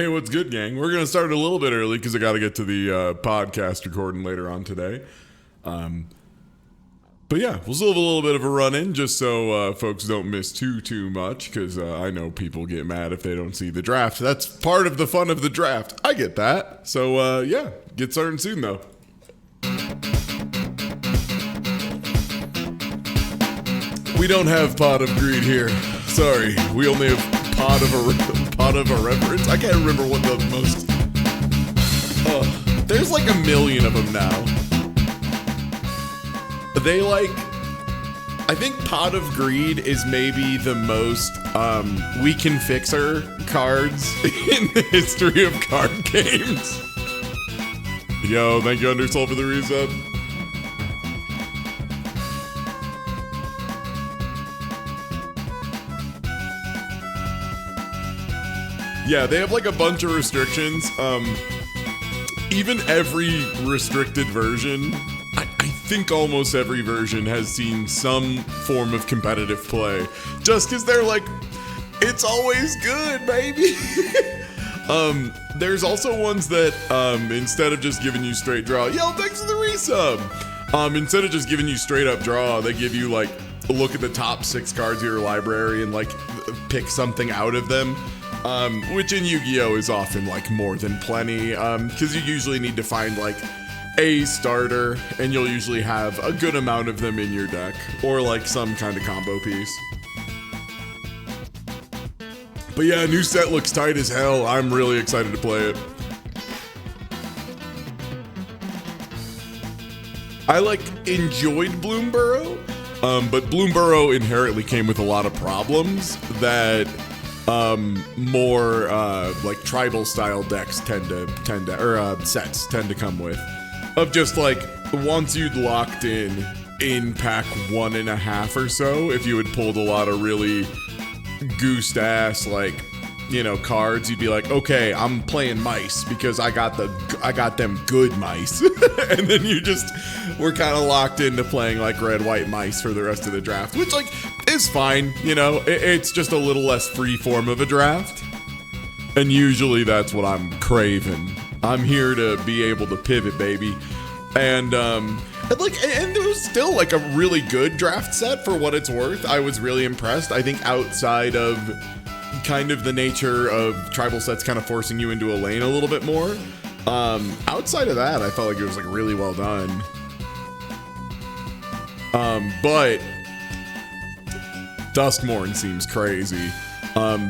what's good, gang? We're going to start a little bit early because I got to get to the podcast recording later on today. But yeah, we'll still have a little bit of a run-in just so folks don't miss too much because I know people get mad if they don't see the draft. That's part of the fun of the draft. I get that. So yeah, get started soon though. We don't have Pot of Greed here. Sorry, we only have Pot of Irreverence. I can't remember what the most... there's like a million of them now. They like... I think Pot of Greed is maybe the most we can fix her cards in the history of card games. Yo, thank you Undersoul for the reset. Yeah, they have like a bunch of restrictions. Even every restricted version, I think almost every version has seen some form of competitive play. Just because they're like, it's always good, baby. There's also ones that instead of just giving you straight draw, yo, thanks for the resub. Instead of just giving you straight up draw, they give you like, look at the top 6 cards of your library and like pick something out of them. Which in Yu-Gi-Oh! Is often like more than plenty, because you usually need to find like a starter, and you'll usually have a good amount of them in your deck, or like some kind of combo piece. But yeah, new set looks tight as hell. I'm really excited to play it. I like enjoyed Bloomburrow, but Bloomburrow inherently came with a lot of problems that more like tribal style decks sets tend to come with, of just like once you'd locked in pack 1.5 or so, if you had pulled a lot of really goosed ass like, you know, cards, you'd be like, okay, I'm playing mice because I got them good mice. And then you just were kind of locked into playing like red white mice for the rest of the draft, which like is fine, you know. It's just a little less free form of a draft, and usually that's what I'm craving. I'm here to be able to pivot, baby. And there was still like a really good draft set for what it's worth. I was really impressed. I think outside of kind of the nature of tribal sets kind of forcing you into a lane a little bit more, outside of that, I felt like it was like really well done. But Duskmourn seems crazy.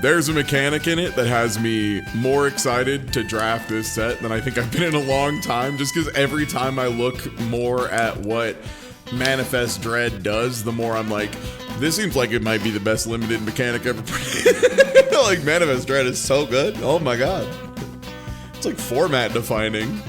There's a mechanic in it that has me more excited to draft this set than I think I've been in a long time, just because every time I look more at what Manifest Dread does, the more I'm like, this seems like it might be the best limited mechanic ever played. Like, Manifest Dread is so good. Oh my god. It's like format defining.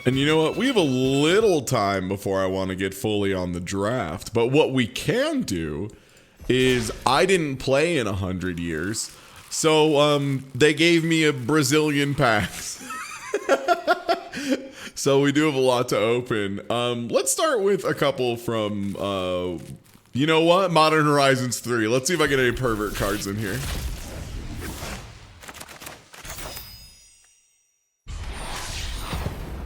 And you know what? We have a little time before I want to get fully on the draft. But what we can do is, I didn't play in 100 years. So they gave me a Brazilian pass. So we do have a lot to open. Let's start with a couple from, you know what? Modern Horizons 3. Let's see if I get any pervert cards in here.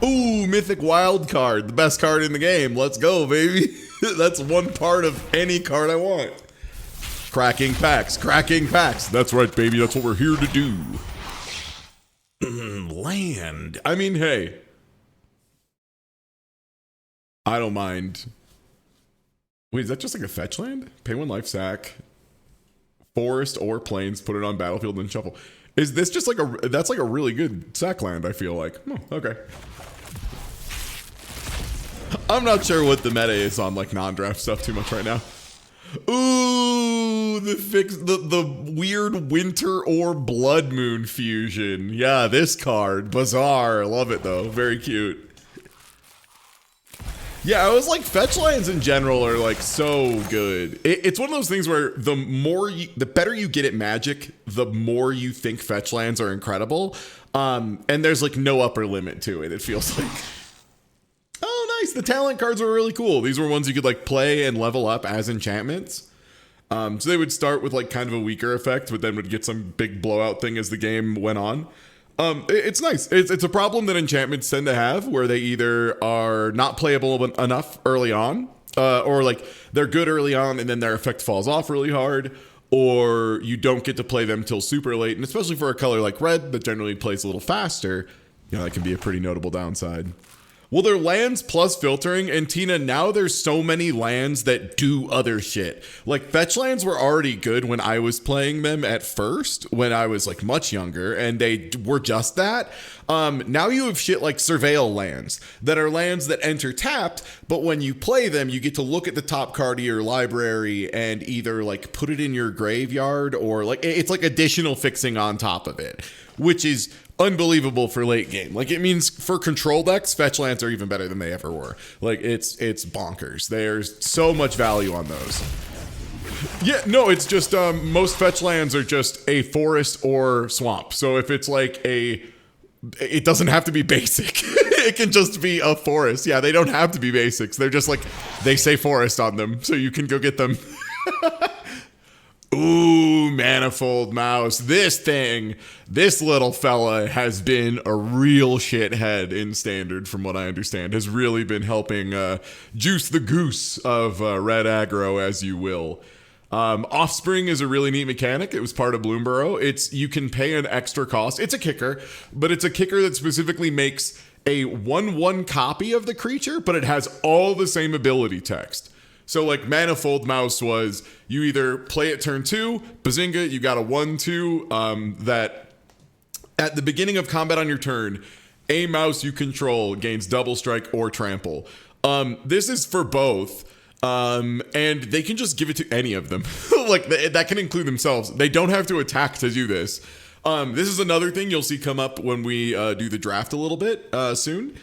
Ooh, Mythic Wild Card, the best card in the game. Let's go, baby. That's one part of any card I want. Cracking packs, cracking packs. That's right, baby. That's what we're here to do. Land. I mean, hey. I don't mind. Wait, is that just like a fetch land? Pay 1 life, sack. Forest or plains, put it on battlefield and shuffle. Is this just like that's like a really good sack land, I feel like. Oh, okay. I'm not sure what the meta is on like non-draft stuff too much right now. Ooh, the weird winter or blood moon fusion. Yeah, this card, bizarre. Love it though. Very cute. Yeah, I was like, fetch lands in general are like so good. It's one of those things where the better you get at Magic, the more you think fetch lands are incredible. And there's like no upper limit to it. It feels like, oh, nice. The talent cards were really cool. These were ones you could like play and level up as enchantments. So they would start with like kind of a weaker effect, but then would get some big blowout thing as the game went on. It's nice. It's a problem that enchantments tend to have, where they either are not playable enough early on, or like they're good early on and then their effect falls off really hard, or you don't get to play them till super late. And especially for a color like red that generally plays a little faster, that can be a pretty notable downside. Well, they're lands plus filtering, and Tina, now there's so many lands that do other shit. Like, fetch lands were already good when I was playing them at first, when I was, like, much younger, and they were just that. Now you have shit like Surveil lands, that are lands that enter tapped, but when you play them, you get to look at the top card of your library and either, like, put it in your graveyard, or, like, it's like additional fixing on top of it, which is unbelievable for late game. Like, it means for control decks, fetch lands are even better than they ever were. Like, it's bonkers. There's so much value on those. Yeah, no, it's just most fetch lands are just a forest or swamp. So if it's like it doesn't have to be basic. It can just be a forest. Yeah, they don't have to be basics. They're just like, they say forest on them, so you can go get them. Ooh, Manifold Mouse. This little fella has been a real shithead in Standard, from what I understand. Has really been helping juice the goose of red aggro, as you will. Offspring is a really neat mechanic. It was part of Bloomburrow. You can pay an extra cost. It's a kicker, but it's a kicker that specifically makes a 1/1 copy of the creature, but it has all the same ability text. So, like, Manifold Mouse was, you either play it turn 2, Bazinga, you got a 1/2 that at the beginning of combat on your turn, a mouse you control gains double strike or trample. This is for both, and they can just give it to any of them. Like, that can include themselves. They don't have to attack to do this. This is another thing you'll see come up when we do the draft a little bit soon,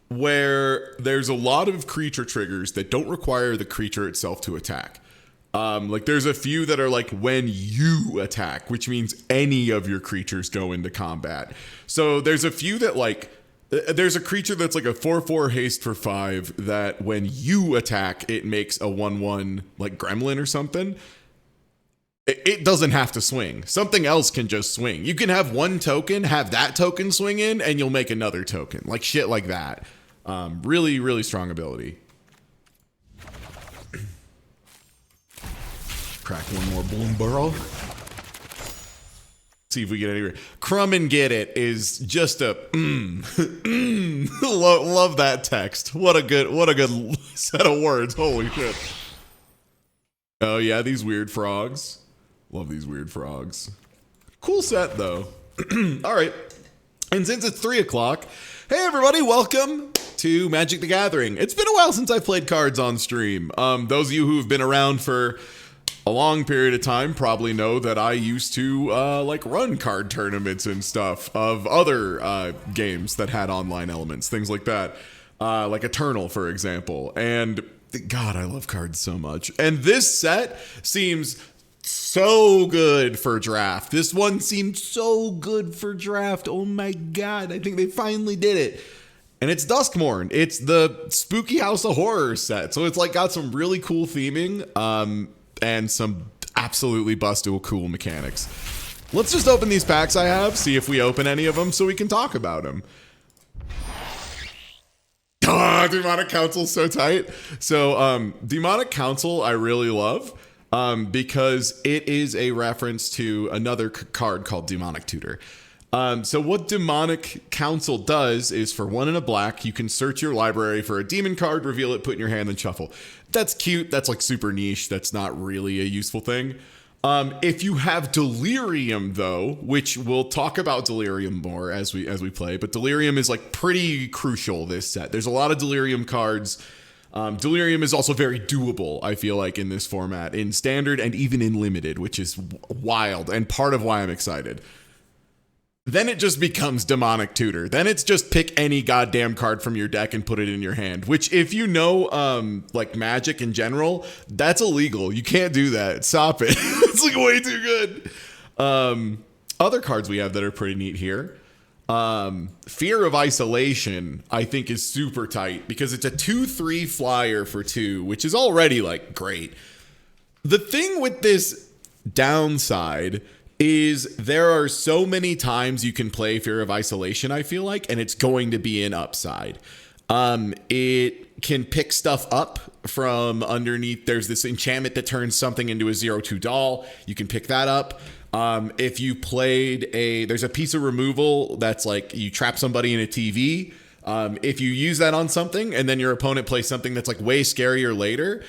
where there's a lot of creature triggers that don't require the creature itself to attack. Like, there's a few that are like when you attack, which means any of your creatures go into combat. So there's a few that, like, there's a creature that's like a 4/4 haste for 5 that when you attack, it makes a 1/1 like gremlin or something. It doesn't have to swing. Something else can just swing. You can have one token, have that token swing in, and you'll make another token. Like, shit like that. Really, really strong ability. Crack one more Bloomburrow. See if we get anywhere. Crumb and get it is just a love that text. What a good set of words. Holy shit. Oh yeah, these weird frogs. Love these weird frogs. Cool set though. All right. And since it's 3 o'clock, hey everybody, welcome to Magic the Gathering. It's been a while since I've played cards on stream. Those of you who've been around for a long period of time probably know that I used to like run card tournaments and stuff of other games that had online elements, things like that, like Eternal, for example. And God, I love cards so much. And this set seems so good for draft. This one seemed so good for draft. Oh my God, I think they finally did it. And it's Duskmourn. It's the Spooky House of Horror set. So it's like got some really cool theming and some absolutely busted cool mechanics. Let's just open these packs I have, see if we open any of them so we can talk about them. Demonic Council's so tight. So Demonic Council I really love because it is a reference to another card called Demonic Tutor. So what Demonic Council does is, for 1 and a black, you can search your library for a demon card, reveal it, put it in your hand, and shuffle. That's cute. That's like super niche. That's not really a useful thing. If you have Delirium, though, which we'll talk about Delirium more as we play, but Delirium is like pretty crucial this set. There's a lot of Delirium cards. Delirium is also very doable, I feel like, in this format, in Standard and even in Limited, which is wild and part of why I'm excited. then it just becomes Demonic Tutor. Then it's just pick any goddamn card from your deck and put it in your hand, which if you know, like Magic in general, that's illegal. You can't do that. Stop it. It's like way too good. Other cards we have that are pretty neat here. Fear of Isolation, I think, is super tight because it's a 2/3 flyer for 2, which is already like great. The thing with this downside is there are so many times you can play Fear of Isolation, I feel like, and it's going to be an upside. It can pick stuff up from underneath. There's this enchantment that turns something into a 0/2 doll. You can pick that up. If you played there's a piece of removal that's like you trap somebody in a TV. If you use that on something and then your opponent plays something that's like way scarier later,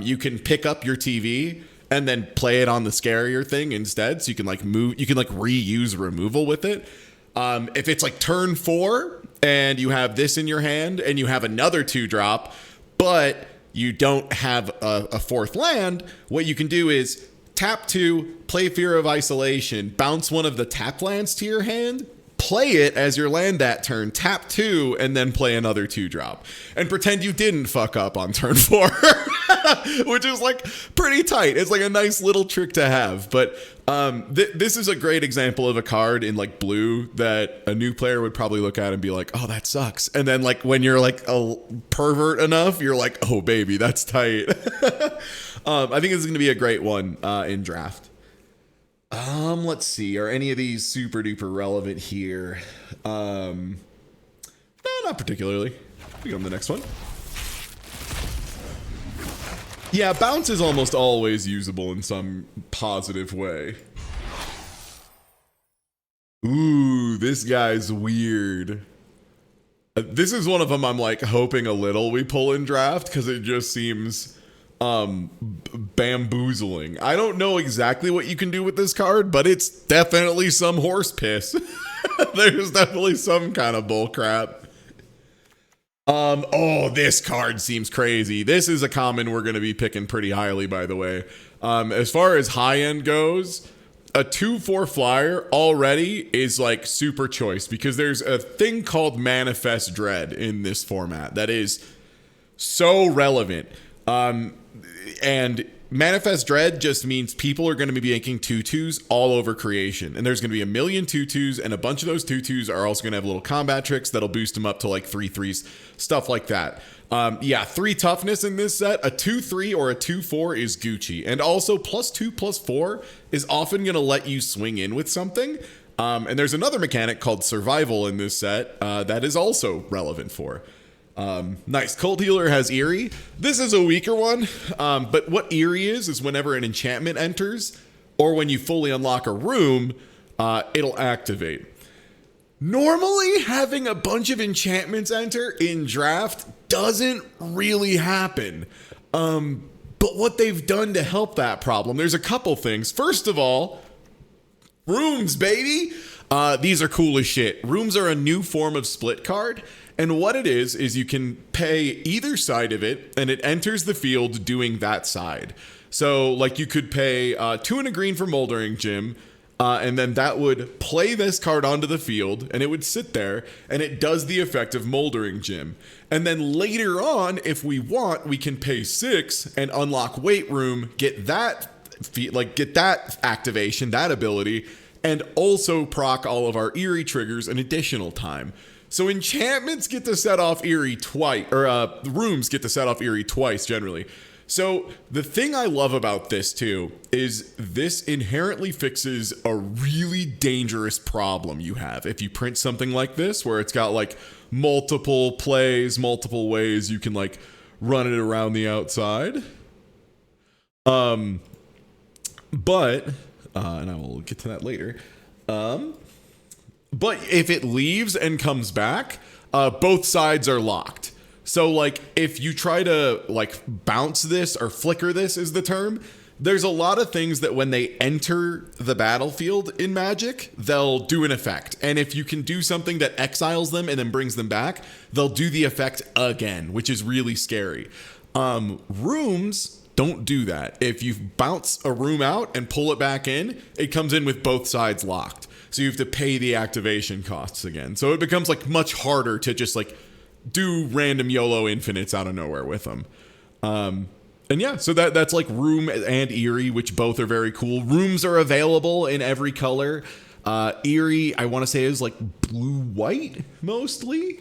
you can pick up your TV and then play it on the scarier thing instead. So you can like reuse removal with it. If it's like turn 4 and you have this in your hand and you have another 2-drop, but you don't have a 4th land, what you can do is tap 2, play Fear of Isolation, bounce one of the tap lands to your hand, play it as your land that turn, tap 2, and then play another 2-drop. And pretend you didn't fuck up on turn 4. Which is like pretty tight. It's like a nice little trick to have. But this is a great example of a card in like blue that a new player would probably look at and be like, oh, that sucks. And then like when you're like a pervert enough, you're like, oh, baby, that's tight. I think this is going to be a great one in draft. Let's see. Are any of these super duper relevant here? No, not particularly. We go on the next one. Yeah, bounce is almost always usable in some positive way. Ooh, this guy's weird. This is one of them I'm like hoping a little we pull in draft because it just seems bamboozling. I don't know exactly what you can do with this card, but it's definitely some horse piss. There's definitely some kind of bull crap. Oh, this card seems crazy. This is a common we're going to be picking pretty highly, by the way. As far as high end goes, a 2/4 flyer already is like super choice because there's a thing called Manifest Dread in this format that is so relevant. And Manifest Dread just means people are going to be making 2/2s all over creation. And there's going to be a million 2/2s, and a bunch of those 2/2s are also going to have little combat tricks that'll boost them up to like 3/3s, stuff like that. 3 toughness in this set. A 2/3 or a 2/4 is Gucci. And also +2/+4 is often going to let you swing in with something. And there's another mechanic called Survival in this set that is also relevant for. Nice. Cold Healer has Eerie. This is a weaker one, but what Eerie is whenever an enchantment enters or when you fully unlock a room, it'll activate. Normally, having a bunch of enchantments enter in draft doesn't really happen. But what they've done to help that problem, there's a couple things. First of all, rooms, baby. These are cool as shit. Rooms are a new form of split card. And what it is you can pay either side of it, and it enters the field doing that side. So, like, you could pay 2 and a green for Moldering Gym, and then that would play this card onto the field, and it would sit there, and it does the effect of Moldering Gym. And then later on, if we want, we can pay 6 and unlock Weight Room, get that activation, that ability, and also proc all of our Eerie triggers an additional time. So enchantments get to set off Eerie twice, or rooms get to set off Eerie twice generally. So the thing I love about this too is this inherently fixes a really dangerous problem you have. If you print something like this, where it's got like multiple plays, multiple ways you can like run it around the outside. But, and I will get to that later. But if it leaves and comes back, both sides are locked. So like if you try to like bounce this or flicker this is the term, there's a lot of things that when they enter the battlefield in Magic, they'll do an effect. And if you can do something that exiles them and then brings them back, they'll do the effect again, which is really scary. Rooms don't do that. If you bounce a room out and pull it back in, it comes in with both sides locked. so you have to pay the activation costs again. So it becomes like much harder to just like do random YOLO infinites out of nowhere with them. And yeah, so that's like Room and Eerie, which both are very cool. Rooms are available in every color. Eerie, I want to say, is like blue-white mostly.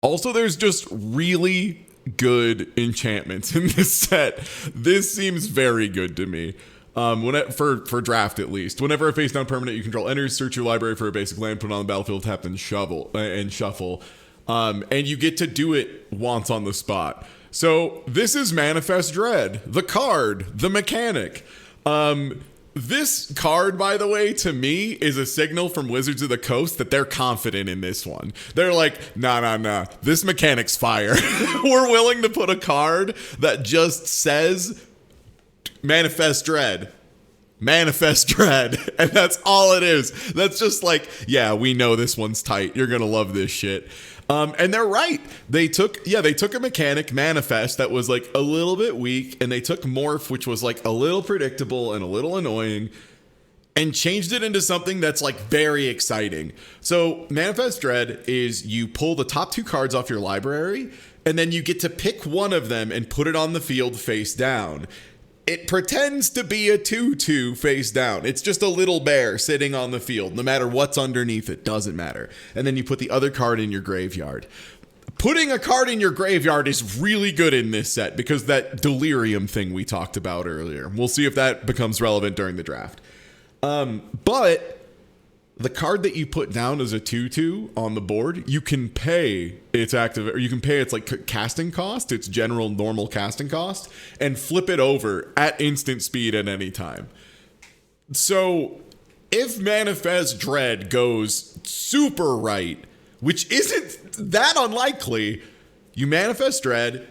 Also, there's just really good enchantments in this set. This seems very good to me. For draft at least. Whenever a face down permanent you control enters, search your library for a basic land, put it on the battlefield, tap and shuffle. And you get to do it once on the spot. So this is Manifest Dread, the card, the mechanic. This card, by the way, to me, is a signal from Wizards of the Coast that they're confident in this one. They're like, nah, this mechanic's fire. We're willing to put a card that just says Manifest Dread. Manifest Dread. And that's all it is. That's just like, yeah, we know this one's tight. You're going to love this shit. And they're right. They took a mechanic, Manifest, that was like a little bit weak, and they took Morph, which was like a little predictable and a little annoying, and changed it into something that's like very exciting. So Manifest Dread is you pull the top 2 cards off your library, and then you get to pick one of them and put it on the field face down. It pretends to be a 2/2 face down. It's just a little bear sitting on the field. No matter what's underneath it, doesn't matter. And then you put the other card in your graveyard. Putting a card in your graveyard is really good in this set because that delirium thing we talked about earlier. We'll see if that becomes relevant during the draft. But the card that you put down as a 2/2 on the board, you can pay its like casting cost, its general normal casting cost, and flip it over at instant speed at any time. So if Manifest Dread goes super right, which isn't that unlikely, you Manifest Dread,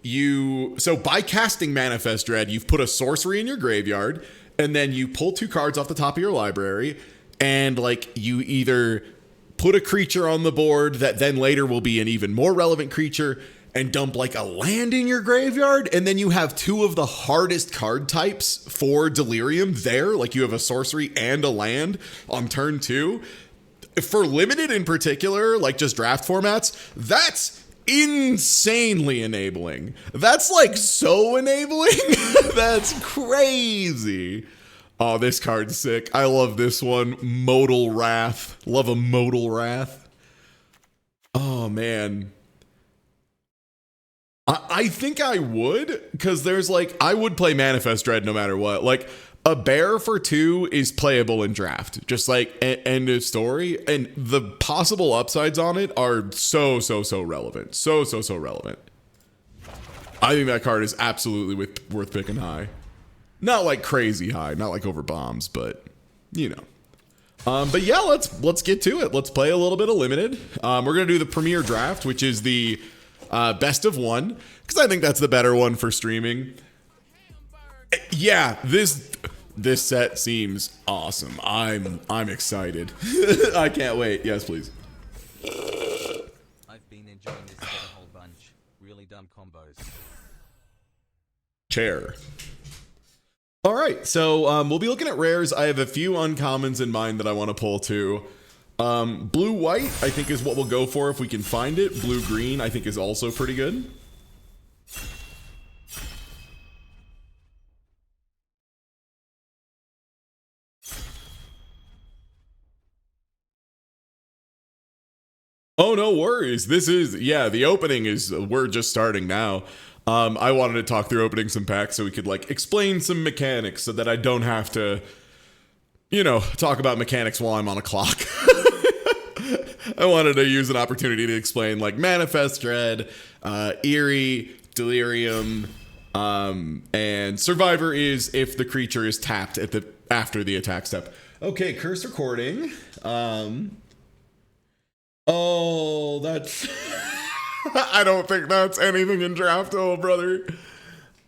so by casting Manifest Dread, you've put a sorcery in your graveyard, and then you pull 2 cards off the top of your library, and like you either put a creature on the board that then later will be an even more relevant creature and dump like a land in your graveyard, and then you have 2 of the hardest card types for Delirium there, like you have a sorcery and a land on turn 2. For Limited in particular, like just draft formats, that's insanely enabling. That's like so enabling. That's crazy. Oh, this card's sick. I love this one. Modal Wrath. Love a Modal Wrath. Oh, man. I think I would, because there's like, I would play Manifest Dread no matter what. Like, a bear for 2 is playable in draft. Just like, end of story. And the possible upsides on it are so relevant. So relevant. I think that card is absolutely worth picking high. Not like crazy high, not like over bombs, but you know. But yeah, let's get to it. Let's play a little bit of Limited. We're gonna do the Premier Draft, which is the best of 1, because I think that's the better one for streaming. Yeah, this set seems awesome. I'm excited. I can't wait. Yes, please. I've been enjoying this set a whole bunch. Really dumb combos. Chair. All right, so we'll be looking at rares. I have a few uncommons in mind that I want to pull too. Blue-white, I think, is what we'll go for if we can find it. Blue-green, I think, is also pretty good. Oh, no worries. The opening is, we're just starting now. I wanted to talk through opening some packs so we could like explain some mechanics so that I don't have to, talk about mechanics while I'm on a clock. I wanted to use an opportunity to explain like Manifest Dread, Eerie, Delirium, and Survivor is if the creature is tapped after the attack step. Okay, curse recording. Oh, that's... I don't think that's anything in draft, oh brother.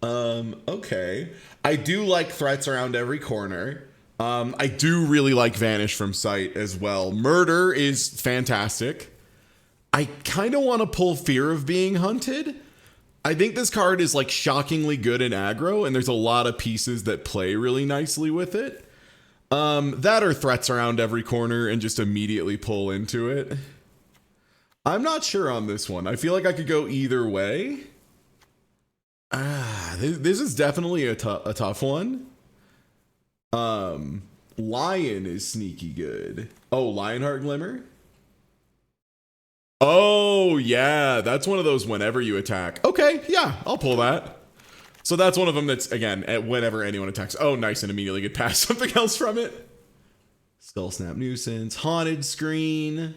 Okay. I do like threats around every corner. I do really like Vanish from Sight as well. Murder is fantastic. I kind of want to pull Fear of Being Hunted. I think this card is like shockingly good in aggro, and there's a lot of pieces that play really nicely with it. That or threats around every corner and just immediately pull into it. I'm not sure on this one. I feel like I could go either way. This is definitely a tough one. Lion is sneaky good. Oh, Lionheart Glimmer? Oh, yeah. That's one of those whenever you attack. Okay, yeah, I'll pull that. So that's one of them that's, again, at whenever anyone attacks. Oh, nice, and immediately get past something else from it. Skull Snap Nuisance. Haunted Screen.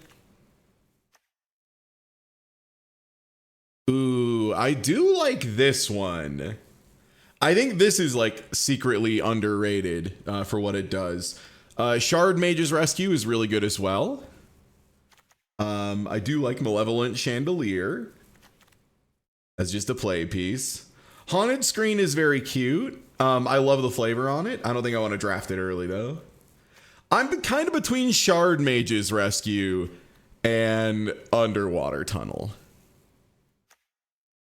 Ooh, I do like this one. I think this is like secretly underrated for what it does. Shard Mage's Rescue is really good as well. I do like Malevolent Chandelier as just a play piece. Haunted Screen is very cute. I love the flavor on it. I don't think I want to draft it early though. I'm kind of between Shard Mage's Rescue and Underwater Tunnel.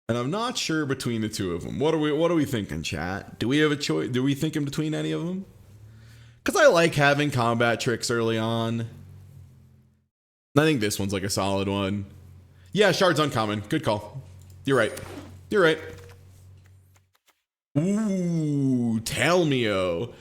And I'm not sure between the two of them. What are we thinking, chat? Do we have a choice? Do we think in between any of them? Because I like having combat tricks early on. I think this one's like a solid one. Yeah, Shard's uncommon. Good call. You're right. You're right. Ooh, Talmio.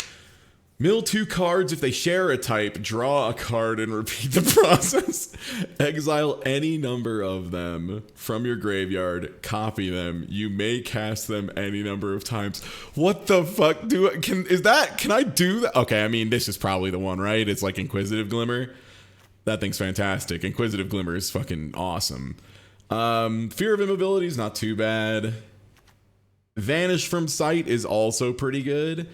Mill 2 cards if they share a type, draw a card and repeat the process. Exile any number of them from your graveyard, copy them. You may cast them any number of times. What the fuck can I do that? Okay, I mean, this is probably the one, right? It's like Inquisitive Glimmer. That thing's fantastic. Inquisitive Glimmer is fucking awesome. Fear of Immobility is not too bad. Vanish from Sight is also pretty good.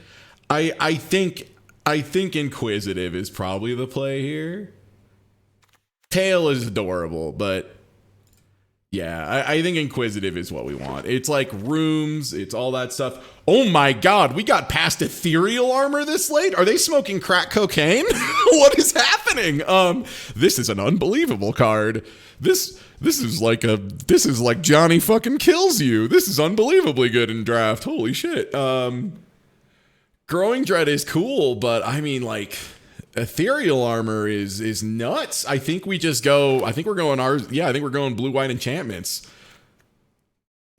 I think Inquisitive is probably the play here. Tail is adorable, but yeah, I think Inquisitive is what we want. It's like rooms, it's all that stuff. Oh my god, we got past Ethereal Armor this late? Are they smoking crack cocaine? What is happening? This is an unbelievable card. This is like Johnny fucking kills you. This is unbelievably good in draft. Holy shit. Growing Dread is cool, but I mean, like, Ethereal Armor is nuts. I think we're going blue-white enchantments.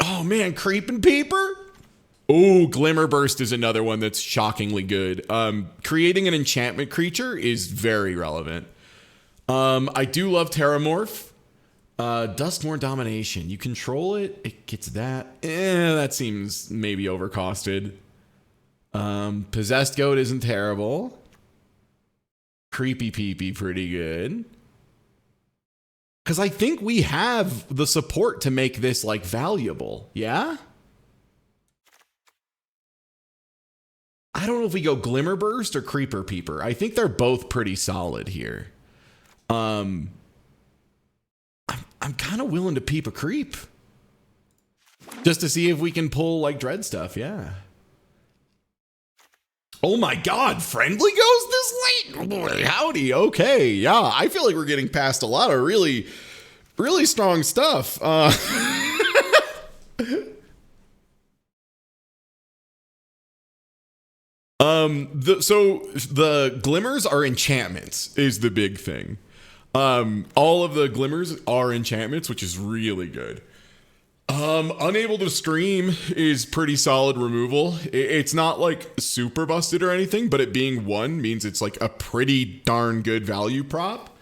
Oh man, Creeping Peeper? Oh, Glimmer Burst is another one that's shockingly good. Creating an enchantment creature is very relevant. I do love Terramorph. Duskmourn Domination. You control it, it gets that. That seems maybe overcosted. Possessed Goat isn't terrible. Creepy Peepee pretty good. Because I think we have the support to make this like valuable. Yeah? I don't know if we go Glimmer Burst or Creeper Peeper. I think they're both pretty solid here. I'm kind of willing to peep a creep. Just to see if we can pull like Dread stuff, yeah. Oh my god, Friendly goes this late? Oh boy, howdy, okay, yeah. I feel like we're getting past a lot of really, really strong stuff. So the glimmers are enchantments is the big thing. All of the glimmers are enchantments, which is really good. Unable to Scream is pretty solid removal. It's not like super busted or anything, but it being 1 means it's like a pretty darn good value prop.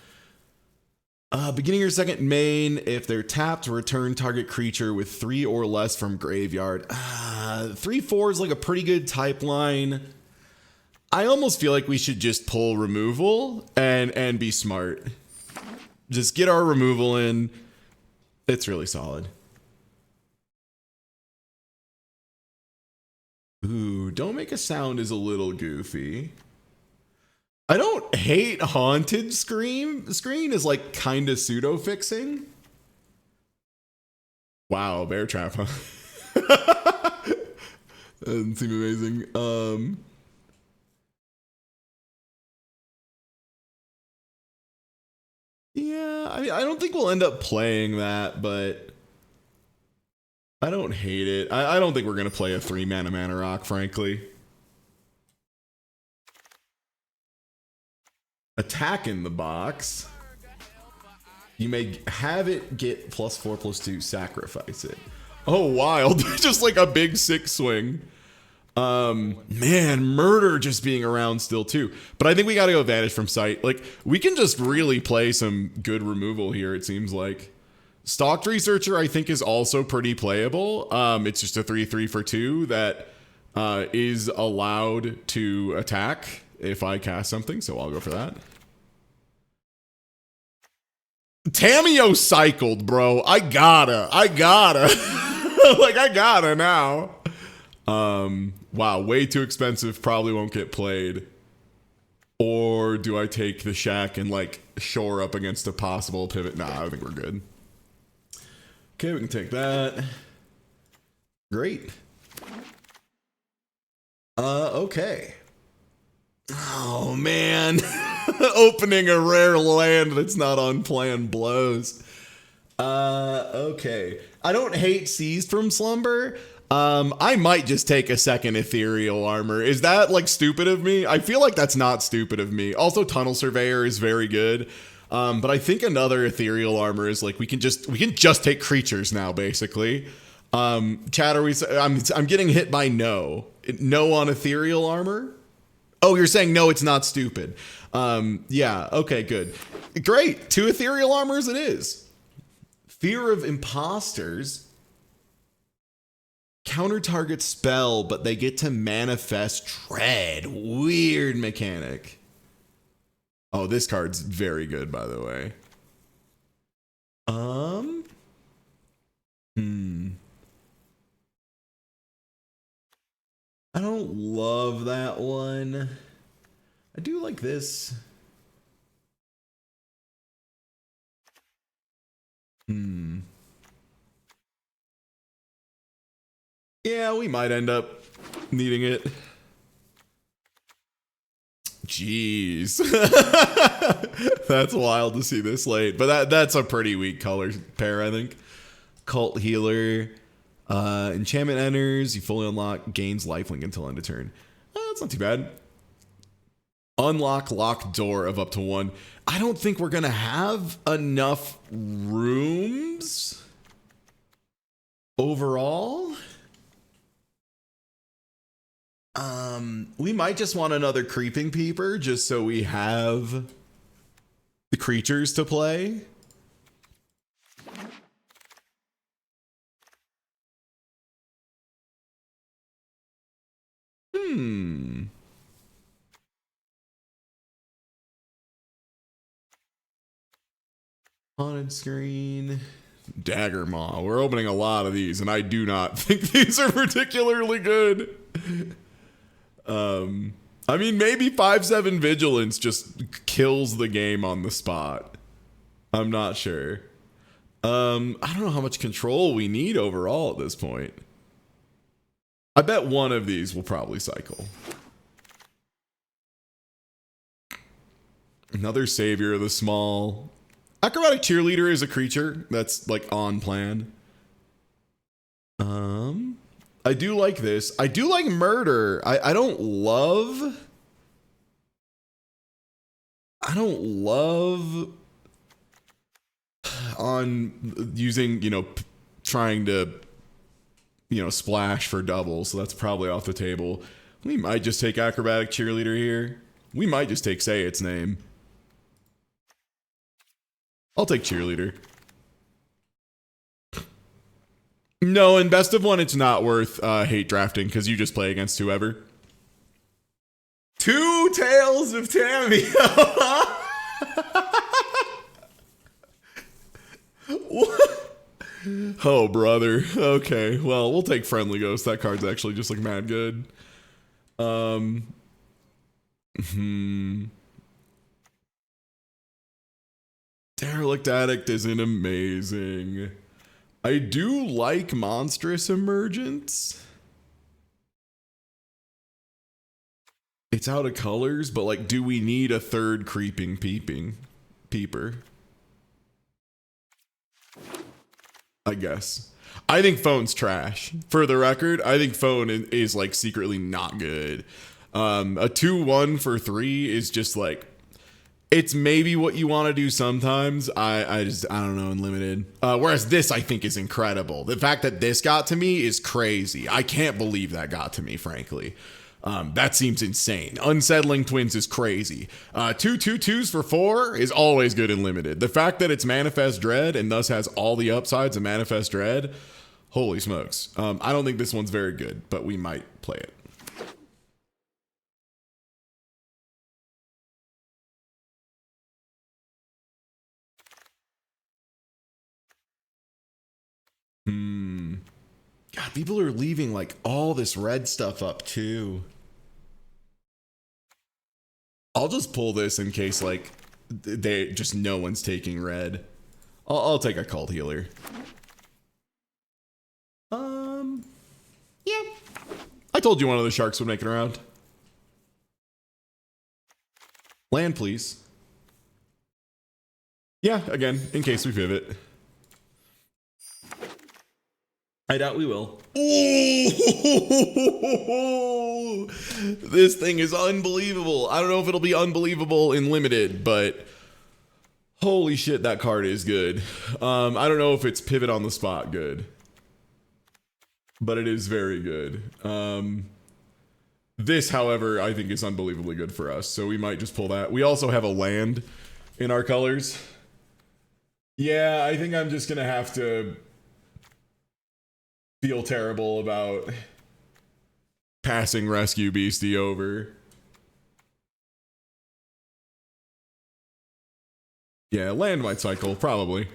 Beginning your second main, if they're tapped, return target creature with 3 or less from graveyard. 3/4 is like a pretty good type line. I almost feel like we should just pull removal and be smart. Just get our removal in. It's really solid. Ooh, Don't Make a Sound is a little goofy. I don't hate Haunted Screen is like kind of pseudo fixing. Wow, Bear Trap, huh? That doesn't seem amazing. Yeah, I mean, I don't think we'll end up playing that, but I don't hate it. I don't think we're going to play a 3-mana Mana Rock, frankly. Attack in the box. You may have it get +4/+2, sacrifice it. Oh, wild. Just like a big 6 swing. Man, murder just being around still too. But I think we got to go Vanish from Sight. Like, we can just really play some good removal here, it seems like. Stalked Researcher, I think, is also pretty playable. It's just a 3/3 for 2 that is allowed to attack if I cast something, so I'll go for that. Tamiyo cycled, bro. I gotta. Like, I gotta now. Wow, way too expensive. Probably won't get played. Or do I take the Shack and, like, shore up against a possible pivot? Nah, I think we're good. Okay, we can take that. Great. Okay. Oh, man. Opening a rare land that's not on plan blows. Okay. I don't hate Seized from Slumber. I might just take a second Ethereal Armor. Is that, like, stupid of me? I feel like that's not stupid of me. Also, Tunnel Surveyor is very good. But I think another Ethereal Armor is like we can just take creatures now, basically. Chat, I'm getting hit by no on Ethereal Armor. Oh, you're saying no, it's not stupid. Yeah, okay, good. Great. 2 Ethereal Armors it is. Fear of Imposters. Counter target spell, but they get to manifest Tread. Weird mechanic. Oh, this card's very good, by the way. I don't love that one. I do like this. Yeah, we might end up needing it. Jeez. That's wild to see this late. But that's a pretty weak color pair, I think. Cult Healer. Enchantment enters. You fully unlock. Gains lifelink until end of turn. That's not too bad. Unlock locked door of up to 1. I don't think we're going to have enough rooms overall. We might just want another Creeping Peeper just so we have the creatures to play. Haunted Screen. Dagger Maw. We're opening a lot of these, and I do not think these are particularly good. I mean, maybe 5/7 Vigilance just kills the game on the spot. I'm not sure. I don't know how much control we need overall at this point. I bet one of these will probably cycle. Another Savior of the Small. Acrobatic Cheerleader is a creature that's like on plan. I do like this. I do like Murder. I don't love on using, trying to, splash for double. So that's probably off the table. We might just take Acrobatic Cheerleader here. We might just take Say Its Name. I'll take Cheerleader. No, in best of one, it's not worth hate drafting because you just play against whoever. 2 Tales of Tammy. What? Oh, brother. Okay, well, we'll take Friendly Ghost. That card's actually just like mad good. Derelict Addict isn't amazing. I do like Monstrous Emergence. It's out of colors, but like, do we need a third Creeping Peeper? I guess. I think Phone's trash. For the record, I think Phone is like secretly not good. A 2-1 for 3 is just like, it's maybe what you want to do sometimes. I don't know, in limited. Whereas this, I think, is incredible. The fact that this got to me is crazy. I can't believe that got to me, frankly. That seems insane. Unsettling Twins is crazy. 2/2/2s for 4 is always good in limited. The fact that it's Manifest Dread and thus has all the upsides of Manifest Dread, holy smokes. I don't think this one's very good, but we might play it. God, people are leaving like all this red stuff up too. I'll just pull this in case like they just no one's taking red. I'll take a Cult Healer. Yeah. I told you one of the sharks would make it around. Land, please. Yeah, again, in case we pivot. I doubt we will. Ooh, this thing is unbelievable. I don't know if it'll be unbelievable in limited, but holy shit, that card is good. I don't know if it's pivot on the spot good, but it is very good. This, however, I think is unbelievably good for us, so we might just pull that. We also have a land in our colors. Yeah, I think I'm just gonna have to feel terrible about passing Rescue Beastie over. Yeah, land might cycle, probably.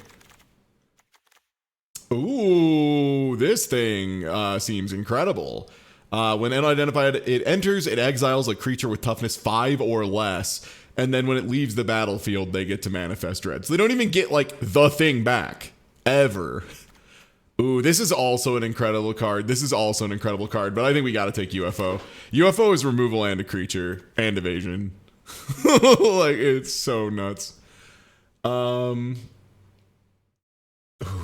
Ooh, this thing seems incredible. When unidentified, it enters, it exiles a creature with toughness 5 or less, and then when it leaves the battlefield, they get to Manifest Dread. So they don't even get, like, the thing back. Ever. Ooh, this is also an incredible card. This is also an incredible card, but I think we gotta take UFO. UFO is removal and a creature, and evasion. Like, it's so nuts. Ooh,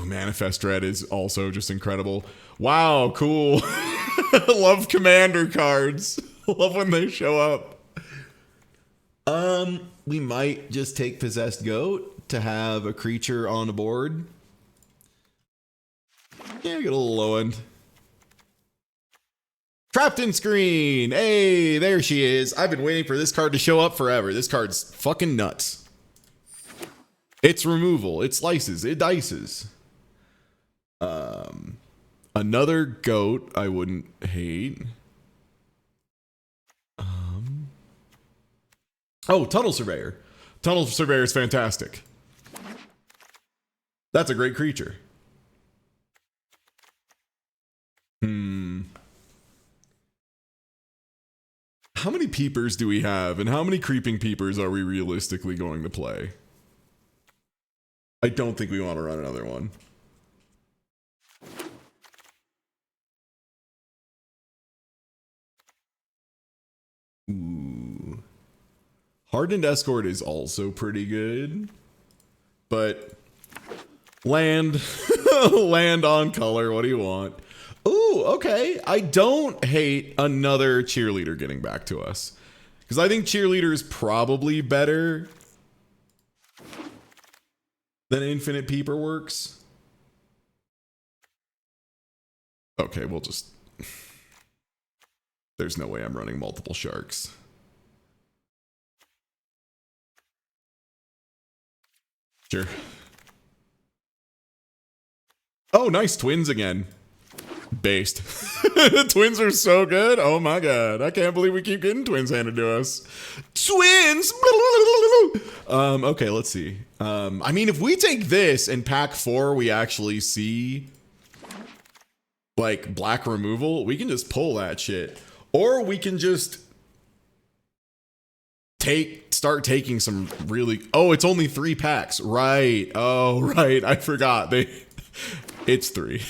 Manifest Dread is also just incredible. Wow, cool. Love commander cards. Love when they show up. We might just take Possessed Goat to have a creature on the board. Yeah, we get a little low end. Trapped in Screen. Hey, there she is. I've been waiting for this card to show up forever. This card's fucking nuts. It's removal. It slices. It dices. Another goat I wouldn't hate. Oh, Tunnel Surveyor. Tunnel Surveyor is fantastic. That's a great creature. How many peepers do we have, and how many creeping peepers are we realistically going to play? I don't think we want to run another one. Ooh. Hardened Escort is also pretty good, but land, land on color. What do you want? Ooh, okay. I don't hate another Cheerleader getting back to us, because I think Cheerleader is probably better than Infinite Peeper works. Okay, we'll just... There's no way I'm running multiple sharks. Sure. Oh, nice. Twins again. Based. Twins are so good. Oh my god. I can't believe we keep getting twins handed to us. Twins! Okay, let's see. I mean, if we take this and pack 4, we actually see like black removal, we can just pull that shit. Or we can just start taking some really... Oh, it's only 3 packs. Right. Oh, right. I forgot. It's 3.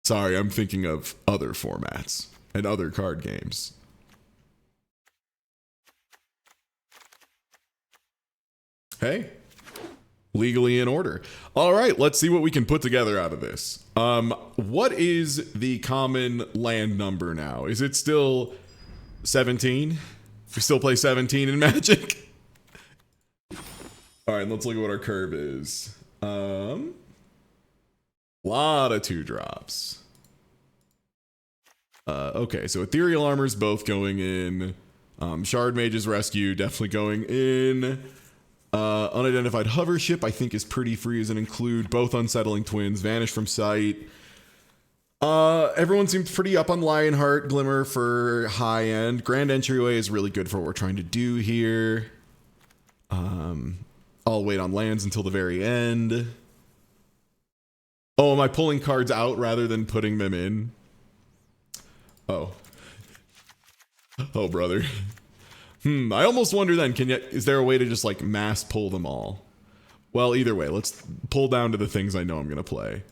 Sorry, I'm thinking of other formats and other card games. Hey, Legally in order. All right, let's see what we can put together out of this. What is the common land number now? Is it still 17? We still play 17 in Magic? All right, let's look at what our curve is. Lot of 2-drops. Okay, so Ethereal Armor's both going in. Shard Mage's Rescue definitely going in. Unidentified Hover Ship I think is pretty free as an include. Both Unsettling Twins, Vanish from Sight. Everyone seems pretty up on Lionheart Glimmer for high end. Grand Entryway is really good for what we're trying to do here. I'll wait on lands until the very end. Oh, am I pulling cards out rather than putting them in? Oh. Oh, brother. I almost wonder then, is there a way to just like mass pull them all? Well, either way, let's pull down to the things I know I'm going to play.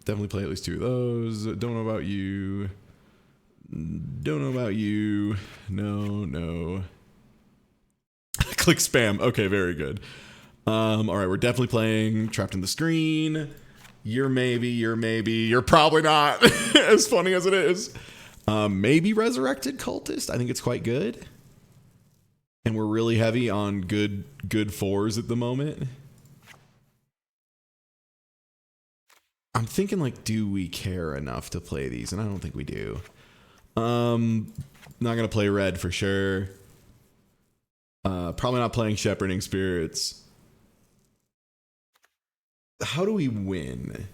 Definitely play at least 2 of those. Don't know about you. Don't know about you. No. Click spam. Okay, very good. All right, we're definitely playing Trapped in the Screen. You're probably not. As funny as it is. Maybe Resurrected Cultist. I think it's quite good. And we're really heavy on good 4s at the moment. I'm thinking like, do we care enough to play these? And I don't think we do. Not gonna play red for sure. Probably not playing Shepherding Spirits. How do we win?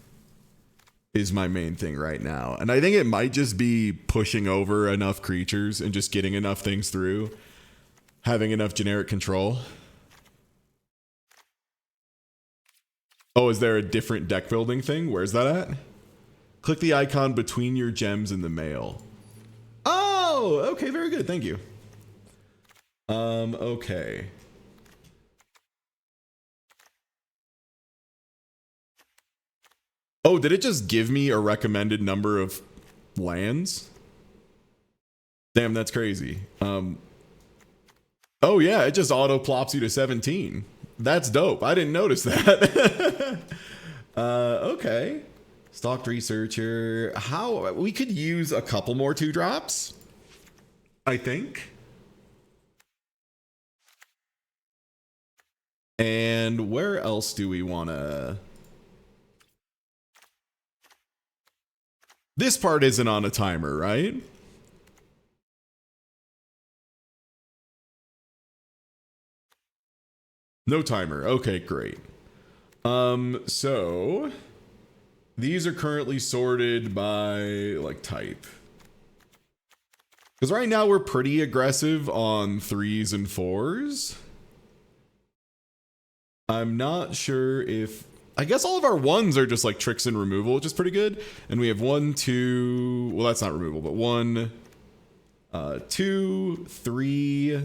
Is my main thing right now. And I think it might just be pushing over enough creatures and just getting enough things through. Having enough generic control. Oh, is there a different deck building thing? Where's that at? Click the icon between your gems in the mail. Oh, okay, very good. Thank you. Okay. Oh, did it just give me a recommended number of lands? Damn, that's crazy. Oh yeah, it just auto plops you to 17. That's dope. I didn't notice that. Okay. Stalked Researcher. How we could use a couple more 2-drops, I think. And where else do we want to? This part isn't on a timer, right? No timer. Okay, great. So these are currently sorted by like type. Because right now we're pretty aggressive on 3s and 4s. I'm not sure if, I guess all of our 1s are just like tricks and removal, which is pretty good. And we have 1, 2, well, that's not removal, but 1, 2, 3.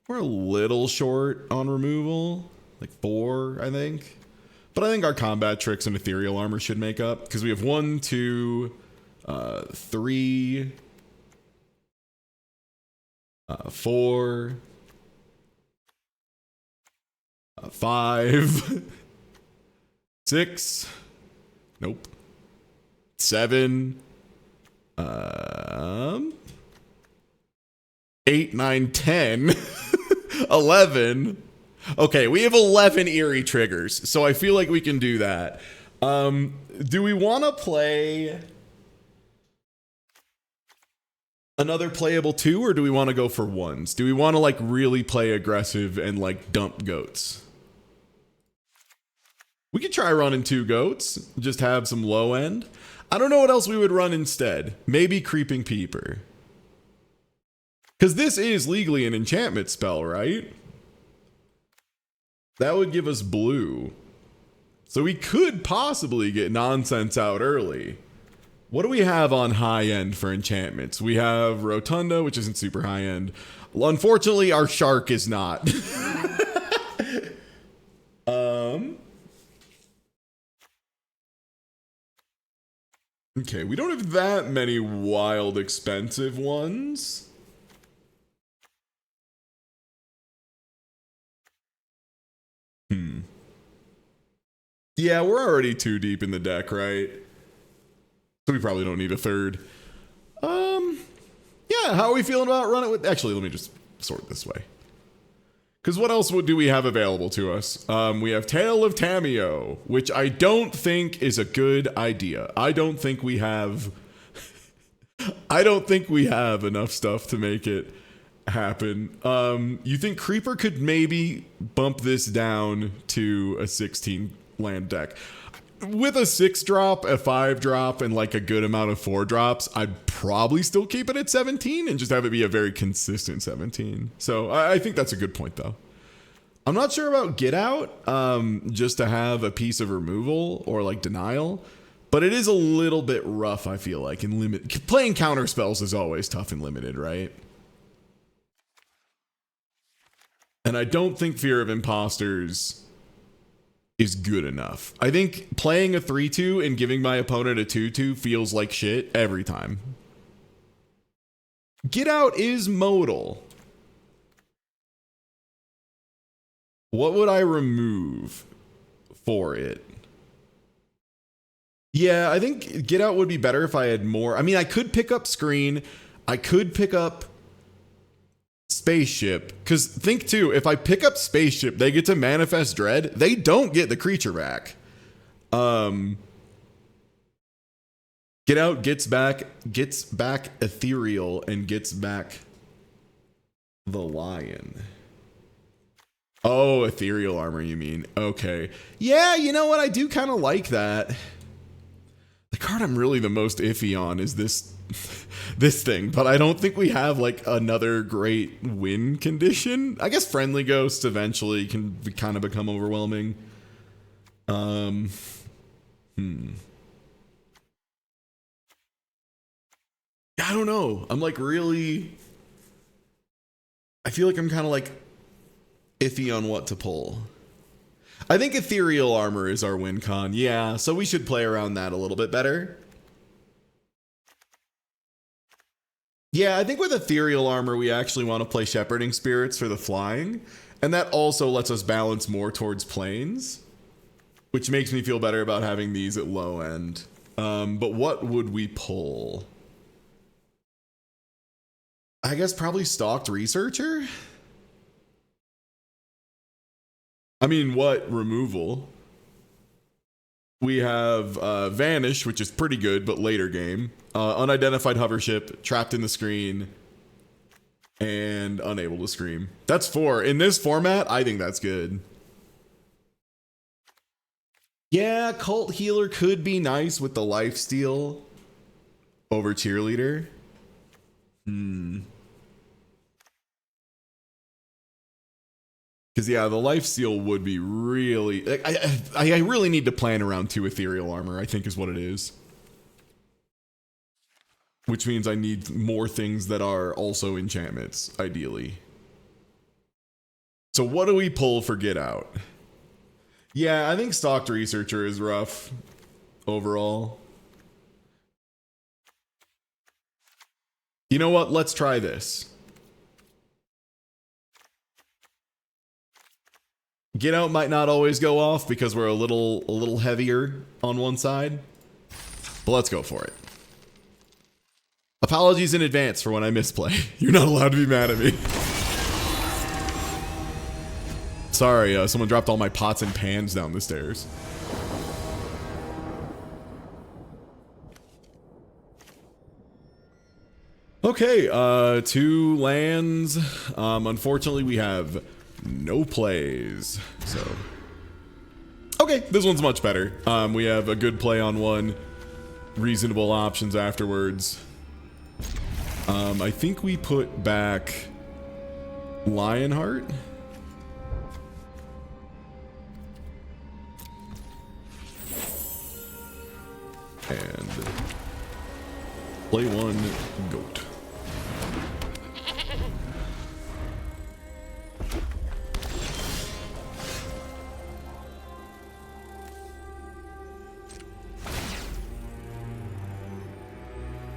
We're a little short on removal, like 4, I think. But I think our combat tricks and ethereal armor should make up because we have 1, 2, 3, 4, 5, 6, nope, 7, 8, 9, 10, 11. Okay, we have 11 eerie triggers, so I feel like we can do that. Do we want to play another playable 2, or do we want to go for 1s? Do we want to like really play aggressive and like dump goats? We could try running 2 goats, just have some low end. I don't know what else we would run instead. Maybe Creeping Peeper. Because this is legally an enchantment spell, right? That would give us blue. So we could possibly get nonsense out early. What do we have on high end for enchantments? We have Rotunda, which isn't super high end. Unfortunately, our shark is not. Okay, we don't have that many wild expensive ones. Yeah, we're already too deep in the deck, right? So we probably don't need a third. Yeah, how are we feeling about running with... Actually, let me just sort this way. Because what else do we have available to us? We have Tale of Tameo, which I don't think is a good idea. I don't think we have... I don't think we have enough stuff to make it happen. You think Creeper could maybe bump this down to a 16 land deck? With a 6-drop, a 5-drop, and like a good amount of 4-drops, I'd probably still keep it at 17 and just have it be a very consistent 17. So I think that's a good point, though. I'm not sure about Get Out, just to have a piece of removal or like denial, but it is a little bit rough, I feel like, in limit. Playing counter spells is always tough and limited, right? And I don't think Fear of Imposters is good enough. I think playing a 3-2 and giving my opponent a 2-2 feels like shit every time. Get Out is modal. What would I remove for it? Yeah, I think Get Out would be better if I had more. I mean, I could pick up Screen. I could pick up Spaceship, because think too, if I pick up Spaceship, they get to Manifest Dread. They don't get the creature back. Get Out gets back Ethereal and gets back the Lion. Oh, Ethereal Armor, you mean? Okay. Yeah, you know what? I do kind of like that. The card I'm really the most iffy on is this this thing, but I don't think we have like another great win condition. I guess Friendly Ghost eventually can kind of become overwhelming. I don't know. I'm like really... I feel like I'm kind of like iffy on what to pull. I think Ethereal Armor is our win con. Yeah, so we should play around that a little bit better. Yeah, I think with Ethereal Armor, we actually want to play Shepherding Spirits for the flying. And that also lets us balance more towards planes, which makes me feel better about having these at low end. But what would we pull? I guess probably Stalked Researcher? I mean, what removal? We have Vanish, which is pretty good, but later game. Unidentified Hovership, Trapped in the Screen, and Unable to Scream. That's 4. In this format, I think that's good. Yeah, Cult Healer could be nice with the Lifesteal over Cheerleader. Because, yeah, the Lifesteal would be really... I really need to plan around 2 Ethereal Armor, I think is what it is. Which means I need more things that are also enchantments, ideally. So what do we pull for Get Out? Yeah, I think Stalked Researcher is rough overall. You know what? Let's try this. Get Out might not always go off because we're a little heavier on one side. But let's go for it. Apologies in advance for when I misplay. You're not allowed to be mad at me. Sorry, someone dropped all my pots and pans down the stairs. Okay, 2 lands. Unfortunately, we have no plays, so... Okay, this one's much better. We have a good play on one, reasonable options afterwards. I think we put back Lionheart. And play 1 goat.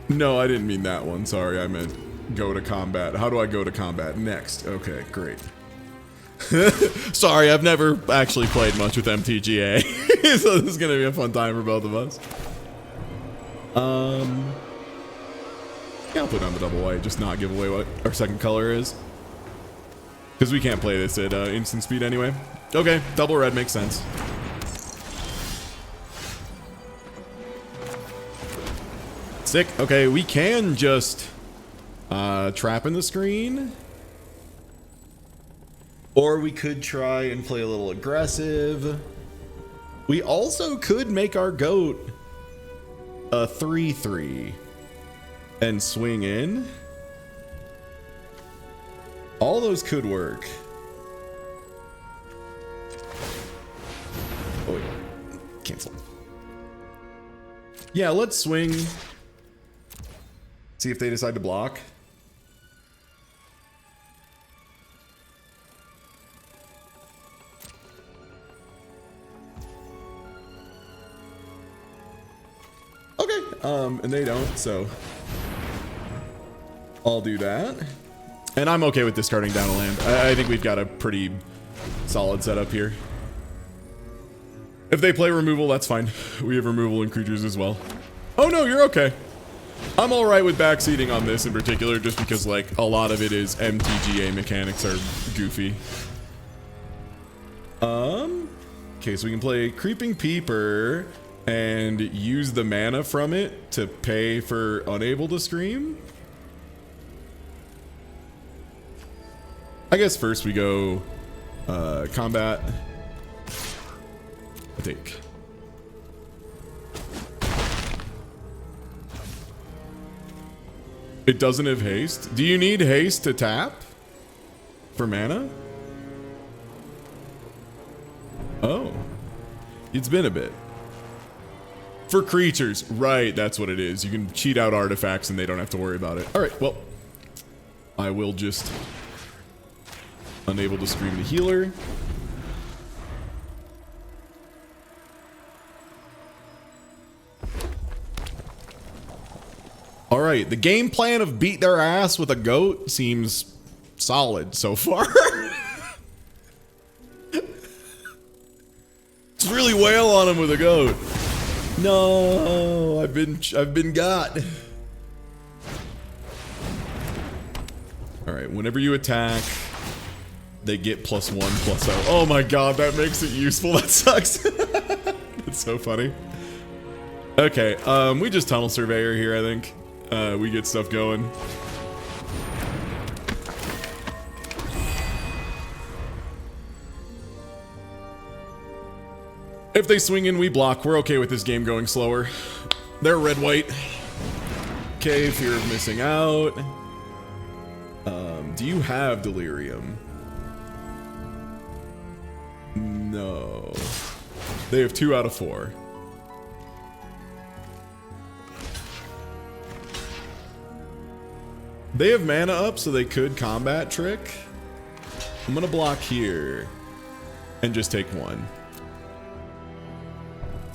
No, I didn't mean that one. Sorry, I meant go to combat. How do I go to combat? Next. Okay, great. Sorry, I've never actually played much with MTGA, so this is gonna be a fun time for both of us. Yeah, I'll put on the double white, just not give away what our second color is, because we can't play this at instant speed anyway. Okay, double red makes sense. Sick. Okay, we can just trap in the screen. Or we could try and play a little aggressive. We also could make our goat a 3/3 and swing in. All those could work. Oh wait, cancel. Yeah, let's swing. See if they decide to block. And they don't, so I'll do that. And I'm okay with discarding down a land. I think we've got a pretty solid setup here. If they play removal, that's fine. We have removal and creatures as well. Oh no, you're okay. I'm all right with backseating on this in particular, just because like a lot of it is MTGA mechanics are goofy. Okay, so we can play Creeping Peeper and use the mana from it to pay for Unable to Scream. I guess first we go combat. I think. It doesn't have haste. Do you need haste to tap for mana? Oh, it's been a bit. For creatures, right, that's what it is. You can cheat out artifacts and they don't have to worry about it. All right, well, I will just Unable to Scream the healer. All right, the game plan of beat their ass with a goat seems solid so far. Just really wail on him with a goat. No, I've been got. All right, whenever you attack, they get +1/+0. Oh my god, that makes it useful. That sucks. It's so funny. Okay, we just Tunnel Surveyor here, I think. We get stuff going. If they swing in, we block. We're okay with this game going slower. They're red-white. Okay, fear of missing out. Do you have Delirium? No. They have 2 out of 4. They have mana up, so they could combat trick. I'm gonna block here and just take 1.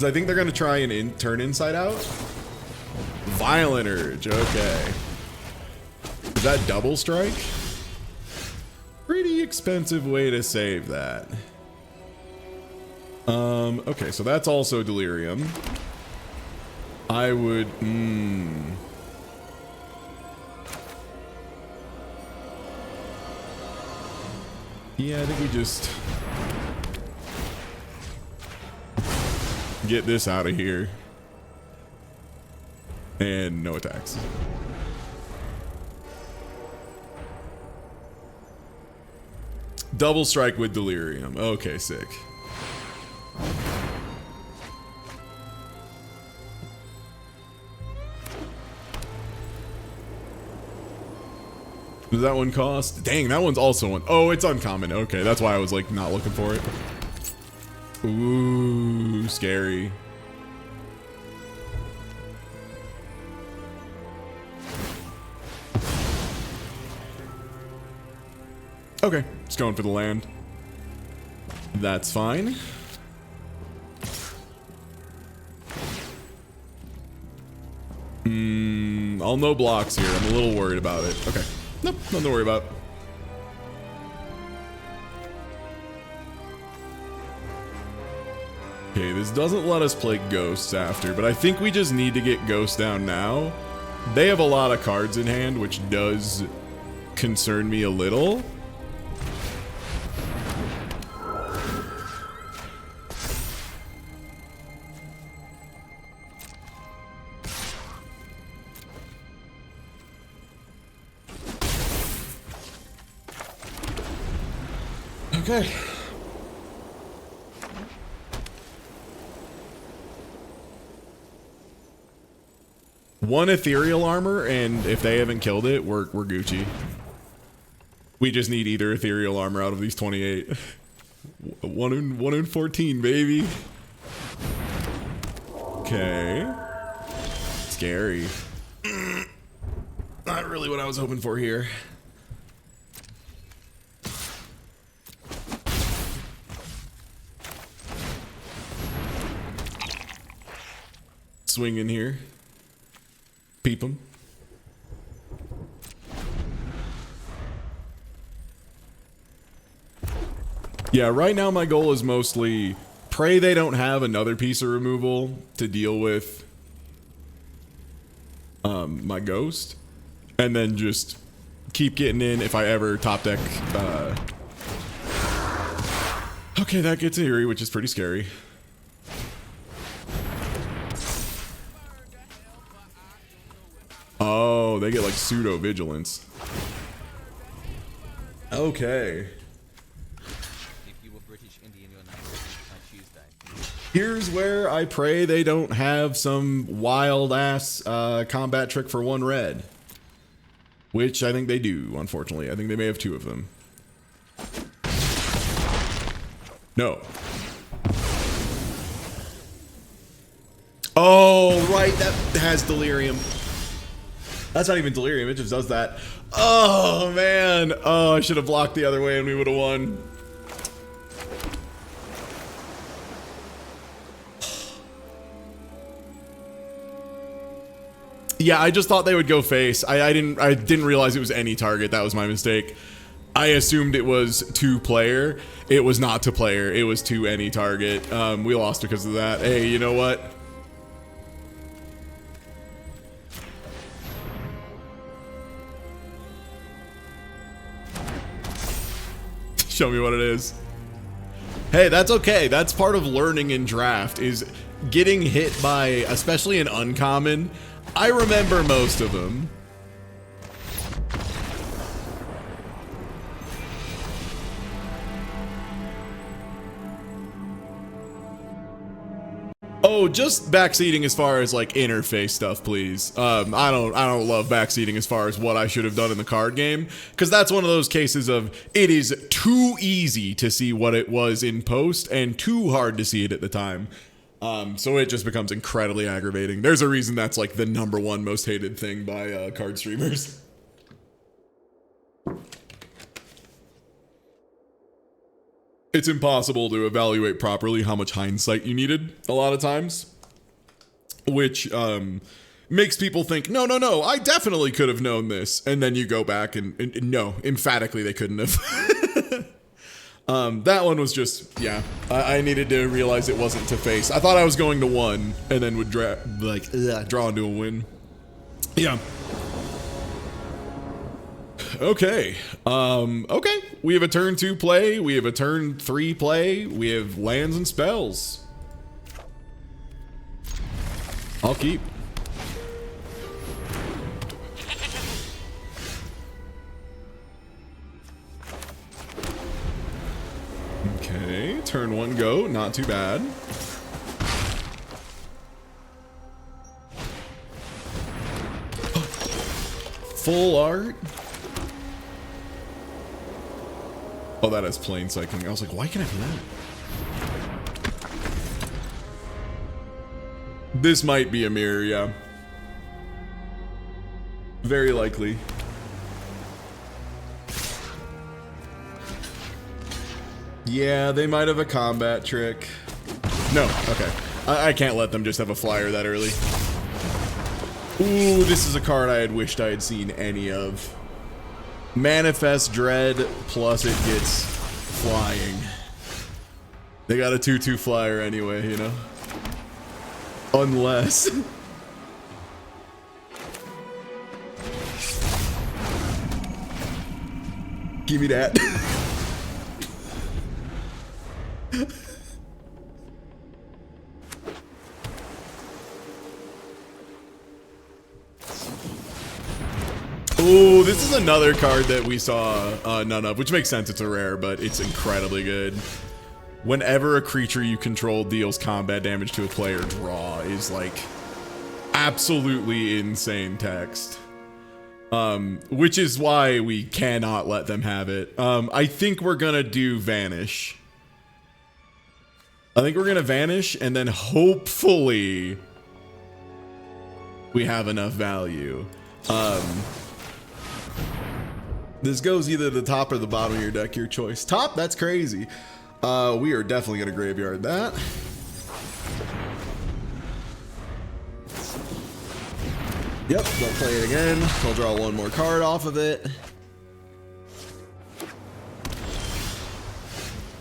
I think they're gonna try and turn Inside Out. Violent Urge, okay. Is that double strike? Pretty expensive way to save that. Okay, so that's also Delirium. I would, yeah, I think we just get this out of here. And no attacks. Double strike with Delirium. Okay, sick. Does that one cost? Dang, that one's also one. Oh, it's uncommon. Okay, that's why I was like not looking for it. Ooh, scary. Okay, just going for the land. That's fine. I'll no blocks here. I'm a little worried about it. Okay. Nope, nothing to worry about. Okay, this doesn't let us play Ghosts after, but I think we just need to get Ghost down now. They have a lot of cards in hand, which does concern me a little. Okay. One ethereal armor, and if they haven't killed it, we're Gucci. We just need either ethereal armor out of these 28. One in 14, baby. Okay. Scary. Not really what I was hoping for here. Swing in here. Peep them. Yeah, right now my goal is mostly pray they don't have another piece of removal to deal with my ghost, and then just keep getting in if I ever top deck. Okay, that gets Eerie, which is pretty scary. Oh, they get like pseudo vigilance. Okay. If you were British Indian, your name would be Tuesday. Here's where I pray they don't have some wild ass combat trick for 1 red. Which I think they do, unfortunately. I think they may have 2 of them. No. Oh, right, that has delirium. That's not even delirium, it just does that. Oh, man. Oh, I should have blocked the other way and we would have won. Yeah, I just thought they would go face. I didn't realize it was any target. That was my mistake. I assumed it was 2 player. It was not 2 player. It was 2 any target. We lost because of that. Hey, you know what? Show me what it is. Hey, that's okay. That's part of learning in draft, is getting hit by, especially an uncommon. I remember most of them. Oh, just backseating as far as like interface stuff, please. I don't love backseating as far as what I should have done in the card game, because that's one of those cases of it is too easy to see what it was in post and too hard to see it at the time. So it just becomes incredibly aggravating. There's a reason that's like the #1 most hated thing by card streamers. It's impossible to evaluate properly how much hindsight you needed a lot of times, which makes people think, no, I definitely could have known this. And then you go back and no, emphatically they couldn't have. That one was just, yeah, I needed to realize it wasn't to face. I thought I was going to 1 and then would draw into a win. Yeah. Okay. Okay. We have a turn 2 play. We have a turn 3 play. We have lands and spells. I'll keep. Okay. Turn 1 go. Not too bad. Full art. Oh, that has plain cycling. I was like, why can't I do that? This might be a mirror, yeah. Very likely. Yeah, they might have a combat trick. No, okay. I can't let them just have a flyer that early. Ooh, this is a card I had wished I had seen any of. Manifest Dread, plus it gets flying. They got a 2/2 flyer anyway, you know? Unless... Give me that. Oh, this is another card that we saw none of, which makes sense. It's a rare, but it's incredibly good. Whenever a creature you control deals combat damage to a player, draw is like absolutely insane text. Which is why we cannot let them have it. I think we're gonna do Vanish. I think we're gonna Vanish, and then hopefully we have enough value. This goes either the top or the bottom of your deck, your choice. Top, that's crazy. We are definitely gonna graveyard that. Yep, they'll play it again. They'll draw one more card off of it.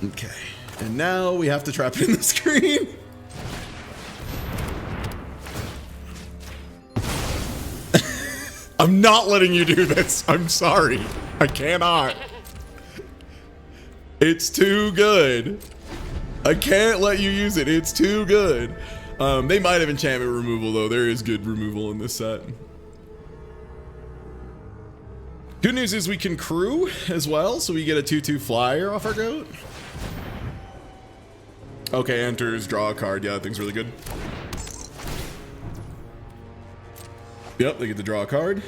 Okay, and now we have to trap it in the screen. I'm not letting you do this. I'm sorry. I cannot. It's too good. I can't let you use it. It's too good. They might have enchantment removal though. There is good removal in this set. Good news is we can crew as well, so we get a 2/2 flyer off our goat. Okay, enters, draw a card. Yeah, that thing's really good. Yep, they get to draw a card.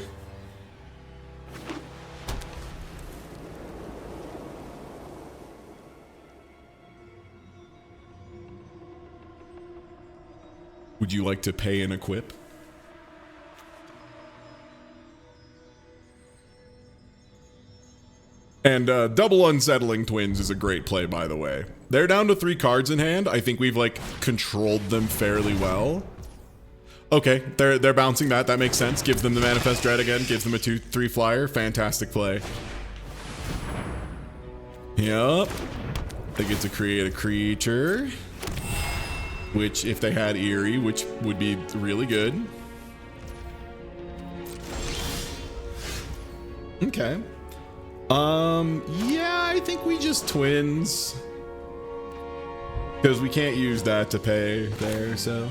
Would you like to pay and equip? And double Unsettling Twins is a great play, by the way. They're down to 3 cards in hand. I think we've like controlled them fairly well. Okay, they're bouncing that. That makes sense. Gives them the Manifest Dread again. Gives them a 2/3 flyer. Fantastic play. Yep. They get to create a creature. Which, if they had Eerie, which would be really good. Okay. Yeah, I think we just twins. Because we can't use that to pay there, so.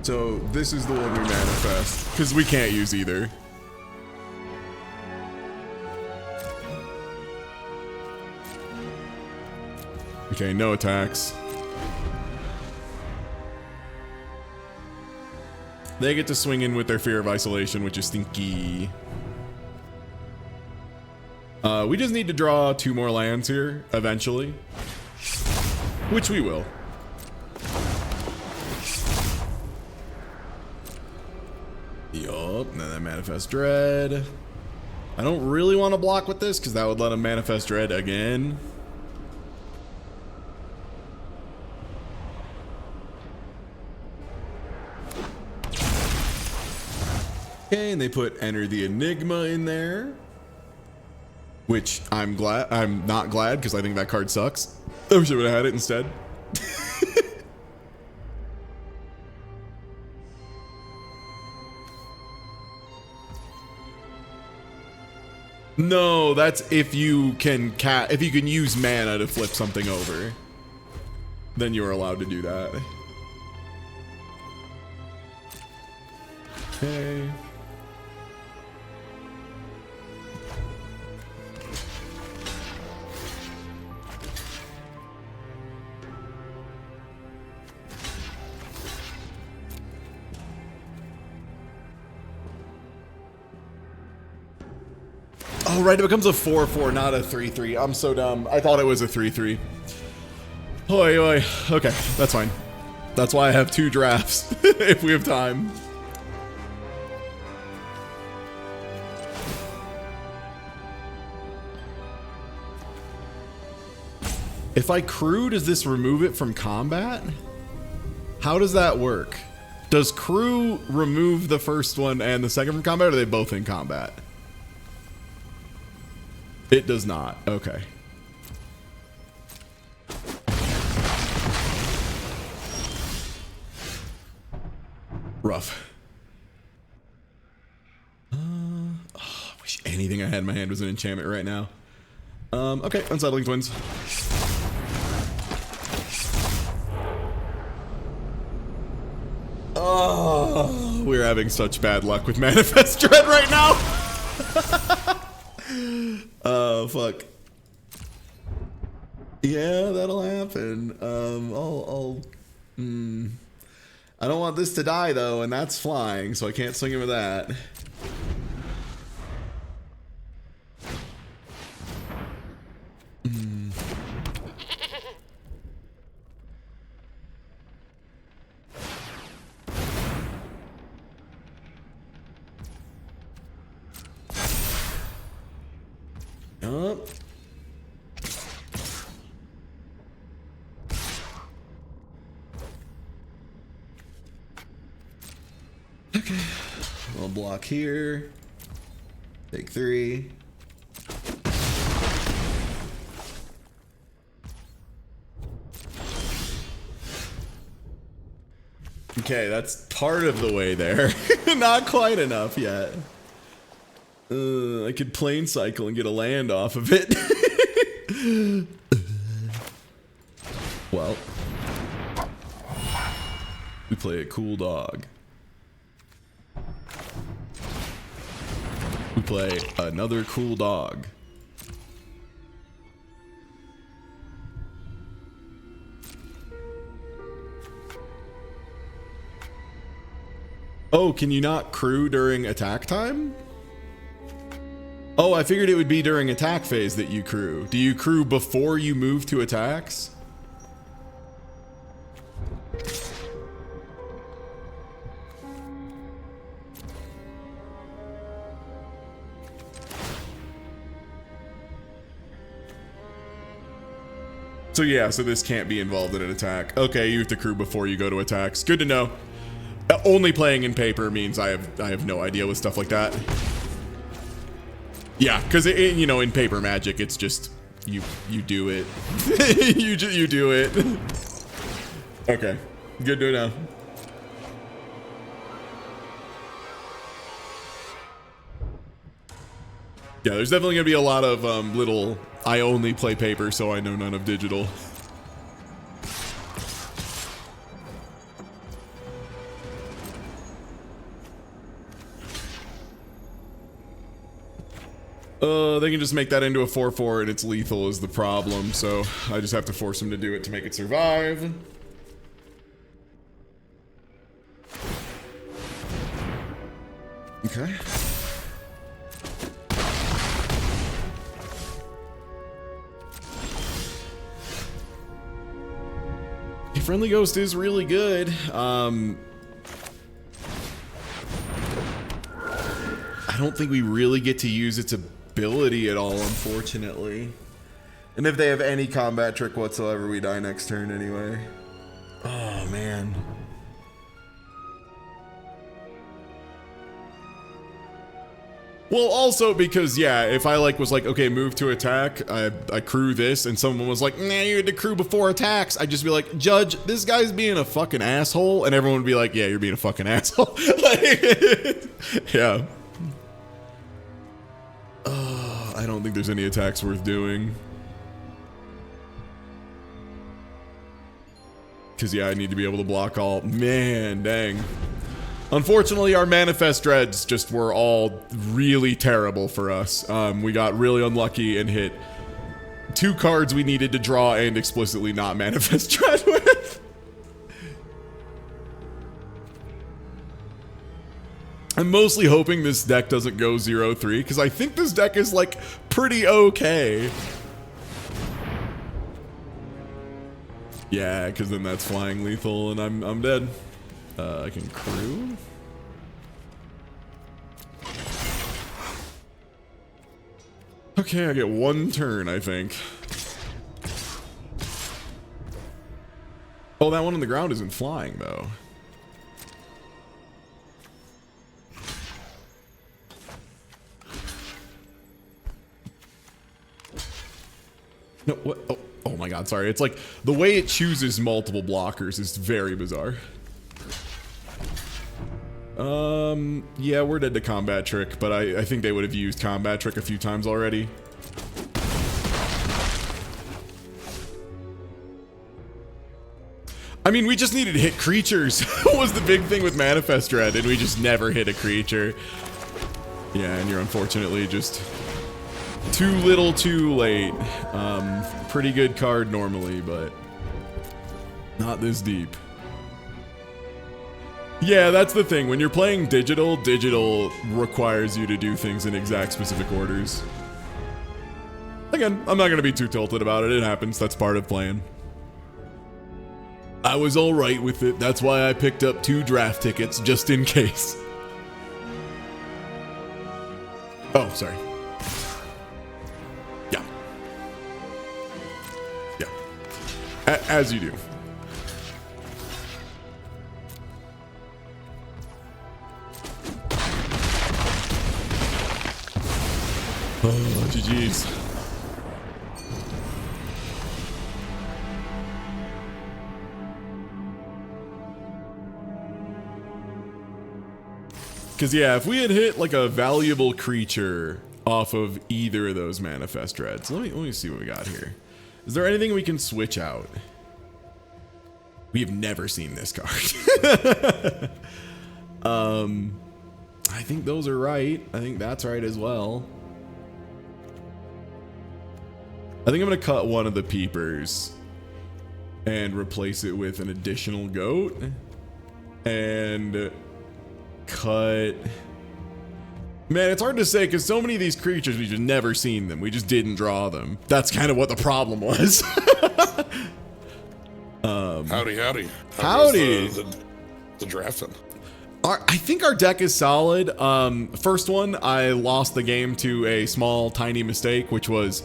So this is the one we manifest, because we can't use either. Okay, no attacks. They get to swing in with their Fear of Isolation, which is stinky. We just need to draw 2 more lands here, eventually. Which we will. Yup, and then that Manifest Dread. I don't really want to block with this, because that would let him Manifest Dread again. Okay, and they put Enter the Enigma in there. Which I'm not glad, because I think that card sucks. I wish I would have had it instead. No, that's if you can use mana to flip something over. Then you are allowed to do that. Okay. Oh, right, it becomes a 4/4, not a 3/3. I'm so dumb. I thought it was a 3/3. Oi, oi. Okay, that's fine. That's why I have 2 drafts, if we have time. If I crew, does this remove it from combat? How does that work? Does crew remove the first one and the second from combat, or are they both in combat? It does not. Okay. Rough. Wish anything I had in my hand was an enchantment right now. Okay, Unsettling Twins. Oh, we're having such bad luck with Manifest Dread right now. Oh, fuck. Yeah, that'll happen. I don't want this to die though, and that's flying, so I can't swing him with that. Up. Okay. We'll block here. Take 3. Okay, that's part of the way there. Not quite enough yet. I could plane cycle and get a land off of it. Well, we play a cool dog. We play another cool dog. Oh, can you not crew during attack time? Oh, I figured it would be during attack phase that you crew. Do you crew before you move to attacks? So yeah, so this can't be involved in an attack. Okay, you have to crew before you go to attacks. Good to know. Only playing in paper means I have no idea with stuff like that. Yeah, because you know, in paper magic, it's just you do it. you do it. Okay, good to know. Yeah, there's definitely gonna be a lot of little. I only play paper, so I know none of digital. They can just make that into a 4/4 and it's lethal is the problem, so I just have to force him to do it to make it survive. Okay. Friendly Ghost is really good. I don't think we really get to use its ability at all, unfortunately. And if they have any combat trick whatsoever, we die next turn anyway. Oh, man. Well, also because, yeah, if I was like, okay, move to attack, I crew this, and someone was like, nah, you had to crew before attacks, I'd just be like, Judge, this guy's being a fucking asshole, and everyone would be like, yeah, you're being a fucking asshole. Yeah. I don't think there's any attacks worth doing. Because, yeah, I need to be able to block all. Man, dang. Unfortunately, our Manifest Dreads just were all really terrible for us. We got really unlucky and hit 2 cards we needed to draw and explicitly not Manifest Dread with. I'm mostly hoping this deck doesn't go 0-3, because I think this deck is, like, pretty okay. Yeah, because then that's flying lethal and I'm dead. I can crew. Okay, I get 1 turn, I think. Oh, that one on the ground isn't flying, though. No, what? Oh my god, sorry. It's like the way it chooses multiple blockers is very bizarre. Yeah, we're dead to Combat Trick, but I think they would have used Combat Trick a few times already. I mean, we just needed to hit creatures. Was the big thing with Manifest Dread, and we just never hit a creature. Yeah, and you're unfortunately just too little too late. Pretty good card normally, but not this deep. Yeah, that's the thing. When you're playing digital, digital requires you to do things in exact specific orders. Again, I'm not going to be too tilted about it. It happens. That's part of playing. I was all right with it. That's why I picked up 2 draft tickets just in case. Oh, sorry. Yeah. Yeah. As you do. Oh, GG's. Because, yeah, if we had hit, like, a valuable creature off of either of those Manifest Dreads. Let me see what we got here. Is there anything we can switch out? We have never seen this card. I think those are right. I think that's right as well. I think I'm going to cut one of the Peepers and replace it with an additional goat. And cut... Man, it's hard to say because so many of these creatures, we just never seen them. We just didn't draw them. That's kind of what the problem was. Howdy. Howdy. The drafting. I think our deck is solid. First one, I lost the game to a small, tiny mistake, which was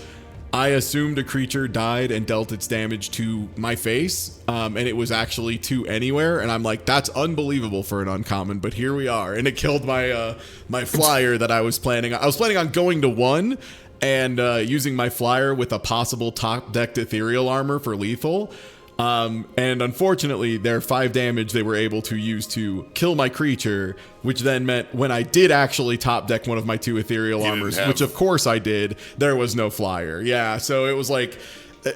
I assumed a creature died and dealt its damage to my face, and it was actually to anywhere, and I'm like, that's unbelievable for an uncommon, but here we are, and it killed my my flyer that I was planning on. I was planning on going to 1 and using my flyer with a possible top-decked Ethereal Armor for lethal. And unfortunately, their 5 damage they were able to use to kill my creature, which then meant when I did actually top deck one of my 2 Ethereal Armors, which of course I did, there was no flyer. Yeah, so it was like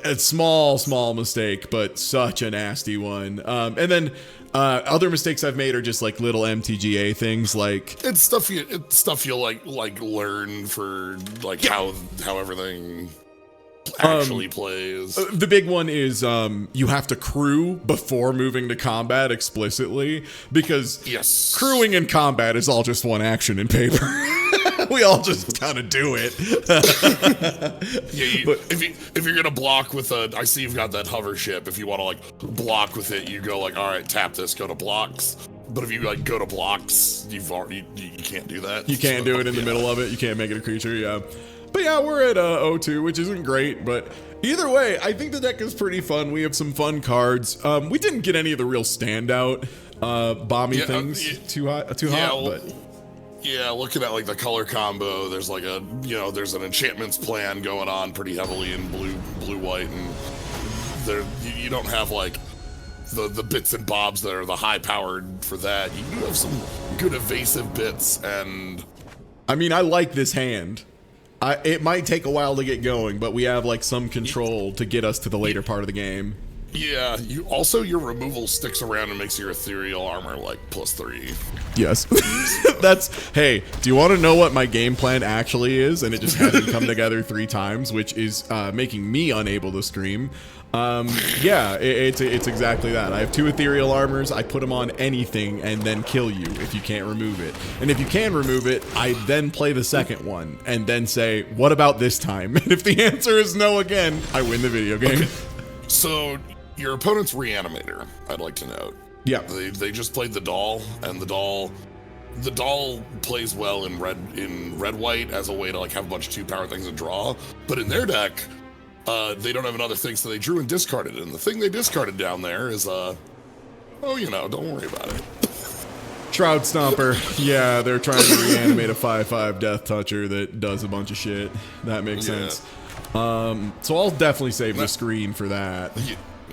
a small mistake, but such a nasty one. And then other mistakes I've made are just like little MTGA things, like It's stuff you'll like learn for like how everything actually plays. The big one is you have to crew before moving to combat explicitly, because Yes. crewing in combat is all just one action in paper. We all just kind of do it. Yeah, if you're gonna block with I see you've got that hover ship. If you want to like block with it, you go like, all right, tap this, go to blocks. But if you like go to blocks, you can't do that. You can't do it in the middle of it. You can't make it a creature. Yeah. But yeah, we're at 0-2, which isn't great, but either way, I think the deck is pretty fun. We have some fun cards. We didn't get any of the real standout bomby things too hot, but yeah, looking at like the color combo, there's like there's an enchantments plan going on pretty heavily in blue white, and there you don't have like the bits and bobs that are the high powered for that. You do have some good evasive bits, and I mean, I like this hand. It might take a while to get going, but we have like some control to get us to the later part of the game. yeah, your removal sticks around and makes your ethereal armor like +3. Yes. Hey, do you want to know what my game plan actually is? And it just hasn't come together 3 times, which is making me unable to stream. Yeah, it's exactly that. I have 2 ethereal armors. I put them on anything and then kill you if you can't remove it. And if you can remove it, I then play the second one and then say, what about this time? And if the answer is no again, I win the video game. Okay. So your opponent's Reanimator, I'd like to note. Yeah. They just played the doll, and the doll plays well in red white as a way to like have a bunch of 2-power things and draw. But in their deck, they don't have another thing, so they drew and discarded it. And the thing they discarded down there is, oh, don't worry about it. Shroud Stomper. Yeah, they're trying to reanimate a 5/5 Death Toucher that does a bunch of shit. That makes sense. So I'll definitely save the screen for that.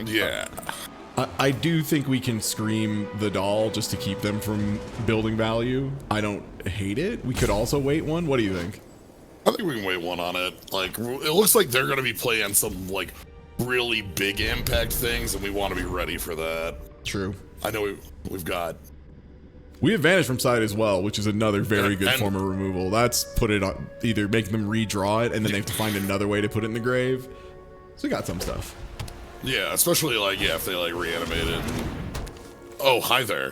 Yeah. I do think we can scream the doll just to keep them from building value. I don't hate it. We could also wait one. What do you think? I think we can wait one on it. Like, it looks like they're going to be playing some, like, really big impact things, and we want to be ready for that. True. I know we've got... We have Vanish from Side as well, which is another very good form of removal. That's put it on, either make them redraw it, and then they have to find another way to put it in the grave. So we got some stuff. Yeah, especially, like, if they, like, reanimate it. Oh, hi there.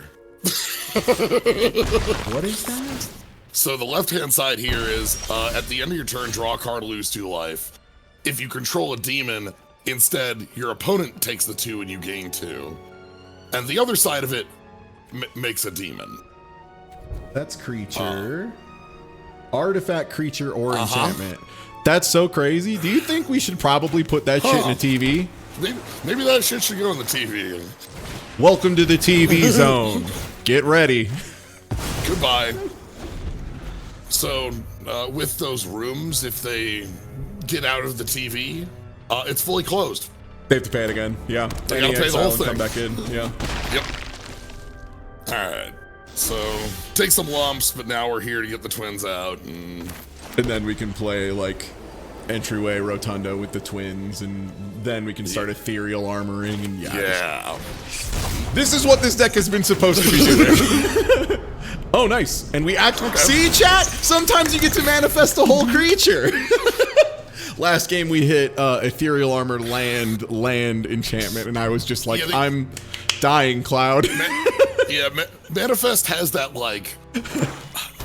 What is that? So the left-hand side here is, at the end of your turn, draw a card, lose 2 life. If you control a demon, instead, your opponent takes the 2 and you gain 2. And the other side of it makes a demon. That's creature. Artifact, creature, or enchantment. That's so crazy. Do you think we should probably put that shit in a TV? Maybe that shit should go on the TV. Welcome to the TV zone. Get ready. Goodbye. So, with those rooms, if they get out of the TV, it's fully closed. They have to pay it again. Yeah. They gotta pay the whole thing. Come back in. Yeah. Yep. Alright. So, take some lumps, but now we're here to get the twins out, and then we can play, like, entryway Rotundo with the twins, and then we can start ethereal armoring, and yeah. This is what this deck has been supposed to be doing. Oh, nice. And we actually see, chat? Sometimes you get to manifest a whole creature. Last game we hit ethereal armor land enchantment, and I was just like, I'm dying, Cloud. Manifest has that, like,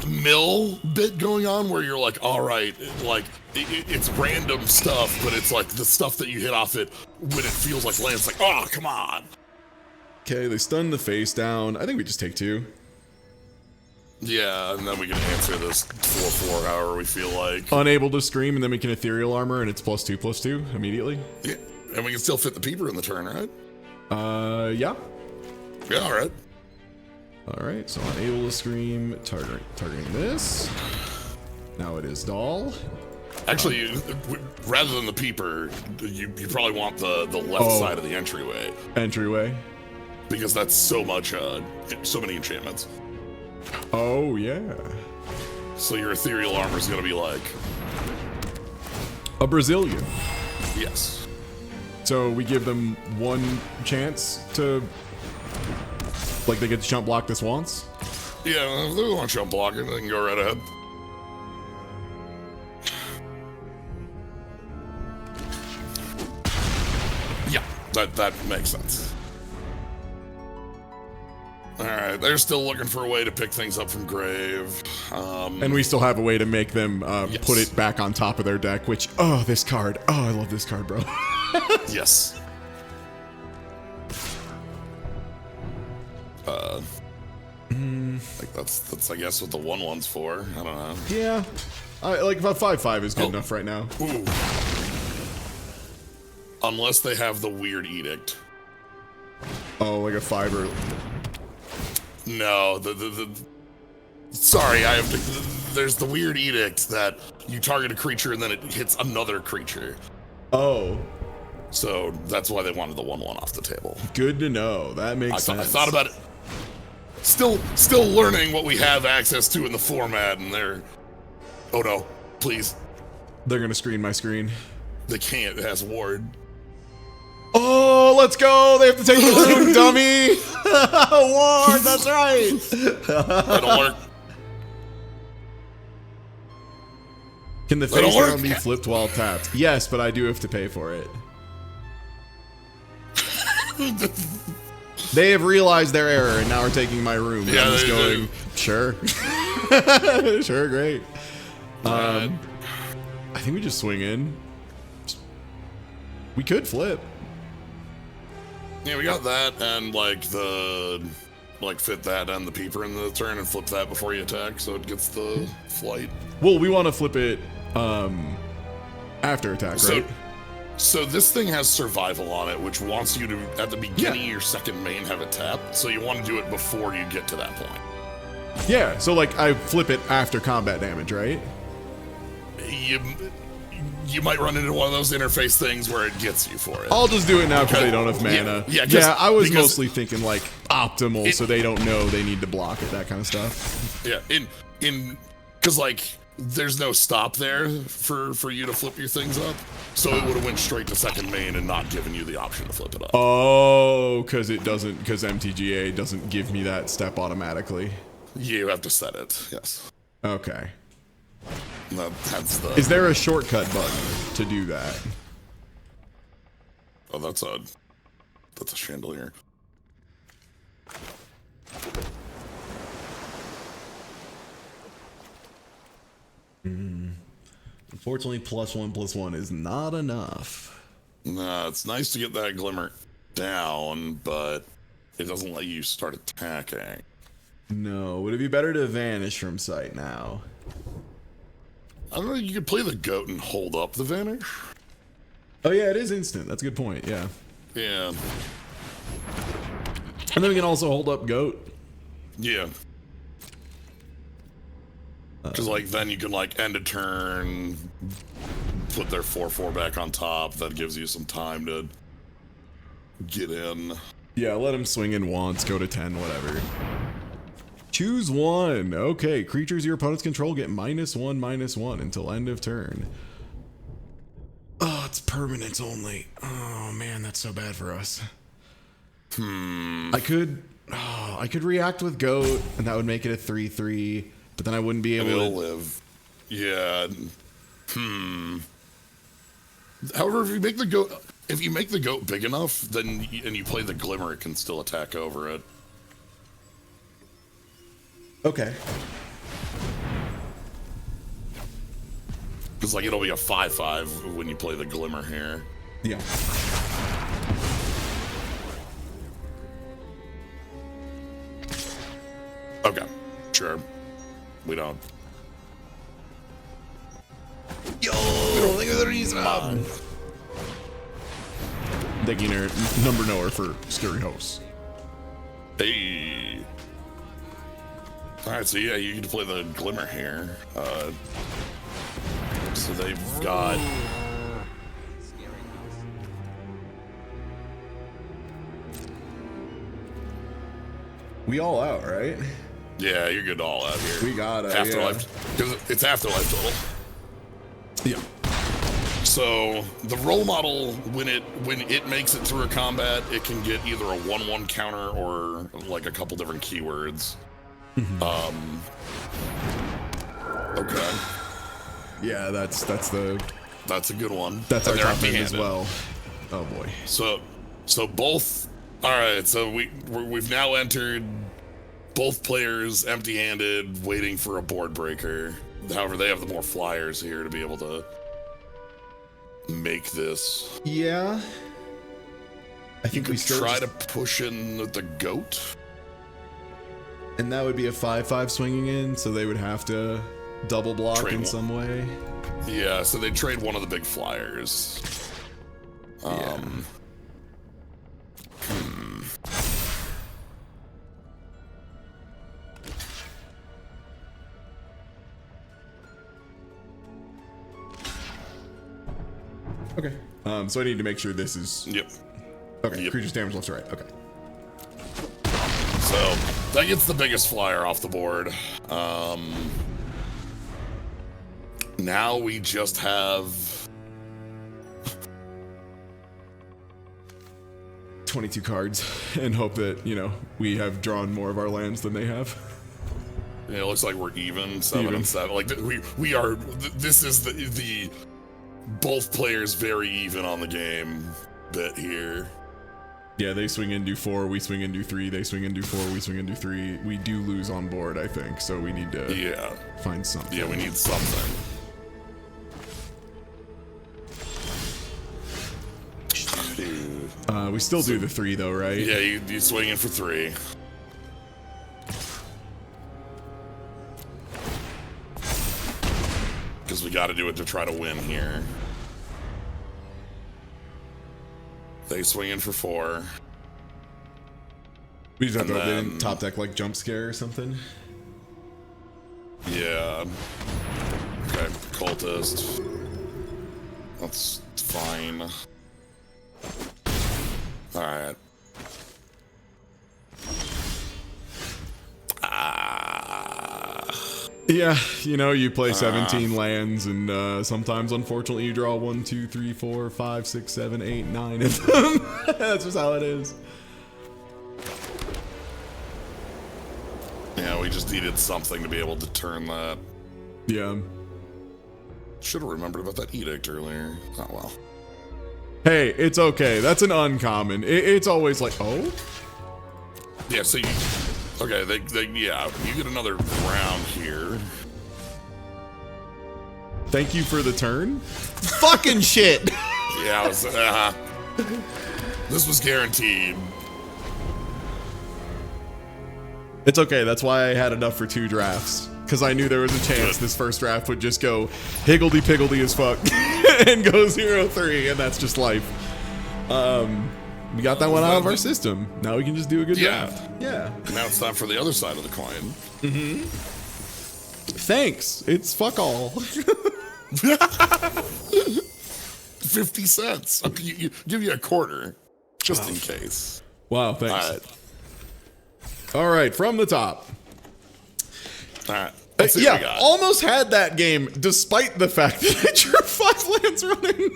mill bit going on where you're like, all right, like, it's random stuff, but it's like the stuff that you hit off it when it feels like land. It's like, oh, come on. Okay, they stun the face down. I think we just take 2. Yeah, and then we can answer this 4/4 however we feel like. Unable to scream, and then we can ethereal armor, and it's +2/+2 immediately. Yeah, and we can still fit the peeper in the turn, right? Yeah. Yeah, all right. All right, so unable to scream, targeting this. Now it is doll. Actually, rather than the peeper, you probably want the left side of the entryway. Entryway. Because that's so much, so many enchantments. Oh, yeah. So your ethereal armor is going to be like... a Brazilian. Yes. So we give them 1 chance to... like, they get to jump block this once? Yeah, if they want to jump block it, they can go right ahead. Yeah, that makes sense. Alright, they're still looking for a way to pick things up from grave. And we still have a way to make them put it back on top of their deck, which, oh, this card. Oh, I love this card, bro. Yes. Like that's I guess what the 1/1's for. I don't know. Yeah. Like about 5/5 is good enough right now. Ooh. Unless they have the weird edict. Oh, like a fiber. No, sorry, I have to. There's the weird edict that you target a creature and then it hits another creature. Oh. So that's why they wanted the 1/1 off the table. Good to know. That makes sense. I thought about it. Still learning what we have access to in the format, and they're... Oh no, please. They're gonna screen my screen. They can't, it has ward. Oh, let's go! They have to take the room, dummy! Ward, that's right! That'll work. Can the face round be flipped while tapped? Yes, but I do have to pay for it. They have realized their error and now are taking my room. Yeah, I'm just going, sure. Sure, great. I think we just swing in. We could flip. Yeah, we got that and like fit that and the peeper in the turn and flip that before you attack so it gets the flight. Well, we want to flip it after attack, right? So this thing has survival on it, which wants you to, at the beginning of your second main, have it tapped. So you want to do it before you get to that point. Yeah, so like I flip it after combat damage, right? You might run into one of those interface things where it gets you for it. I'll just do it now because they don't have mana. Yeah, I was mostly thinking like optimal, so they don't know they need to block it, that kind of stuff. Yeah, because like there's no stop there for you to flip your things up, so it would have went straight to second main and not given you the option to flip it up. Oh, because MTGA doesn't give me that step automatically. You have to set it. Yes. Okay. That's the. Is there a shortcut button to do that? Oh, that's a chandelier. Unfortunately, +1/+1 is not enough. Nah, it's nice to get that glimmer down, but it doesn't let you start attacking. No, would it be better to vanish from sight now? I don't know, you could play the goat and hold up the vanish. Oh yeah, it is instant. That's a good point, yeah. Yeah. And then we can also hold up goat. Yeah. Because like then you can like end a turn, put their 4/4 back on top. That gives you some time to get in. Yeah, let him swing in once, go to 10, whatever. Choose one. Okay, creatures your opponents control get -1/-1 until end of turn. Oh, it's permanents only. Oh man, that's so bad for us. I could react with goat, and that would make it a 3/3. But then I wouldn't be able to live. Yeah. However, if you make the goat big enough, then and you play the glimmer, it can still attack over it. Okay. Because like it'll be a 5/5 when you play the glimmer here. Yeah. Okay. Sure. We don't. Yo, look at the reason. Beginner number knower for scary hosts. Hey. All right, so yeah, you get to play the glimmer here. So they've got. We all out, right? Yeah, you're good all out here. We got it. Afterlife, because it's Afterlife total. Yeah. So the role model, when it makes it through a combat, it can get either a 1/1 counter or like a couple different keywords. Okay. Yeah, that's a good one. That's and our top end empty-handed as well. Oh boy. So both. All right. So we've now entered both players empty-handed, waiting for a board breaker. However, they have the more flyers here to be able to make this. Yeah. I think we still try to push in the goat. And that would be a 5/5 swinging in, so they would have to double block Trade in one. some way. Yeah, so they trade one of the big flyers. Okay. So I need to make sure this is. Yep. Okay. Yep. Creatures damage left to right. Okay. So that gets the biggest flyer off the board. Now we just have 22 cards and hope that, we have drawn more of our lands than they have. it looks like we're even 7 and 7. Like we are. This is the both players very even on the game bit here. Yeah, they swing in, do 4, we swing in, do 3, they swing in, do 4, we swing in, do 3. We do lose on board, I think, so we need to find something. Yeah, we need something. We still do the 3 though, right? Yeah, you swing in for 3. Because we got to do it to try to win here. They swing in for 4. We just have to And open then- top deck like jump scare or something. Yeah. Okay, cultist. That's fine. Alright. Yeah, you know, you play 17 lands, and sometimes, unfortunately, you draw 1, 2, 3, 4, 5, 6, 7, 8, 9 of them. That's just how it is. Yeah, we just needed something to be able to turn that. Yeah. Should have remembered about that edict earlier. Oh well. Hey, it's okay. That's an uncommon. It's always like, oh? Yeah, so you. Okay, yeah, you get another round here. Thank you for the turn? Fucking shit! Yeah, this was guaranteed. It's okay. That's why I had enough for 2 drafts. Because I knew there was a chance this first draft would just go higgledy-piggledy as fuck and go 0-3, and that's just life. We got that one out of our system. Now we can just do a good draft. Yeah. Now it's time for the other side of the coin. Thanks. It's fuck all. 50 cents. I'll give you a quarter, just in case. Wow, thanks. All right, from the top. All right. Let's see what we Yeah, got. almost had that game despite the fact that I drew 5 lands running.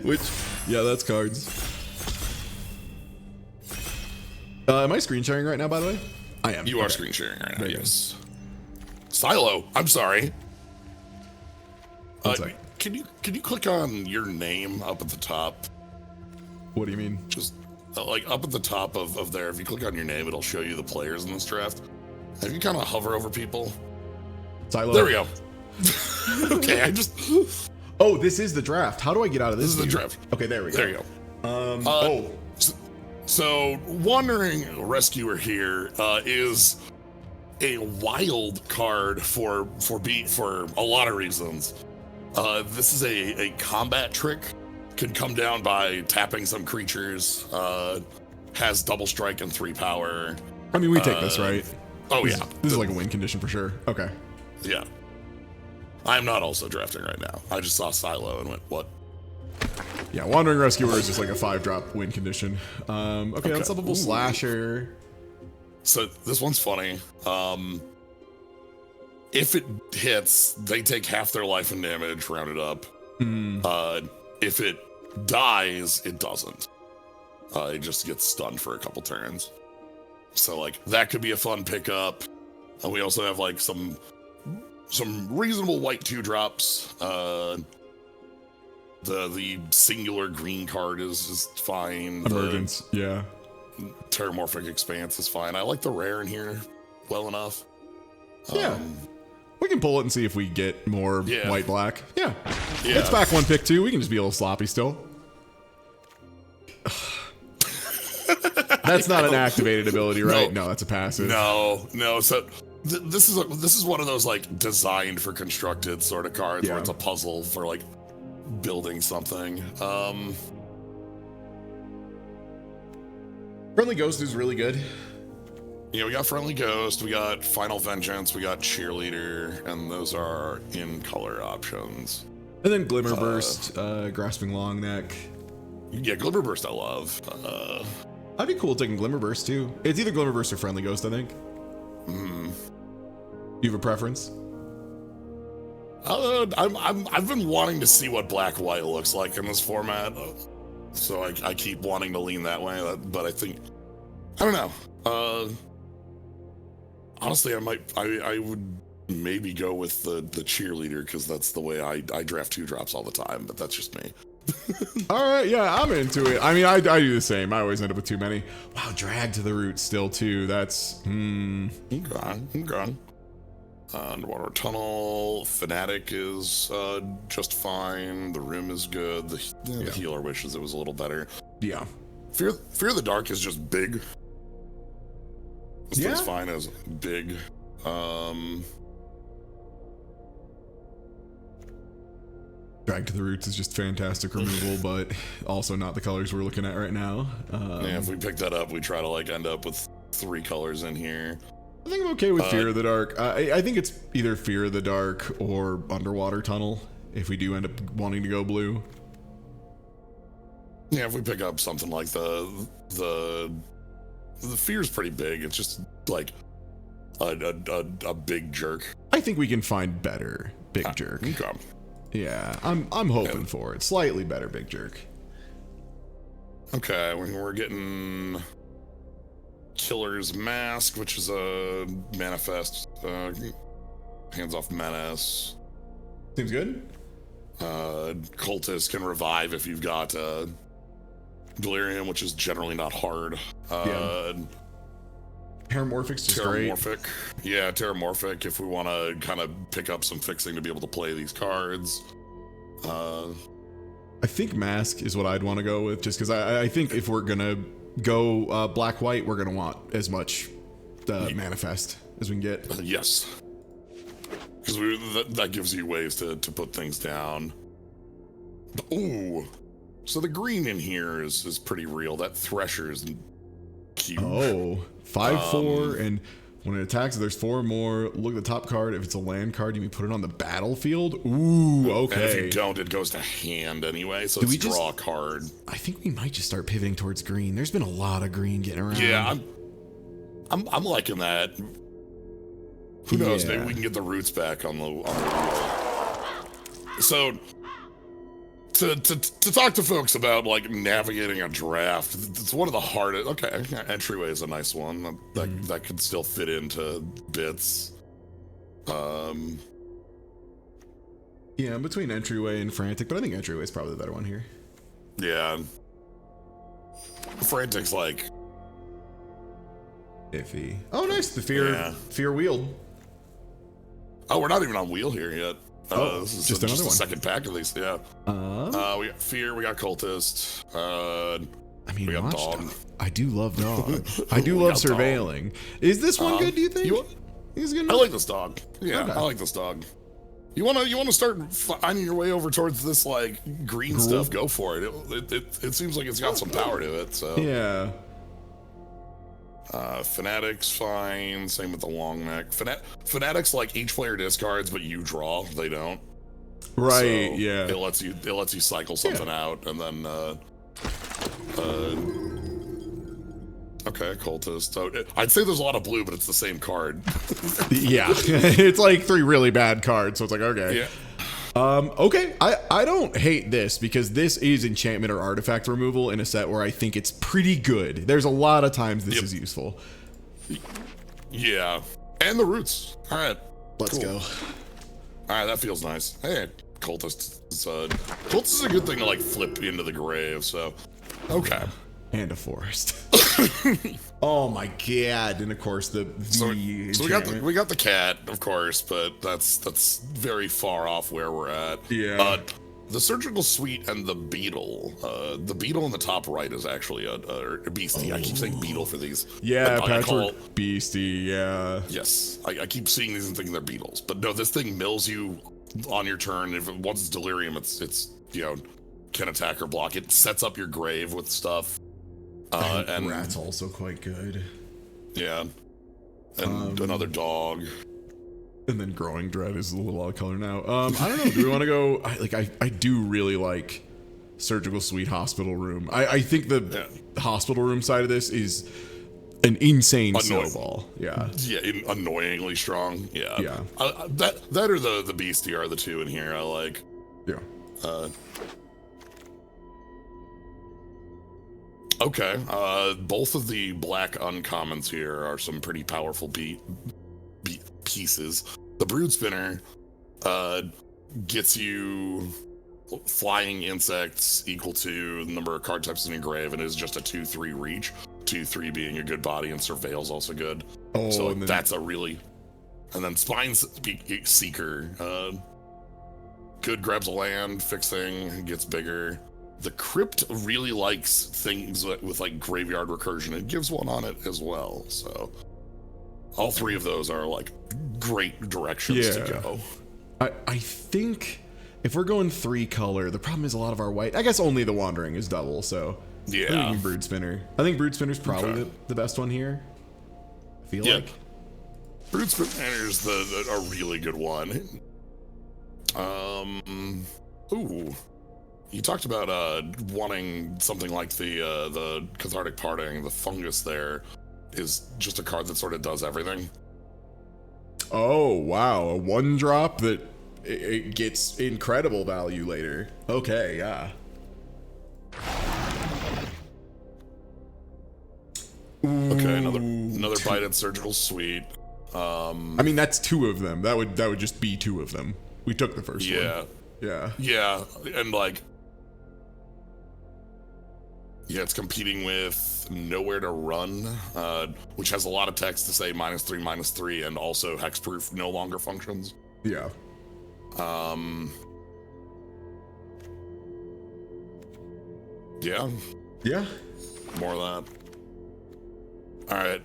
Which, yeah, that's cards. Am I screen sharing right now, by the way? I am. You are Okay. screen sharing right now, There you go. yes. Silo, I'm sorry. One sec. Can you click on your name up at the top? What do you mean? Just like up at the top of there, if you click on your name, it'll show you the players in this draft. If you kind of hover over people, Silo. there we go. Okay, I just Oh, this is the draft. How do I get out of this? This is the view? draft. Okay, there we go. there you go. Oh, So, Wandering Rescuer here is a wild card for a lot of reasons. This is a combat trick. Can come down by tapping some creatures. Has double strike and 3 power. I mean, we take this, right? Oh This- yeah, This is like a win condition for sure. Okay. yeah. I'm not also drafting right now. I just saw Silo and went, what? Yeah, Wandering Rescuer is just like a 5-drop win condition. Okay, Unstoppable Slasher. So this one's funny. If it hits, they take half their life and damage, rounded up. If it dies, it doesn't. It just gets stunned for a couple turns. So like that could be a fun pickup. We also have like some reasonable white 2-drops. The singular green card is fine. Emergence. Yeah. The Terramorphic Expanse is fine. I like the rare in here well enough. Yeah. We can pull it and see if we get more Yeah. white-black. Yeah. Yeah. It's back 1 pick 2. We can just be a little sloppy still. That's not an activated ability, right? No, that's a passive. No. So this is one of those like designed for constructed sort of cards Yeah. where it's a puzzle for like building something. Friendly Ghost is really good. We got Friendly Ghost, we got Final Vengeance, we got Cheerleader, and those are in color options. And then Glimmer Burst, Grasping Long Neck. Yeah, Glimmer Burst I love. That'd be cool taking Glimmer Burst too. It's either Glimmer Burst or Friendly Ghost, I think. You have a preference? I've been wanting to see what Black White looks like in this format, so I keep wanting to lean that way. But I think I don't know. Honestly, I would maybe go with the Cheerleader because that's the way I draft 2-drops all the time. But that's just me. All right, yeah, I'm into it. I mean, I do the same. I always end up with too many. Wow, Drag to the Root still too. That's I'm gone. Underwater Tunnel, Fanatic is just fine. The Rim is good. The Healer wishes it was a little better. yeah. Fear of the Dark is just big. This Yeah. thing's fine as big. God, Back to the Roots is just fantastic removal, but also not the colors we're looking at right now. Yeah, if we pick that up, we try to like end up with 3 colors in here. I think I'm okay with Fear of the Dark. I think it's either Fear of the Dark or Underwater Tunnel if we do end up wanting to go blue. Yeah, if we pick up something like the Fear's pretty big. It's just like a big jerk. I think we can find better Big Jerk. Okay. Yeah, I'm hoping for it. Slightly better Big Jerk. Okay, we're getting Killer's Mask, which is a manifest, hands off menace. Seems good. Cultist can revive if you've got Delirium, which is generally not hard. Paramorphic's just great. Terramorphic. Yeah, Terramorphic if we want to kind of pick up some fixing to be able to play these cards. I think Mask is what I'd want to go with, just because I think if we're going to go black-white, we're going to want as much manifest as we can get. Yes. Because that gives you ways to put things down. Ooh. So the green in here is pretty real. That Thresher's cute. Oh, 5/4, and when it attacks, there's 4 more. Look at the top card. If it's a land card, you may put it on the battlefield. Ooh, okay. And if you don't, it goes to hand anyway, so it's draw a card. I think we might just start pivoting towards green. There's been a lot of green getting around. Yeah, I'm liking that. Who knows? Yeah. Maybe we can get the roots back on the So to talk to folks about like navigating a draft, it's one of the hardest. Okay, Entryway is a nice one that could still fit into bits. Yeah, between Entryway and Frantic, but I think Entryway is probably the better one here. Yeah, Frantic's like iffy. Oh, nice. The Fear Wield. Oh, we're not even on wheel here yet. This is just another one. The second pack of these. Yeah. We got Fear. We got Cultist. I mean, we got Dog. I do love Dog. I do love Surveilling. Is this one good? Do you think? He's good. I like this Dog. Yeah, Okay. I like this Dog. You wanna start finding your way over towards this like green stuff? Go for it. It seems like it's got some power to it. So Yeah. Fanatic's fine. Same with the long neck. Fanatic's like each player discards, but you draw. They don't. Right. So yeah. It lets you cycle something out, and then okay, Cultist. So I'd say there's a lot of blue, but it's the same card. Yeah. It's like 3 really bad cards, so it's like okay. Yeah. Okay, I don't hate this because this is enchantment or artifact removal in a set where I think it's pretty good. There's a lot of times this is useful. Yeah, and the roots. All right, Let's go. All right, that feels nice. Hey, Cultist is a good thing to like flip into the grave. So, okay. And a forest. Oh my god! And of course So we got the cat, of course, but that's very far off where we're at. Yeah. The Surgical Suite and the Beetle. The Beetle in the top right is actually a beastie. I keep saying Beetle for these. Yeah, I Patchwork Beastie. Yeah. Yes, I keep seeing these and thinking they're beetles, but no, this thing mills you on your turn. Once it's Delirium, it's can attack or block. It sets up your grave with stuff. And Rat's also quite good. Yeah, and another dog. And then Growing Dread is a little out of color now. I don't know. Do we want to go? I do really like Surgical Suite Hospital Room. I think the Hospital Room side of this is an insane snowball. Yeah. Yeah, annoyingly strong. Yeah. Yeah. That or the Beastie are the two in here I like. Yeah. Okay. Both of the black uncommons here are some pretty powerful pieces. The Brood Spinner gets you flying insects equal to the number of card types in your grave, and is just a 2/3 reach. 2/3 being a good body, and Surveil's also good. Oh, so and then, that's a really. And then Spine Seeker, good, grabs a land, fixing, gets bigger. The Crypt really likes things with like graveyard recursion. It gives one on it as well. So all 3 of those are like great directions to go. I think if we're going 3 color, the problem is a lot of our white. I guess only the Wandering is double, so Yeah. I think Brood Spinner. I think Brood Spinner's probably Okay. the best one here. I feel Yeah. like. Brood Spinner's a really good one. Ooh. You talked about wanting something like the Cathartic Parting. The Fungus there is just a card that sort of does everything. Oh wow, a 1-drop that it gets incredible value later. Okay, yeah. Okay, another bite at Surgical Suite. I mean, that's 2 of them. That would just be 2 of them. We took the first Yeah. one. Yeah. Yeah, and like, yeah, it's competing with Nowhere to Run, which has a lot of text to say -3/-3, and also hexproof no longer functions. Yeah. Yeah, Yeah. more of that. All right,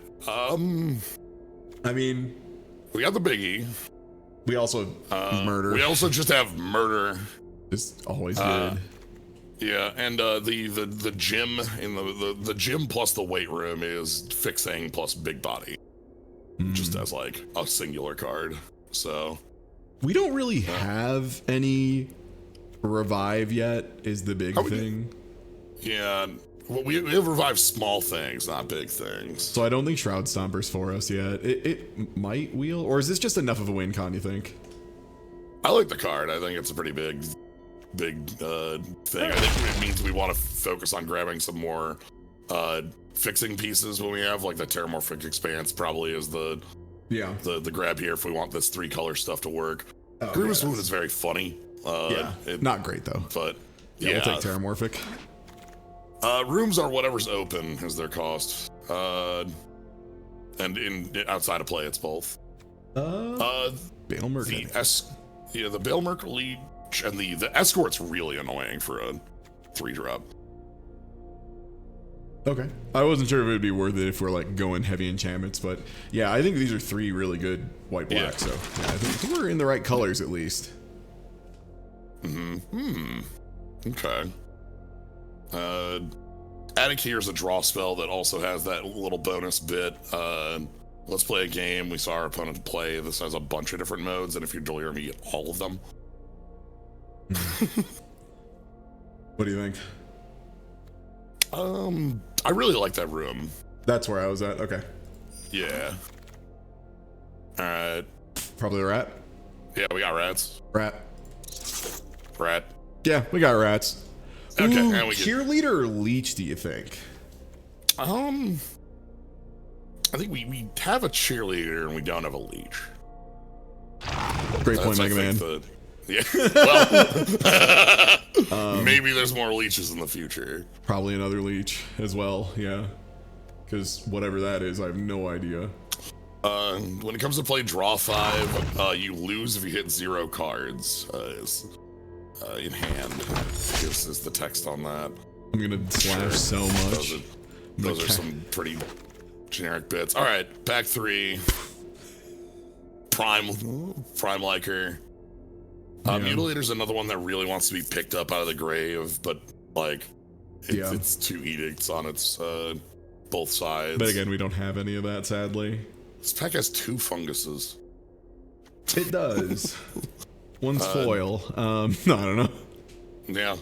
I mean, we got the biggie. we also murder. We also just have murder. Just always good. Yeah, and the gym in the gym plus the weight room is fixing plus big body, just as like a singular card. So We don't really have any revive yet. Is the big thing. yeah, well, we have revived small things, not big things. So I don't think Shroud Stomper's for us yet. It might wheel, or is this just enough of a win con, you think? I like the card. I think it's a pretty big thing. I think it means we want to focus on grabbing some more fixing pieces when we have like the Terramorphic Expanse. Probably is the Yeah. grab here if we want this 3-color stuff to work. Oh, Grievous yeah. Wound is very funny. Yeah. Not great though. But Yeah, yeah, we'll take Terramorphic. rooms are whatever's open is their cost. And outside of play, it's both. Bale Merc. The Bale Merc Leech and the Escort's really annoying for a 3-drop. Okay. I wasn't sure if it would be worth it if we're like going heavy enchantments, but yeah, I think these are 3 really good white black. Yeah. So yeah, I think we're in the right colors at least. Okay. Attic here is a draw spell that also has that little bonus bit. Let's play a game. We saw our opponent play. This has a bunch of different modes, and if you're Delirium, you get all of them. What do you think? I really like that room. That's where I was at. Okay. Yeah. All right. Probably a rat. Yeah, we got rats. Rat. Rat. Yeah, we got rats. Okay, Ooh, and we get. cheerleader or leech, do you think? I think we have a cheerleader and we don't have a leech. Great point, That's, Mega I Man. think, well, maybe there's more leeches in the future. Probably another leech as well, yeah. Because whatever that is, I have no idea. When it comes to play draw 5, you lose if you hit 0 cards. In hand. This is the text on that. I'm gonna slash so much. Those are some pretty generic bits. All right, pack 3. Prime Liker. Mutilator's another one that really wants to be picked up out of the grave, but like, it's 2 edicts on its both sides. But again, we don't have any of that, sadly. This pack has 2 funguses. It does. One's foil. No, I don't know. Yeah.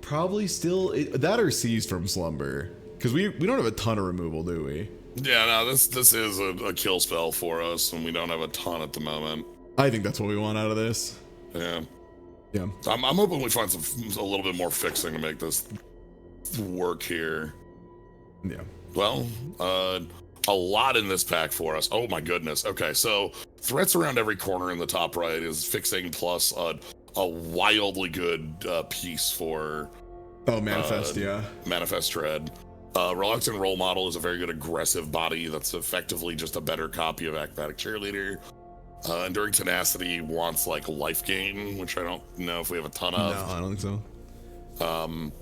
Probably still that or Seized from Slumber. Because we don't have a ton of removal, do we? Yeah, no, this is a kill spell for us, and we don't have a ton at the moment. I think that's what we want out of this. Yeah. Yeah. I'm hoping we find a little bit more fixing to make this work here. Yeah. Well, a lot in this pack for us. Oh my goodness. Okay, so threats around every corner in the top right is fixing plus a wildly good piece for Oh, Manifest, yeah. Manifest Dread. Reluctant Role Model is a very good aggressive body that's effectively just a better copy of Acrobatic Cheerleader. Enduring Tenacity wants like life gain, which I don't know if we have a ton of. No, I don't think so.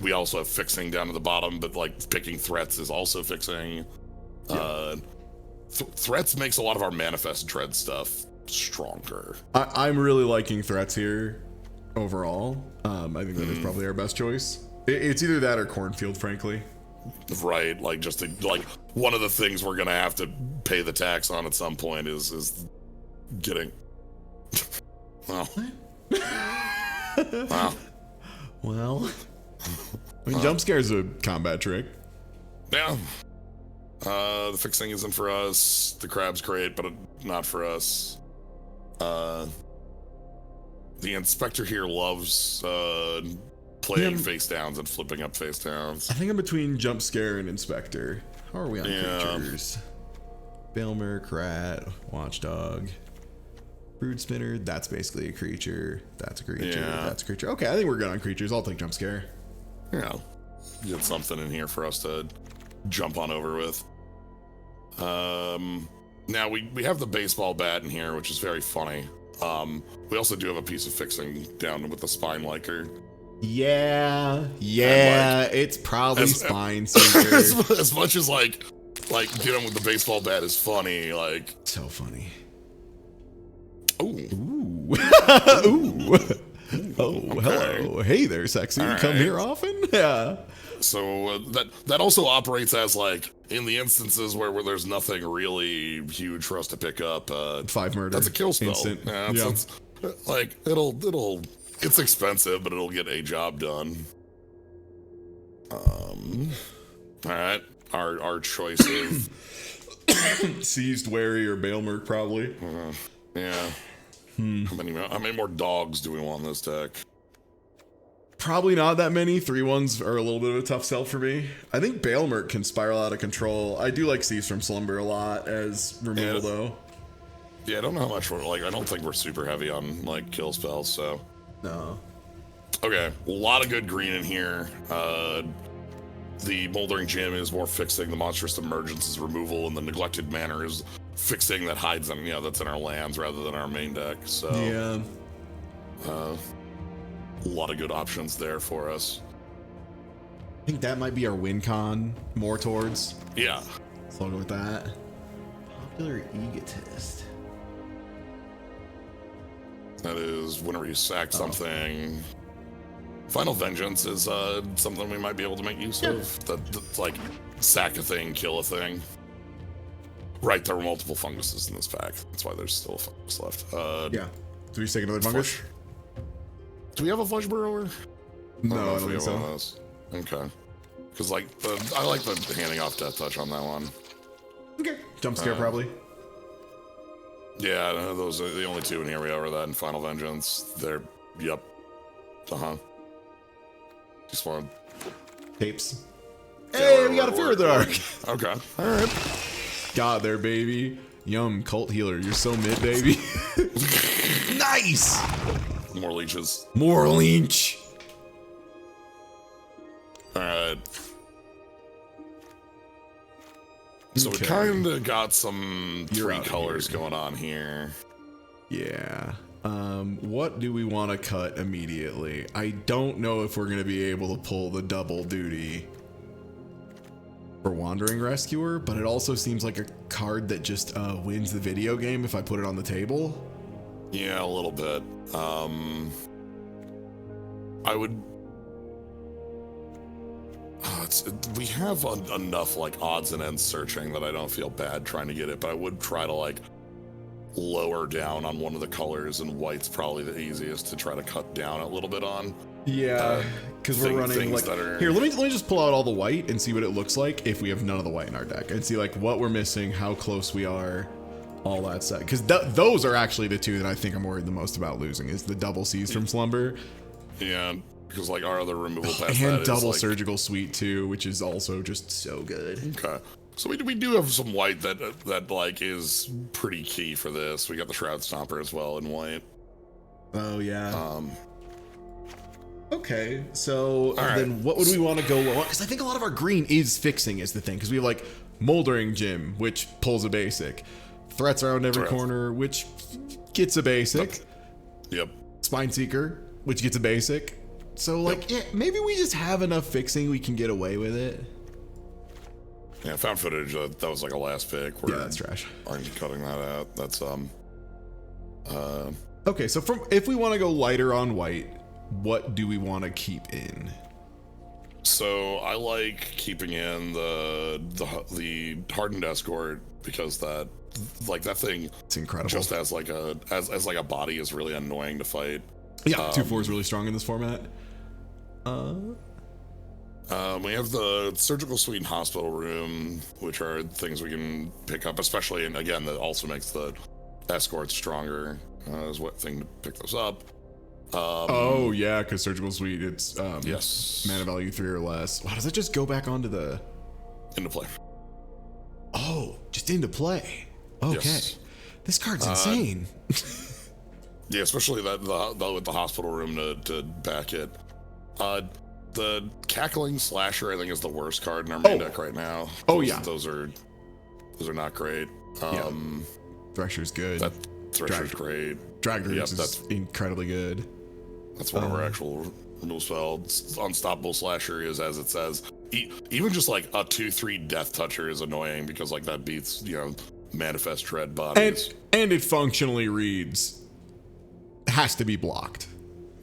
We also have fixing down at the bottom, but like picking threats is also fixing. Threats makes a lot of our Manifest Dread stuff stronger. I'm really liking threats here overall. I think that is probably our best choice. It's either that or cornfield, frankly. Right, like just like one of the things we're gonna have to pay the tax on at some point is getting. Well. Wow. Well, I mean, jump scare is a combat trick. Yeah. The fixing isn't for us. The crab's great, but not for us. The inspector here loves playing face downs and flipping up face downs. I think I'm between jump scare and inspector. How are we on creatures? Bailmerk, rat, watchdog, brood spinner. That's basically a creature. That's a creature. Yeah. That's a creature. Okay, I think we're good on creatures. I'll take jump scare. Yeah. Get something in here for us to jump on over with. Now we have the baseball bat in here, which is very funny. We also do have a piece of fixing down with the spine liker. Yeah, it's probably as- spine seeker. as much as like dealing with the baseball bat is funny, like So funny. ooh. Ooh. Ooh. Oh, hello. Hey there, sexy. All Come right. here often? Yeah. So that also operates as like in the instances where there's nothing really huge for us to pick up. 5 murder. That's a kill spell. Instant. Yeah, it's like it's expensive, but it'll get a job done. All right, our choice of Seized, wary, or Bailmerk, probably. yeah. How many more dogs do we want in this deck? Probably not that many. 3/1s are a little bit of a tough sell for me. I think Bailmerk can spiral out of control. I do like Seize from Slumber a lot as removal, though. Yeah, I don't know how much we're like. I don't think we're super heavy on like kill spells. So No. okay, a lot of good green in here. The Moldering Gem is more fixing. The Monstrous Emergence is removal, and the Neglected Manor is fixing that hides in, that's in our lands rather than our main deck. So Yeah. a lot of good options there for us. I think that might be our win con more towards. Yeah. So I'll go with that. Popular Egotist. That is whenever you sack something. Final Vengeance is something we might be able to make use of. That's like sack a thing, kill a thing. Right, there were multiple funguses in this pack. That's why there's still a fungus left. Yeah. Do we just take another fungus? Do we have a Flesh Burrower? No, I if don't we think have one of so. those. Okay. Because like I like the handing off Death Touch on that one. Okay. Jump scare, probably. Yeah, those are the only two in here. We have that and Final Vengeance. They're yep. Just want Tapes. Yeah, Hey, we got a Fear of the Dark. Okay. All right. God there, baby. Yum, cult healer. You're so mid, baby. Nice. More leeches. More leech. All right. So Okay. we kind of got some You're three out of colors here. going on here. Yeah. What do we want to cut immediately? I don't know if we're going to be able to pull the double duty for Wandering Rescuer, but it also seems like a card that just wins the video game if I put it on the table. Yeah, a little bit. I would. We have enough like odds and ends searching that I don't feel bad trying to get it, but I would try to like lower down on one of the colors, and white's probably the easiest to try to cut down a little bit on. Yeah, because we're running things like that are- here. Let me just pull out all the white and see what it looks like if we have none of the white in our deck, and see like what we're missing, how close we are, all that stuff. Because those are actually the two that I think I'm worried the most about losing is the double Seas from Slumber Yeah, because like our other removal past and that is, double like, Surgical Suite too, which is also just so good. Okay. So we do have some white that like is pretty key for this. We got the Shroud Stomper as well in white. Oh yeah. Okay, so right. then what would we want to go on? Because I think a lot of our green is fixing is the thing. Because we have like Moldering Gym, which pulls a basic. Threats around every Threats. corner, which gets a basic. Yep. Spine Seeker, which gets a basic. So like, yeah, maybe we just have enough fixing we can get away with it. Yeah, found footage. That was like a last pick. Yeah, that's trash. Aren't cutting that out. That's Okay, so if we want to go lighter on white, what do we want to keep in? So I like keeping in the hardened escort because that thing It's incredible. just as like a body is really annoying to fight. Yeah, 2/4 is really strong in this format. We have the surgical suite and hospital room, which are things we can pick up, especially, and again, that also makes the escort stronger. Is what thing to pick those up. Oh yeah, because surgical suite, it's Yes. mana value 3 or less. Wow, does it just go back onto the? Into play. Oh, just into play. Okay, Yes. this card's insane. Yeah, especially that with the hospital room to back it. The cackling slasher I think is the worst card in our main deck right now. Those are not great. Thresher's good. That Thresher's great. Drag Yep, Roots is incredibly good. That's one of our actual removal spells. Unstoppable Slasher is as it says. Even just like a 2/3 Death Toucher is annoying because like that beats Manifest Dread bodies. And it functionally reads has to be blocked.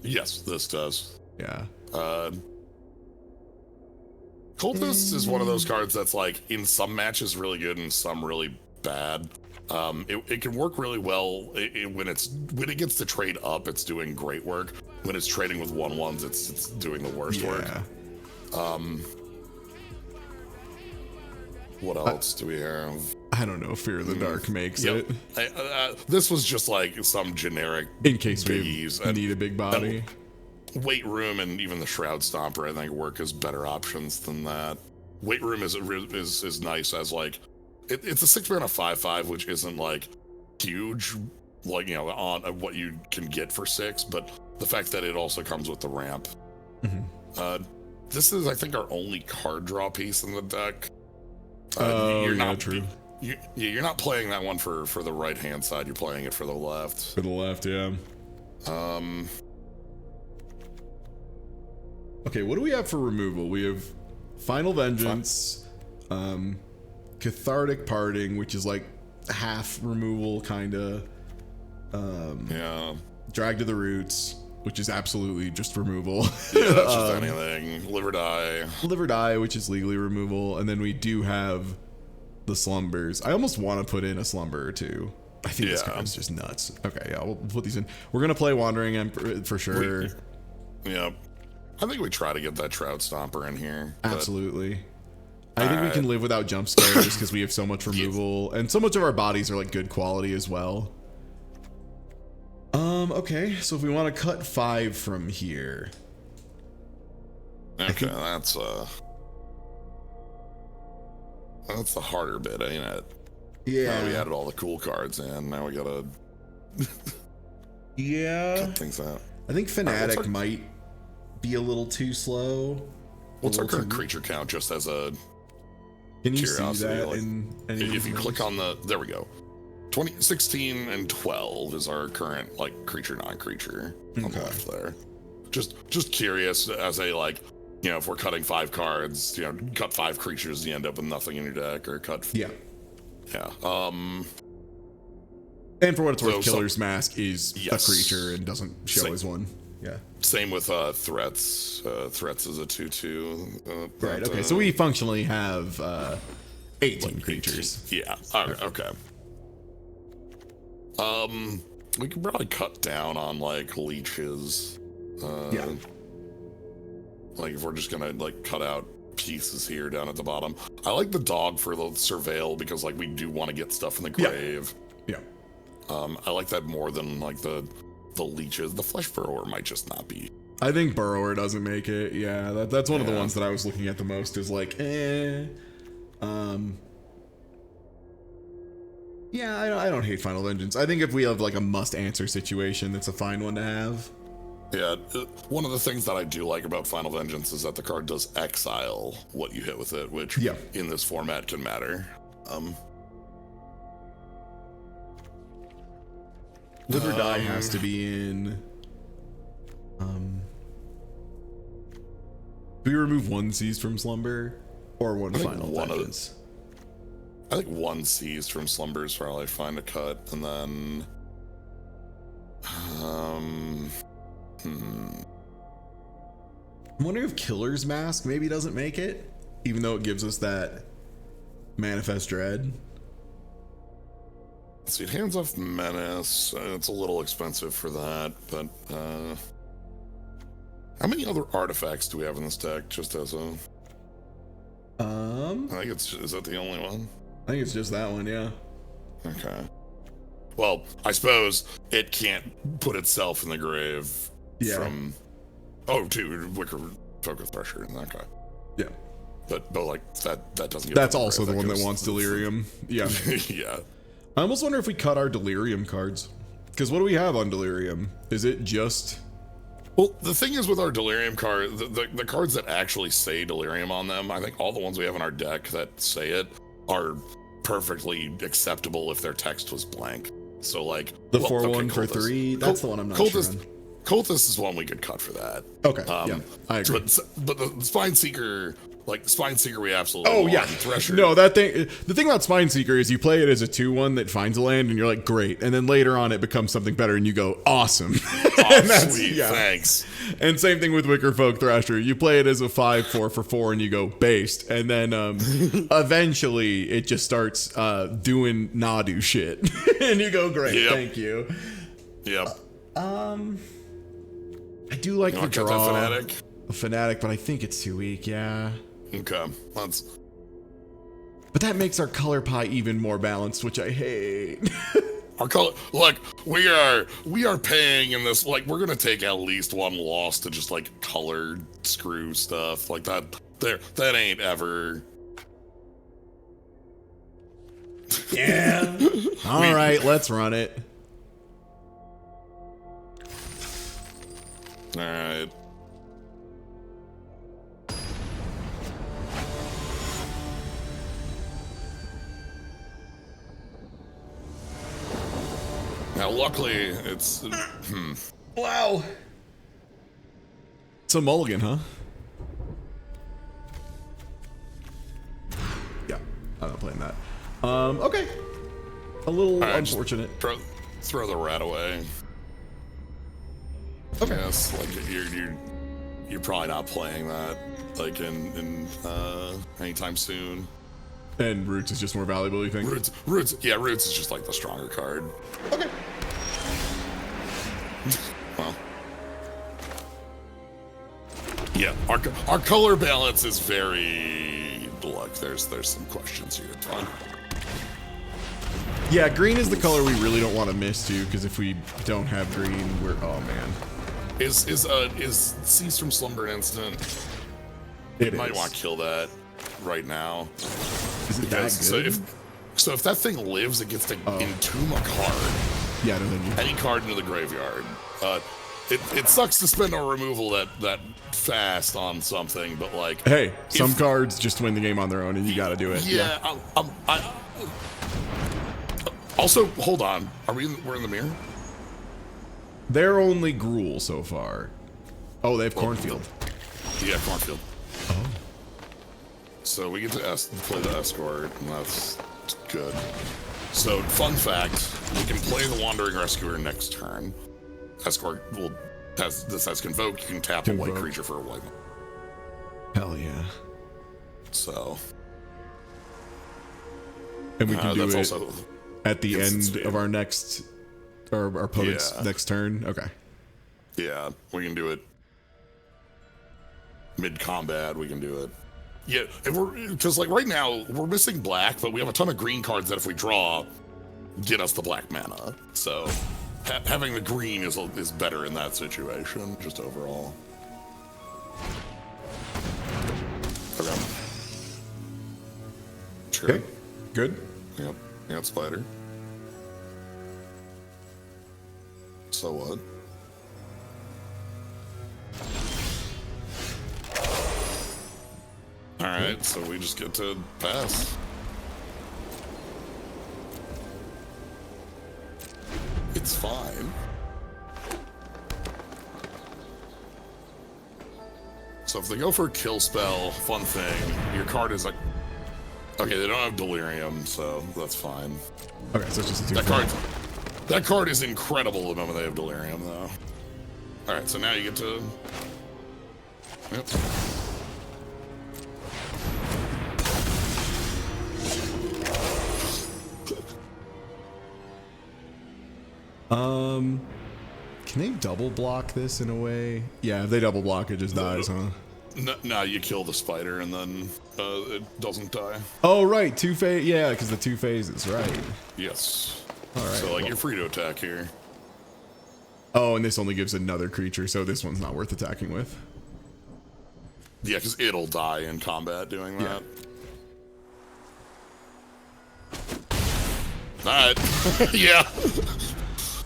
Yes, this does. Yeah. Cultist is one of those cards that's like in some matches really good and some really bad. It can work really well when it gets to trade up. It's doing great work. When it's trading with 1/1s, it's doing the worst work. What else do we have? I don't know. Fear of the Dark makes it. This was just like some generic In case biggies. we need a big body. Weight Room and even the Shroud Stomper, I think, work as better options than that. Weight Room is nice as like it's a 6 mana 5/5, which isn't like huge, like on what you can get for 6, but the fact that it also comes with the ramp. This is, I think, our only card draw piece in the deck. You're not true. You're not playing that one for the right hand side. You're playing it for the left. For the left, yeah. Okay, what do we have for removal? We have Final Vengeance, Cathartic Parting, which is like half removal, kinda. Drag to the Roots, which is absolutely just removal. Yeah, that's just anything. Live or Die. Live or Die, which is legally removal, and then we do have the Slumbers. I almost want to put in a Slumber or two. I think this card is just nuts. Okay, yeah, we'll put these in. We're gonna play Wandering Emperor for sure. Yeah, I think we try to get that Shroud Stomper in here. Absolutely. I think we can live without jump scares because we have so much removal, and so much of our bodies are like good quality as well. Okay, so if we want to cut 5 from here. Okay, that's the harder bit, ain't it? Yeah. Now we added all the cool cards in. Now we gotta cut things out. I think Fanatic might be a little too slow. What's our current creature count, just as a Can you see curiosity? that Like, in any if you of click those? on there we go. 16 and 12 is our current like creature non-creature on the left there. Just curious as a like, if we're cutting 5 cards, cut 5 creatures, you end up with nothing in your deck, or cut. Yeah. Yeah. And for what it's worth, So- Killer's Mask is Yes. a creature and doesn't show Same. as one. Yeah. Same with Threats. Threats is a 2/2. Right. Okay. So we functionally have 18 creatures. Yeah. Okay. We could probably cut down on like leeches. Yeah. Like if we're just gonna like cut out pieces here down at the bottom. I like the dog for the surveil because like we do want to get stuff in the grave. Yeah. I like that more than like the leeches. The flesh burrower might just not be. I think Burrower doesn't make it. Yeah. That's one of the ones that I was looking at the most. Is like, Yeah, I don't hate Final Vengeance. I think if we have like a must-answer situation, that's a fine one to have. Yeah, one of the things that I do like about Final Vengeance is that the card does exile what you hit with it, which in this format can matter. Live or Die has to be in. Do we remove 1 Seized from Slumber or 1 Final Vengeance? I think 1 Seized from Slumber is probably fine to cut, and then I'm wondering if Killer's Mask maybe doesn't make it, even though it gives us that Manifest Dread. Let's see, Hands Off Menace. It's a little expensive for that, but how many other artifacts do we have in this deck? Just as a, I think is that the only one? I think it's just that one, yeah. Okay. Well, I suppose it can't put itself in the grave from. Oh, to Wicker Folk of Thresher and that guy. Yeah. But like that doesn't. That's also the one that wants Delirium. Yeah. Yeah. I almost wonder if we cut our Delirium cards, because what do we have on Delirium? Is it just? Well, the thing is with our Delirium card, the cards that actually say Delirium on them, I think all the ones we have in our deck that say it are perfectly acceptable if their text was blank. So like the 4/1 for 3. That's the one I'm not sure on. Cultist is one we could cut for that. Okay. Yeah, I agree. But the Spine Seeker, we absolutely. Oh want. yeah. Thresher. No, the thing about Spine Seeker is you play it as a 2/1 that finds a land, and you're like, great, and then later on it becomes something better, and you go, awesome. Oh, sweet, thanks. And same thing with Wicker Folk Thrasher. You play it as a 5/4 for 4, and you go based, and then eventually it just starts doing Nadu shit, and you go, great, thank you. Yep. I do like the draw. Fanatic? A Fanatic, but I think it's too weak, yeah. Okay, but that makes our color pie even more balanced, which I hate. Our color, look, we are paying in this, like, we're gonna take at least one loss to just like color screw stuff like that. That ain't ever. Yeah. All right, let's run it. All right. Now, luckily, it's... Wow. It's a mulligan, huh? Yeah, I'm not playing that. Okay. A little unfortunate. Throw the rat away. Okay. Yes, like you're probably not playing that like in anytime soon. And Roots is just more valuable, you think? Roots is just like the stronger card. Okay. Well. Yeah, our color balance is very look, there's some questions here, Tom. Yeah, green is the color we really don't want to miss too, because if we don't have green, we're oh man. Is Cease from Slumber instant? It might want to kill that right now. Is it that good? So if that thing lives, it gets to entomb a card. Yeah, no, any card into the graveyard. It sucks to spend a removal that fast on something, but like, hey, some cards just win the game on their own, and you got to do it. Yeah. Also, hold on. We're in the mirror? They're only Gruul so far. Oh, they have Cornfield. Yeah, Cornfield. Oh. So we get to play the Escort, and that's good. So, fun fact, we can play the Wandering Rescuer next turn. Escort has Convoke, you can tap a white creature for a white one. Hell yeah. So. And we can do it also at the end of our next, or our opponent's next turn? Okay. Yeah, we can do it mid-combat, we can do it. Yeah, because like right now, we're missing black, but we have a ton of green cards that if we draw, get us the black mana. So having the green is better in that situation, just overall. Okay. Sure. Okay. Good. Yep. Yep, Spider. So what? Alright, so we just get to pass. It's fine. So if they go for a kill spell, fun thing, your card is like... Okay, they don't have Delirium, so that's fine. Okay, so it's just a 2 that card is incredible the moment they have Delirium, though. All right, so now you get to. Yep. Can they double block this in a way? Yeah, if they double block, it just dies, huh? No, you kill the spider and then it doesn't die. Oh, right, two phase. Yeah, because the 2 phases, right? Yes. All right. So like you're free to attack here. Oh, and this only gives another creature, so this one's not worth attacking with. Yeah, because it'll die in combat doing that. Alright. Yeah.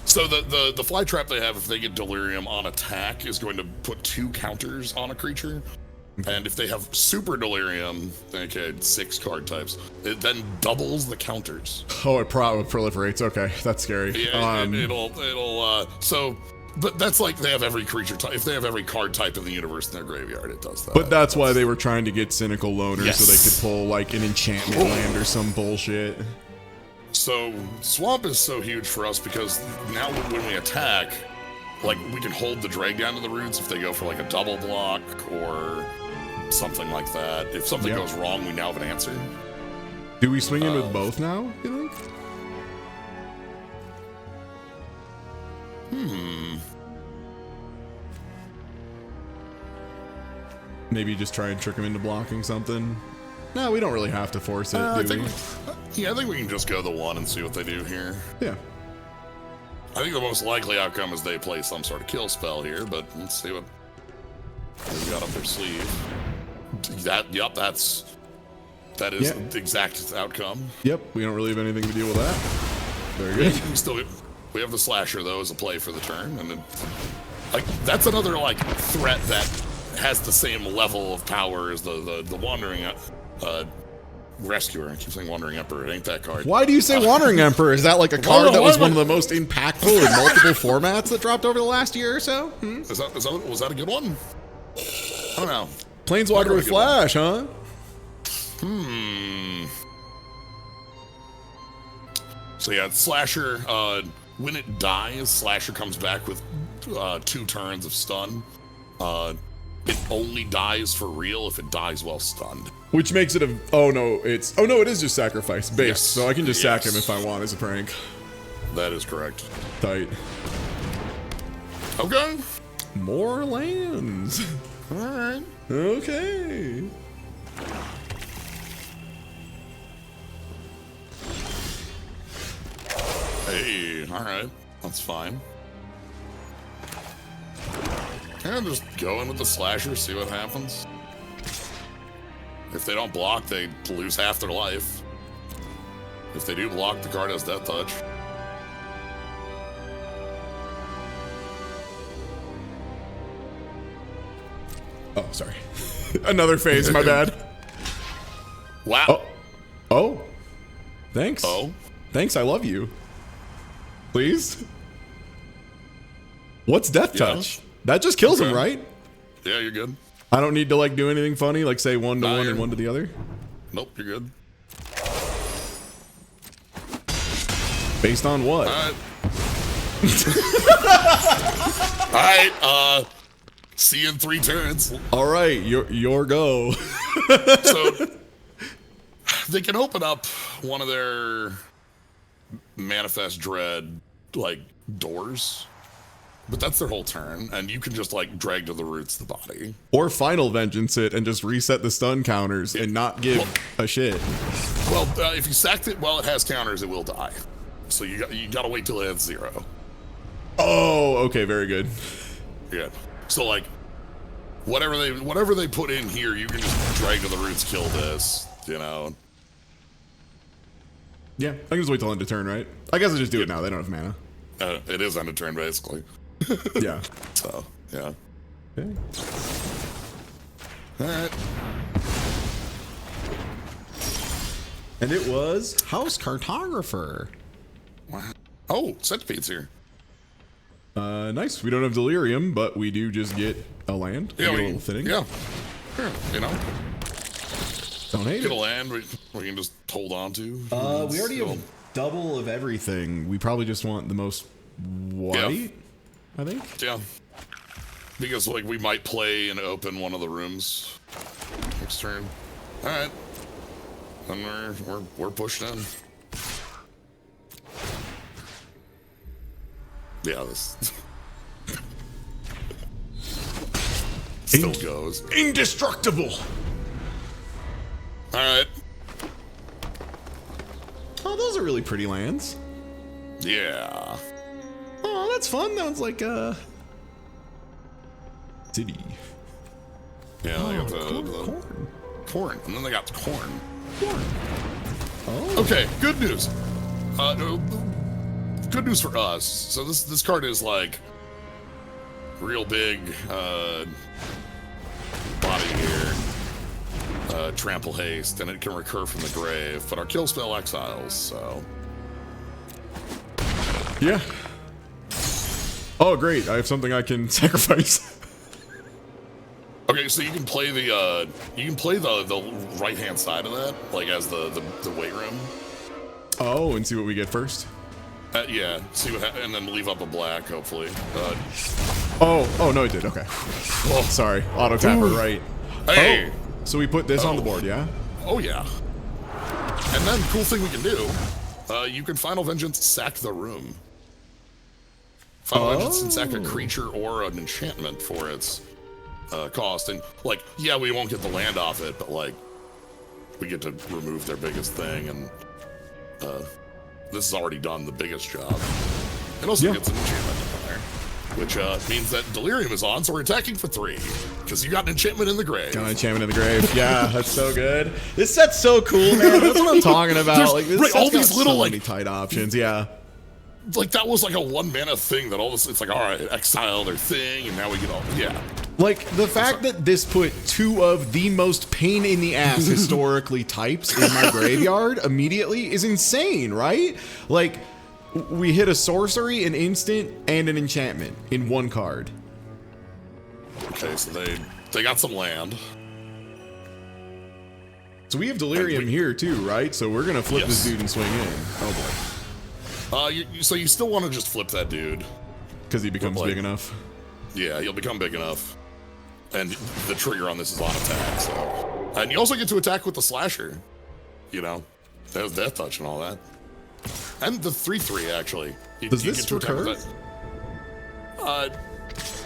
So the fly trap they have, if they get delirium on attack, is going to put 2 counters on a creature. And if they have super delirium, okay, 6 card types, it then doubles the counters. Oh, it proliferates. Okay, that's scary. Yeah, but that's like they have every creature type. If they have every card type in the universe in their graveyard, it does that. But that's why they were trying to get Cynical Loner so they could pull like an enchantment land or some bullshit. So Swamp is so huge for us because now when we attack, like we can hold the drag down to the roots if they go for like a double block or something like that. If something goes wrong, we now have an answer. Do we swing in with both now, you think? Maybe just try and trick him into blocking something. No, we don't really have to force it, do we? I think we can just go the 1 and see what they do here. Yeah. I think the most likely outcome is they play some sort of kill spell here, but let's see what they've got up their sleeve. That is the exact outcome. Yep, we don't really have anything to deal with that. Very good. We have the slasher though as a play for the turn, and then like that's another like threat that has the same level of power as the wandering rescuer. I keep saying wandering emperor. It ain't that card. Why do you say Wandering Emperor? Is that like a card that was one of the most impactful in multiple formats that dropped over the last year or so? Was that a good one? I don't know. Planeswalker with Flash, huh? So yeah, Slasher, when it dies, Slasher comes back with 2 turns of stun. It only dies for real if it dies while stunned. Which makes it it is just sacrifice based, Yes. so I can just sack him if I want as a prank. That is correct. Tight. Okay. More lands. All right. Okay. Hey, all right. That's fine. And just go in with the Slasher, see what happens. If they don't block, they lose half their life. If they do block, the card has Death Touch. Oh, sorry. Another phase, my bad. Wow. Oh. Thanks. Oh. Thanks, I love you. Please? What's Death Touch? That just kills him, right? Yeah, you're good. I don't need to like do anything funny, like say 1 to 1 and 1 to the other? Nope, you're good. Based on what? Alright, see you in 3 turns. Alright, your go. So they can open up one of their Manifest Dread like doors, but that's their whole turn, and you can just like drag to the roots the body, Or Final Vengeance it and just reset the stun counters and not give a shit. Well, if you sacked it while it has counters, it will die. So you gotta wait till it has 0. Oh, okay, very good. Yeah. So like, whatever they put in here, you can just drag to the roots, kill this. You know. Yeah, I can just wait till end of turn, right? I guess I'll just do it now. They don't have mana. It is end of turn basically. Yeah. So yeah. Okay. All right. And it was House Cartographer. Wow. Oh, Centipede's here. Nice. We don't have Delirium, but we do just get a land. Yeah, we get a little fitting. Yeah. Sure. You know. Don't hate Get a it. land we can just hold on to. We already have double of everything. We probably just want the most white, I think. Yeah. Because like we might play and open one of the rooms next turn. All right, then we're pushed in. Yeah, this still goes. Indestructible. All right. Oh, those are really pretty lands. Yeah. Oh, that's fun. That one's like city. Yeah, they got corn. the corn, and then they got corn. Corn. Oh. Okay, good news. Good news for us. So this card is like real big body here. Trample haste, and it can recur from the grave, but our kill spell exiles, so. Yeah. Oh, great. I have something I can sacrifice. Okay, so you can play the right hand side of that, like as the weight room. Oh, and see what we get first. Yeah, see what and then leave up a black, hopefully. Oh no, it did. Okay. Oh, sorry. Auto tapper, right. Hey! Oh, so we put this on the board, yeah? Oh, yeah. And then, cool thing we can do, you can Final Vengeance sack the room. Final Vengeance can sack a creature or an enchantment for its cost. And, like, yeah, we won't get the land off it, but, like, we get to remove their biggest thing, and this has already done the biggest job. And also gets an enchantment in there, which means that Delirium is on, so we're attacking for 3, because you got an enchantment in the grave. Got an enchantment in the grave. Yeah, that's so good. This set's so cool, man. That's what I'm talking about. Like, this right, all set's got these little, so like, many tight options. Yeah. Like, that was like a 1 mana thing that all of a sudden, it's like, all right, exile their thing, and now we get all, yeah. Like, the fact that this put 2 of the most pain in the ass historically types in my graveyard immediately is insane, right? Like, we hit a sorcery, an instant, and an enchantment in 1 card. Okay, so they got some land. So we have Delirium here too, right? So we're gonna flip this dude and swing in. Oh boy. So you still want to just flip that dude. Because he becomes big enough. Yeah, he'll become big enough. And the trigger on this is on attack, so. And you also get to attack with the slasher. You know, that was death touch and all that. And the 3/3 actually. Does this recur?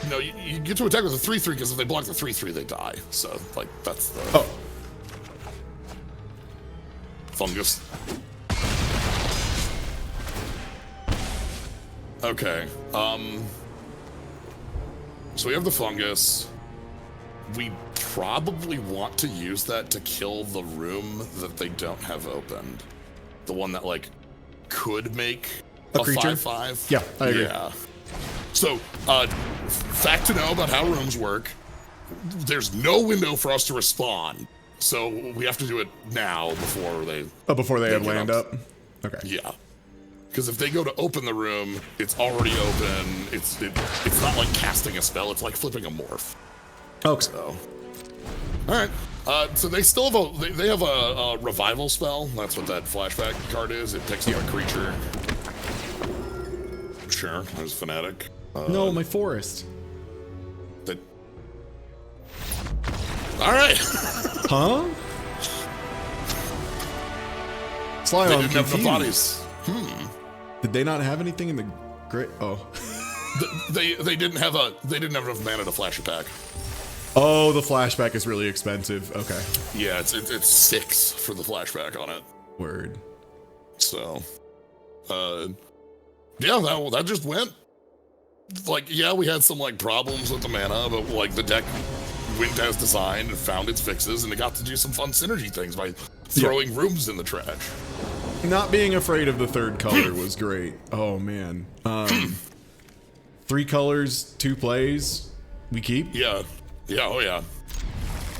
No, you get to attack with the 3/3 because if they block the 3/3, they die. So, like, that's the. Oh. Fungus. Okay. So we have the fungus. We probably want to use that to kill the room that they don't have opened. The one that, like, could make a creature? 5/5. Yeah, I agree. Yeah. So, fact to know about how rooms work, there's no window for us to respond. So we have to do it now before they... Oh, before they have get land up? Okay. Yeah. Because if they go to open the room, it's already open. It's not like casting a spell. It's like flipping a morph. Okay. So, all right. So they still have they have a revival spell. That's what that flashback card is. It picks up a creature. Sure, there's Fanatic. No, my forest. That. All right. Huh? Slide They on didn't have enough confused. bodies. Did they not have anything in the great? Oh. They didn't have enough mana to flash attack. Oh, the flashback is really expensive. Okay. Yeah, it's 6 for the flashback on it. Word. So, yeah, that just went. Like, yeah, we had some like problems with the mana, but like the deck went as designed and found its fixes, and it got to do some fun synergy things by throwing rooms in the trash. Not being afraid of the third color was great. Oh man. 3 colors, 2 plays. We keep. Yeah, oh yeah.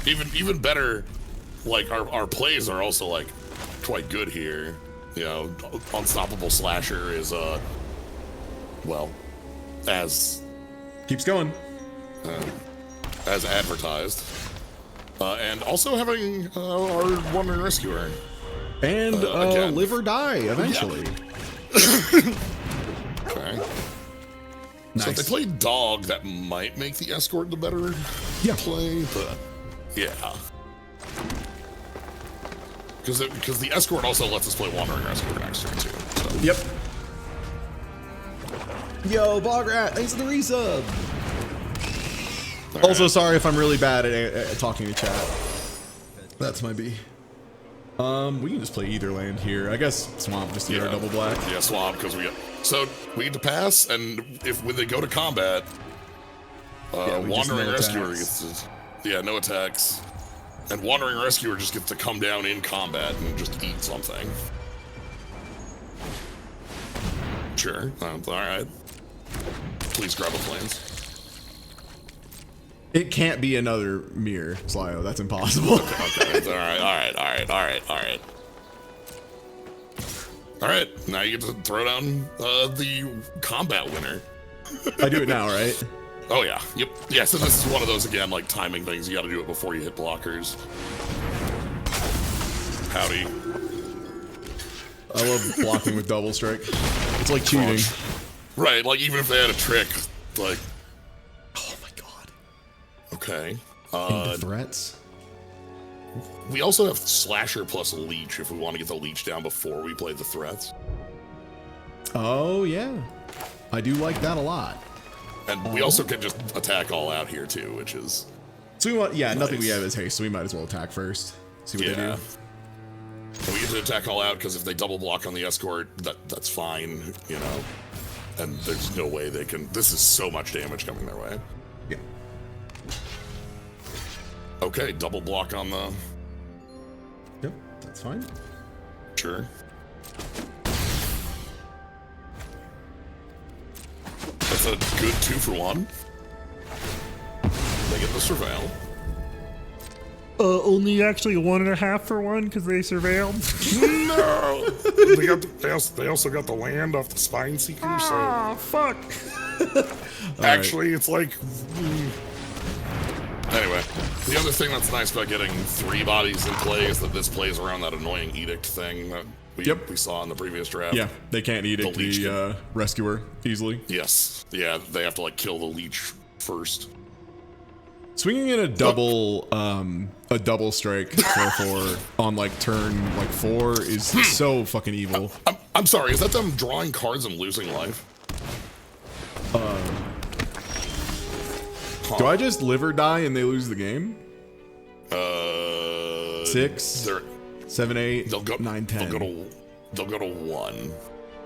Even better, like our plays are also like quite good here. You know, Unstoppable Slasher is well, as Keeps going. as advertised, and also having our Wandering Rescuer. And again. live or die eventually. Okay. So if they Nice. play dog, that might make the escort the better play, but yeah. Because the escort also lets us play wandering rescuer next turn too. So. Yep. Yo, Bograt, thanks for the resub. All Also, right. sorry if I'm really bad at talking to chat. That's my B. We can just play either land here. I guess Swamp just to get our double black. Yeah, swamp because we get. So we get to pass, and when they go to combat, Yeah, we just wandering no rescuer attacks. gets to, no attacks, and wandering rescuer just gets to come down in combat and just eat something. Sure, all right. Please grab a planes. It can't be another mirror, Slyo. That's impossible. Okay, all right. All right, now you get to throw down the combat winner. I do it now, right? Oh yeah, yep. Yeah, so this is one of those again, like timing things. You got to do it before you hit blockers. Howdy. I love blocking with double strike. It's like cheating. Right, like even if they had a trick, like Oh my god. okay. Into threats. We also have slasher plus leech if we want to get the leech down before we play the threats. Oh yeah, I do like that a lot. And we also can just attack all out here too, which is So we want, nothing we Nice. have is haste, so we might as well attack first. See what they yeah. do. And we get to attack all out because if they double block on the escort, that's fine, you know. And there's no way they can. This is so much damage coming their way. Yeah. Okay, double block on the. Yep, that's fine. Sure. That's a good 2-for-1. They get the surveil. Only actually 1.5 for 1 because they surveilled. No! they also got the land off the Spine Seeker, so Ah, fuck. actually it's like. Anyway, the other thing that's nice about getting 3 bodies in play is that this plays around that annoying edict thing that we saw in the previous draft. Yeah, they can't eat it, The leech the rescuer easily. Yes. Yeah, they have to like kill the leech first. Swinging in a double strike 4/4 on like turn like 4 is so fucking evil. I'm sorry, is that them drawing cards and losing life? Do I just live or die and they lose the game? 6, They're, 7, 8, they'll go 9, 10. They'll go to 1.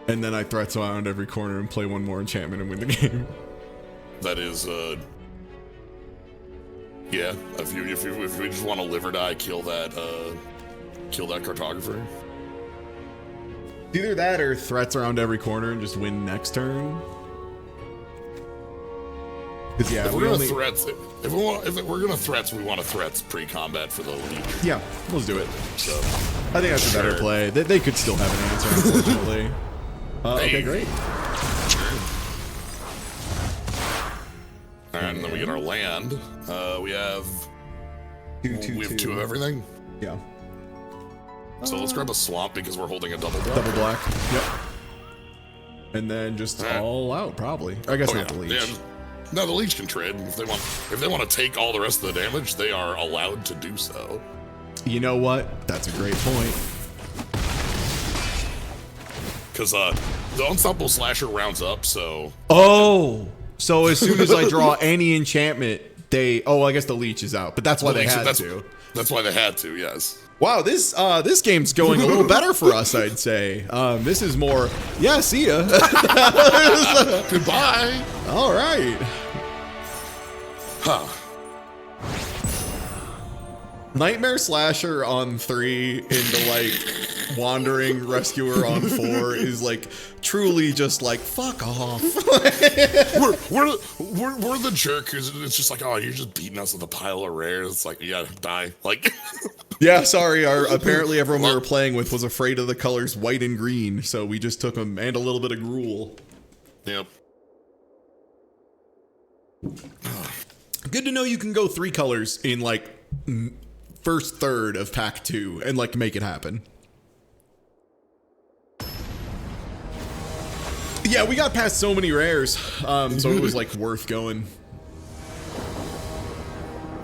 And then I threat around every corner and play one more enchantment and win the game. That is yeah, if you just want to live or die, kill that cartographer. Either that or threats around every corner and just win next turn. Because yeah, If we we're gonna only, threats, if we're gonna threats, we want to threats pre-combat for the leech. yeah, let's do it. So I think that's a better Sure. play. They could still have an answer, unfortunately. Okay, Hey. great. and then we get our land. We have 2 of everything. Yeah, So let's grab a swamp because we're holding a double block. double black. Yep. And then just Alright. all out, probably. I guess Oh, not the leech. Yeah, no, the leech can trade if they want. If they want to take all the rest of the damage, they are allowed to do so. You know what? That's a great point. Because the unstoppable slasher rounds up, so Oh, so as soon as I draw any enchantment, they. Oh, I guess the leech is out, but that's why they had to. That's why they had to. Yes. Wow, this game's going a little better for us, I'd say. This is more. Yeah, see ya. Goodbye. All right. Huh. Nightmare Slasher on 3 into like Wandering Rescuer on 4 is like truly just like fuck off. we're the jerk who's it's just like, oh, you're just beating us with a pile of rares. It's like, yeah, die. Like, Yeah, sorry. Apparently everyone we were playing with was afraid of the colors white and green, so we just took them and a little bit of gruel. yep. Good to know you can go 3 colors in like first third of pack 2 and like make it happen. Yeah, we got past so many rares, so it was like worth going.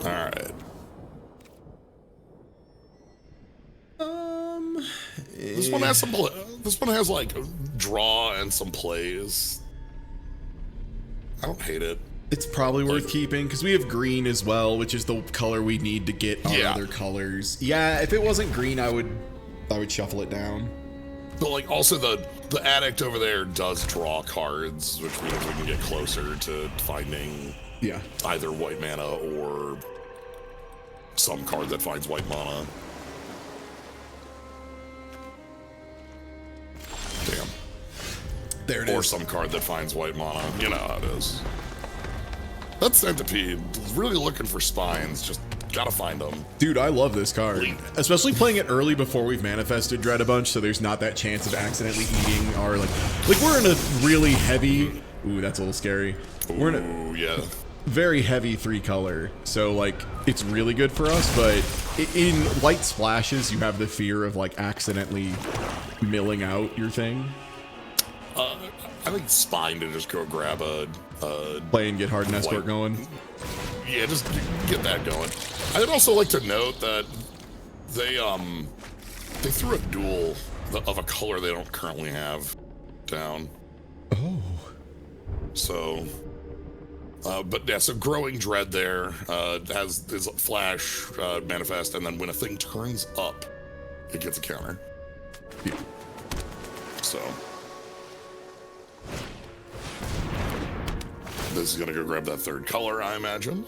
All right. This one has some. This one has like draw and some plays. I don't hate it. It's probably worth keeping because we have green as well, which is the color we need to get our Yeah. other colors. Yeah, if it wasn't green, I would shuffle it down. But like also the addict over there does draw cards, which means we can get closer to finding Yeah. either white mana or some card that finds white mana. Damn. There it Or is. some card that finds white mana. You know how it is. That Centipede, really looking for spines, just gotta find them. Dude, I love this card. Bleed. Especially playing it early before we've manifested Dread a bunch, so there's not that chance of accidentally eating our, like we're in a really heavy, ooh, that's a little scary. We're in a Ooh, yeah. very heavy 3-color, so like it's really good for us, but in white splashes, you have the fear of like accidentally milling out your thing. I think it's fine to just go grab a Play and get Hardened Escort White. going. yeah, just get that going. I'd also like to note that they threw a duel of a color they don't currently have down. Oh. So, but yeah, so Growing Dread there has his flash manifest, and then when a thing turns up, it gets a counter. Yeah. So, this is gonna go grab that third color, I imagine.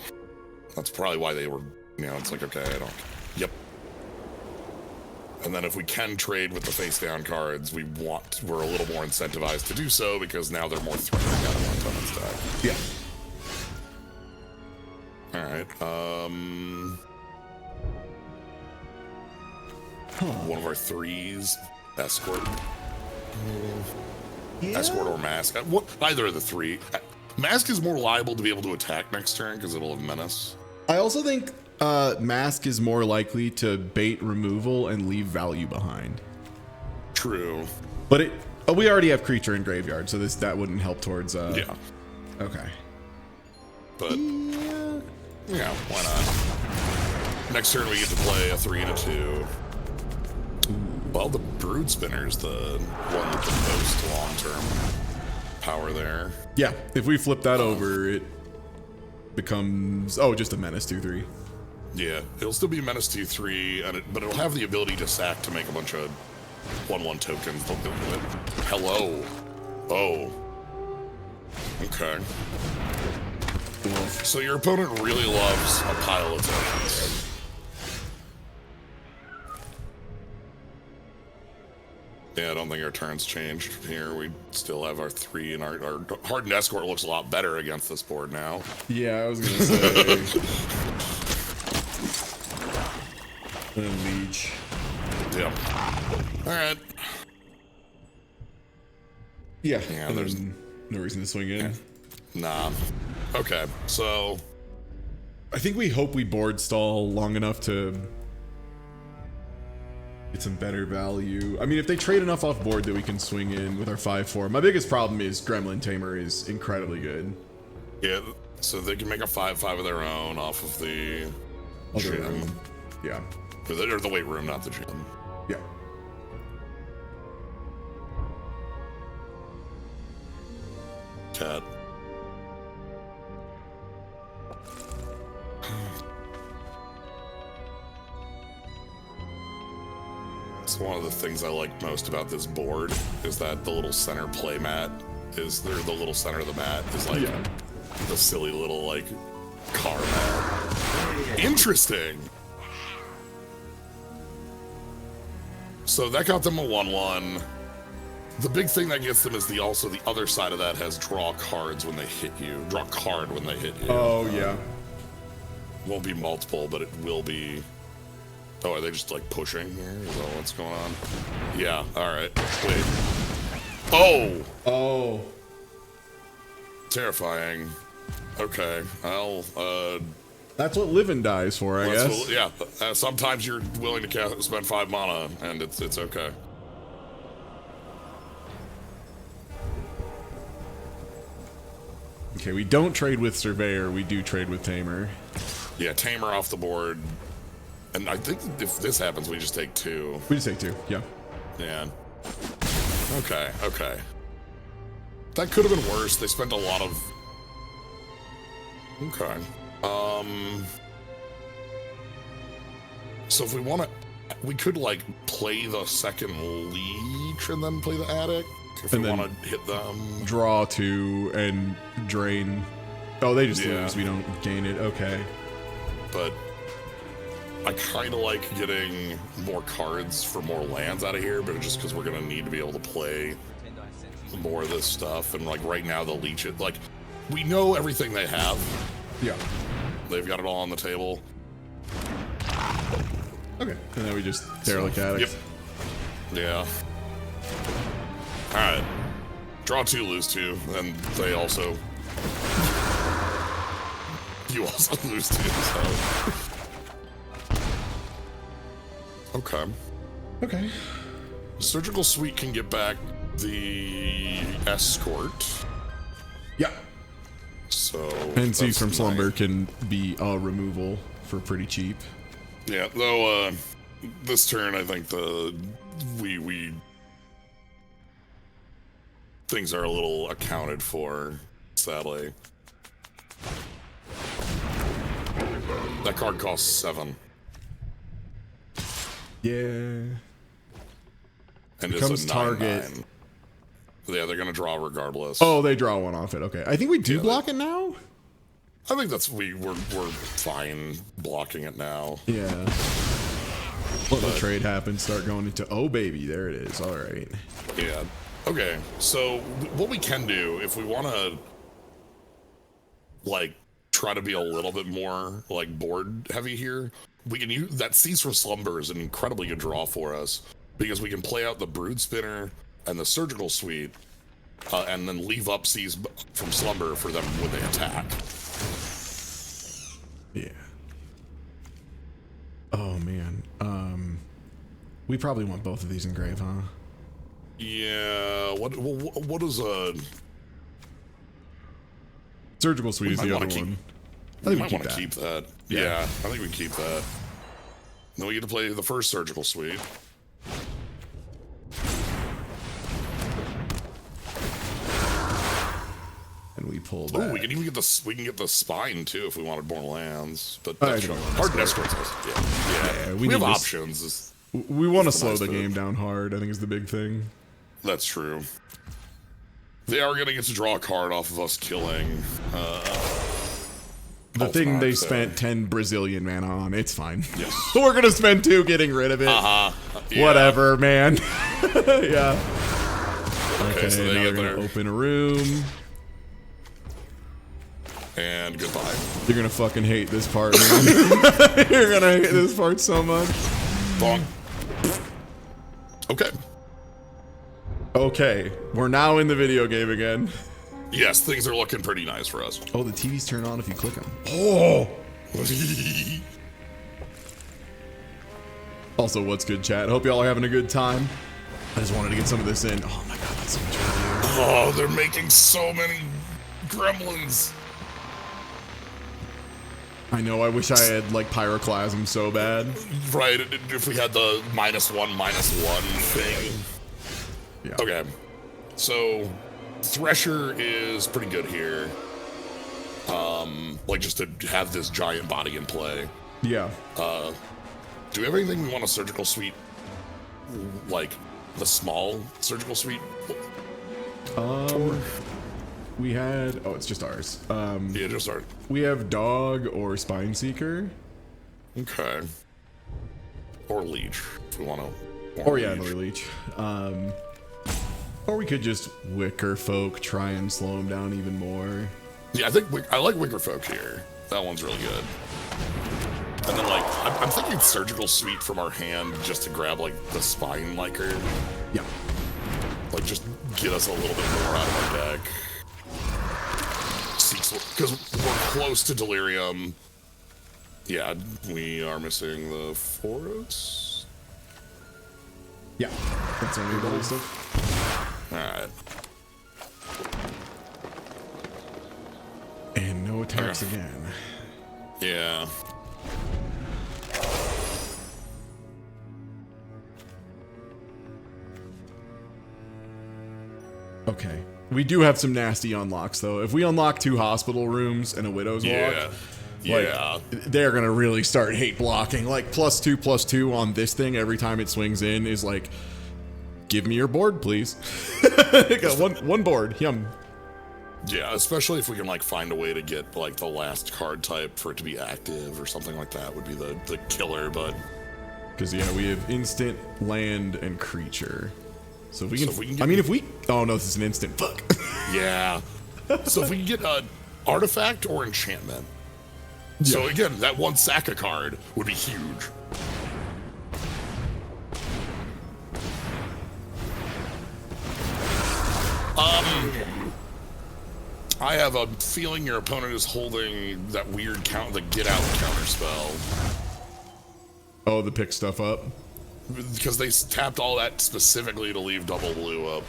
That's probably why they were, it's like, okay, I don't. Yep. And then if we can trade with the face down cards, we're a little more incentivized to do so because now they're more threatening out of our opponent's deck. Yeah. All right. One of our threes, escort, escort or mask. Either of the three. Mask is more liable to be able to attack next turn because it'll have menace. I also think Mask is more likely to bait removal and leave value behind. True. But we already have creature in graveyard, so that wouldn't help towards. Yeah. Okay. But yeah, why not? Next turn we get to play a 3 and a 2. Well, the Brood Spinner's the one with the most long-term power there. Yeah, if we flip that over, it becomes just a menace 2/3. Yeah, it'll still be Menace 2/3, but it'll have the ability to sack to make a bunch of 1/1 tokens. Hello. Oh. Okay. So your opponent really loves a pile of tokens. Yeah, I don't think our turns changed here. We still have our 3, and our Hardened Escort looks a lot better against this board now. Yeah, I was gonna say. And Leech. Yeah. All right. Yeah, Yeah, and there's- then no reason to swing in. Nah. Okay, so I think we hope we board stall long enough to get some better value. I mean, if they trade enough off board that we can swing in with our 5/4. My biggest problem is Gremlin Tamer is incredibly good. yeah, so they can make a 5/5 of their own off of the Other gym. room. Yeah. Or the weight room, not the gym. Yeah. Cat. It's one of the things I like most about this board is that the little center play mat the little center of the mat is like Yeah. the silly little like car mat. Interesting. So that got them a 1/1. The big thing that gets them is the other side of that has draw cards when they hit you. Draw card when they hit you. Oh, yeah. Won't be multiple, but it will be. Oh, are they just like pushing here? Is that what's going on? Yeah, alright. Wait. Oh! Oh. Terrifying. Okay, That's what live and dies for, I guess. yeah. Sometimes you're willing to spend 5 mana, and it's okay. Okay, we don't trade with Surveyor. We do trade with Tamer. Yeah, Tamer off the board. And I think if this happens, we just take 2. We just take 2. Yeah. Yeah. Okay, okay. That could have been worse. They spent a lot of... Okay. So if we want to... We could, like, play the second leech and then play the attic. If And we then- want to hit them. Draw 2 and drain. Oh, they just Yeah. lose. We don't gain it. Okay. But I kind of like getting more cards for more lands out of here, but just because we're going to need to be able to play Pretend I sent you. more of this stuff. And, like, right now, the leech... Like, we know everything they have. Yeah. They've got it all on the table. Okay. And then we just derelict attics. Yep. Yeah. Alright. Draw 2, lose 2, and they also... You also lose 2, so... Okay. Okay. Surgical Suite can get back the escort, Yeah. so... And Seize that's from nice. Slumber can be a removal for pretty cheap. Yeah, though, this turn, I think we things are a little accounted for, sadly. That card costs 7. Yeah. And Becomes it's a 9/9. target. Yeah, they're gonna draw regardless. Oh, they draw 1 off it. Okay. I think we do Yeah, block it now. I think that's we're fine blocking it now. Yeah. Let the trade happen. Start going into. Oh, baby. There it is. All right. Yeah. Okay. So what we can do if we want to, like, try to be a little bit more like board heavy here, we can use that Seize from Slumber is an incredibly good draw for us because we can play out the Brood Spinner and the Surgical Suite, and then leave up Seize from Slumber for them when they attack. Yeah. Oh man. We probably want both of these in grave, huh? Yeah. What is a? Surgical Suite is might the wanna other keep- one. I think we might keep want to that. keep that. Yeah. Yeah, I think we keep that. Then we get to play the first Surgical Suite. And we pull Oh, that. we can even get the spine too if we wanted more lands. But I that's don't want hard escort. escorts. Yeah, we we need have this- options. It's- We want to That's a slow nice the move. game down hard, I think is the big thing. That's true. They are gonna get to draw a card off of us killing. The thing they so- spent 10 Brazilian mana on, it's fine. Yes. We're gonna spend 2 getting rid of it. Yeah. Whatever, man. Yeah. Okay, so now they they're get gonna there. open a room. And goodbye. You're gonna fucking hate this part, man. You're gonna hate this part so much. Bonk. Okay. Okay, we're now in the video game again. Yes, things are looking pretty nice for us. Oh, the TV's turned on if you click them. Oh! Also, what's good, chat? Hope y'all are having a good time. I just wanted to get some of this in. Oh my god, that's so much earlier. Oh, they're making so many gremlins. I know, I wish I had, like, Pyroclasm so bad. Right, if we had the -1/-1 thing. Yeah. Okay, so Thresher is pretty good here. Like, just to have this giant body in play. Yeah. Do we have anything we want a Surgical Suite? Like, the small Surgical Suite? We had... Oh, it's just ours. Yeah, just our... We have Dog or Spine Seeker. Okay. Or Leech, if we want to. Or, yeah, another Leech. Or we could just Wicker Folk, try and slow him down even more. Yeah, I think I like Wicker Folk here. That one's really good. And then, like, I'm thinking Surgical Suite from our hand just to grab, like, the Spine Liker. Yeah. Like, just get us a little bit more out of our deck. Because we're close to Delirium. Yeah, we are missing the Foros. Yeah. That's only double stuff. Alright. attacks again. Yeah. Okay. We do have some nasty unlocks, though. If we unlock 2 hospital rooms and a Widow's Walk, Yeah. they're going to really start hate blocking. Like, +2/+2 on this thing every time it swings in is like, give me your board, please. Got one board. Yum. Yeah, especially if we can like find a way to get like the last card type for it to be active or something like that would be the killer, but Because, yeah, we have instant, land, and creature. So if we can, if we can get- I mean, if we, oh no, this is an instant. Fuck. yeah. So if we can get an artifact or enchantment. So again, that one Saka card would be huge. I have a feeling your opponent is holding that weird the get out counter spell. Oh, the pick stuff up. Because they tapped all that specifically to leave double blue up.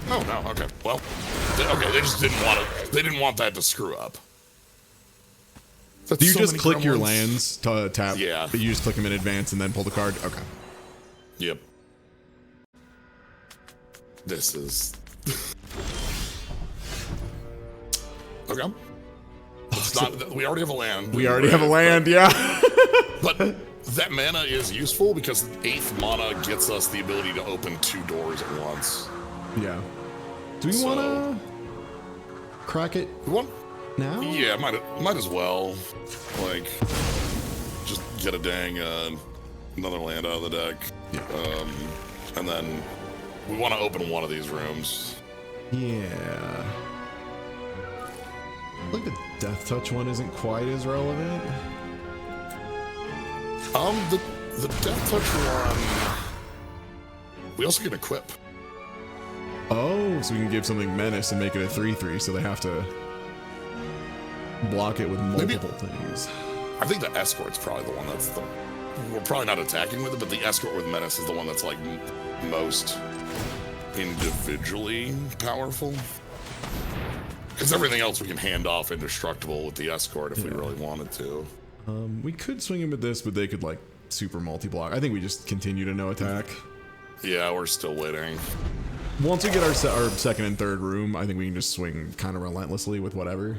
Oh no, okay. Well, they just didn't want it. They didn't want that to screw up. That's Do you so just many click your gremlins. lands to tap? Yeah. You just click them in advance and then pull the card? Okay. Yep. This is. Okay. It's not. We already have a land. We already have a land, yeah. But that mana is useful because 8th mana gets us the ability to open 2 doors at once. Yeah. Do we So- want to crack it You want? now? Yeah, might as well. Like, just get a dang another land out of the deck. Yeah. And then we want to open one of these rooms. Yeah. I think the Death Touch one isn't quite as relevant. The Death Touch one. We also get equip. Oh, so we can give something menace and make it a 3/3, so they have to block it with multiple things. I think the Escort's probably the one that's the. We're probably not attacking with it, but the Escort with menace is the one that's like most individually powerful. Because everything else we can hand off indestructible with the Escort if we really wanted to. We could swing him with this, but they could like super multi-block. I think we just continue to no attack. Yeah, we're still waiting. Once we get our second and third room, I think we can just swing kind of relentlessly with whatever.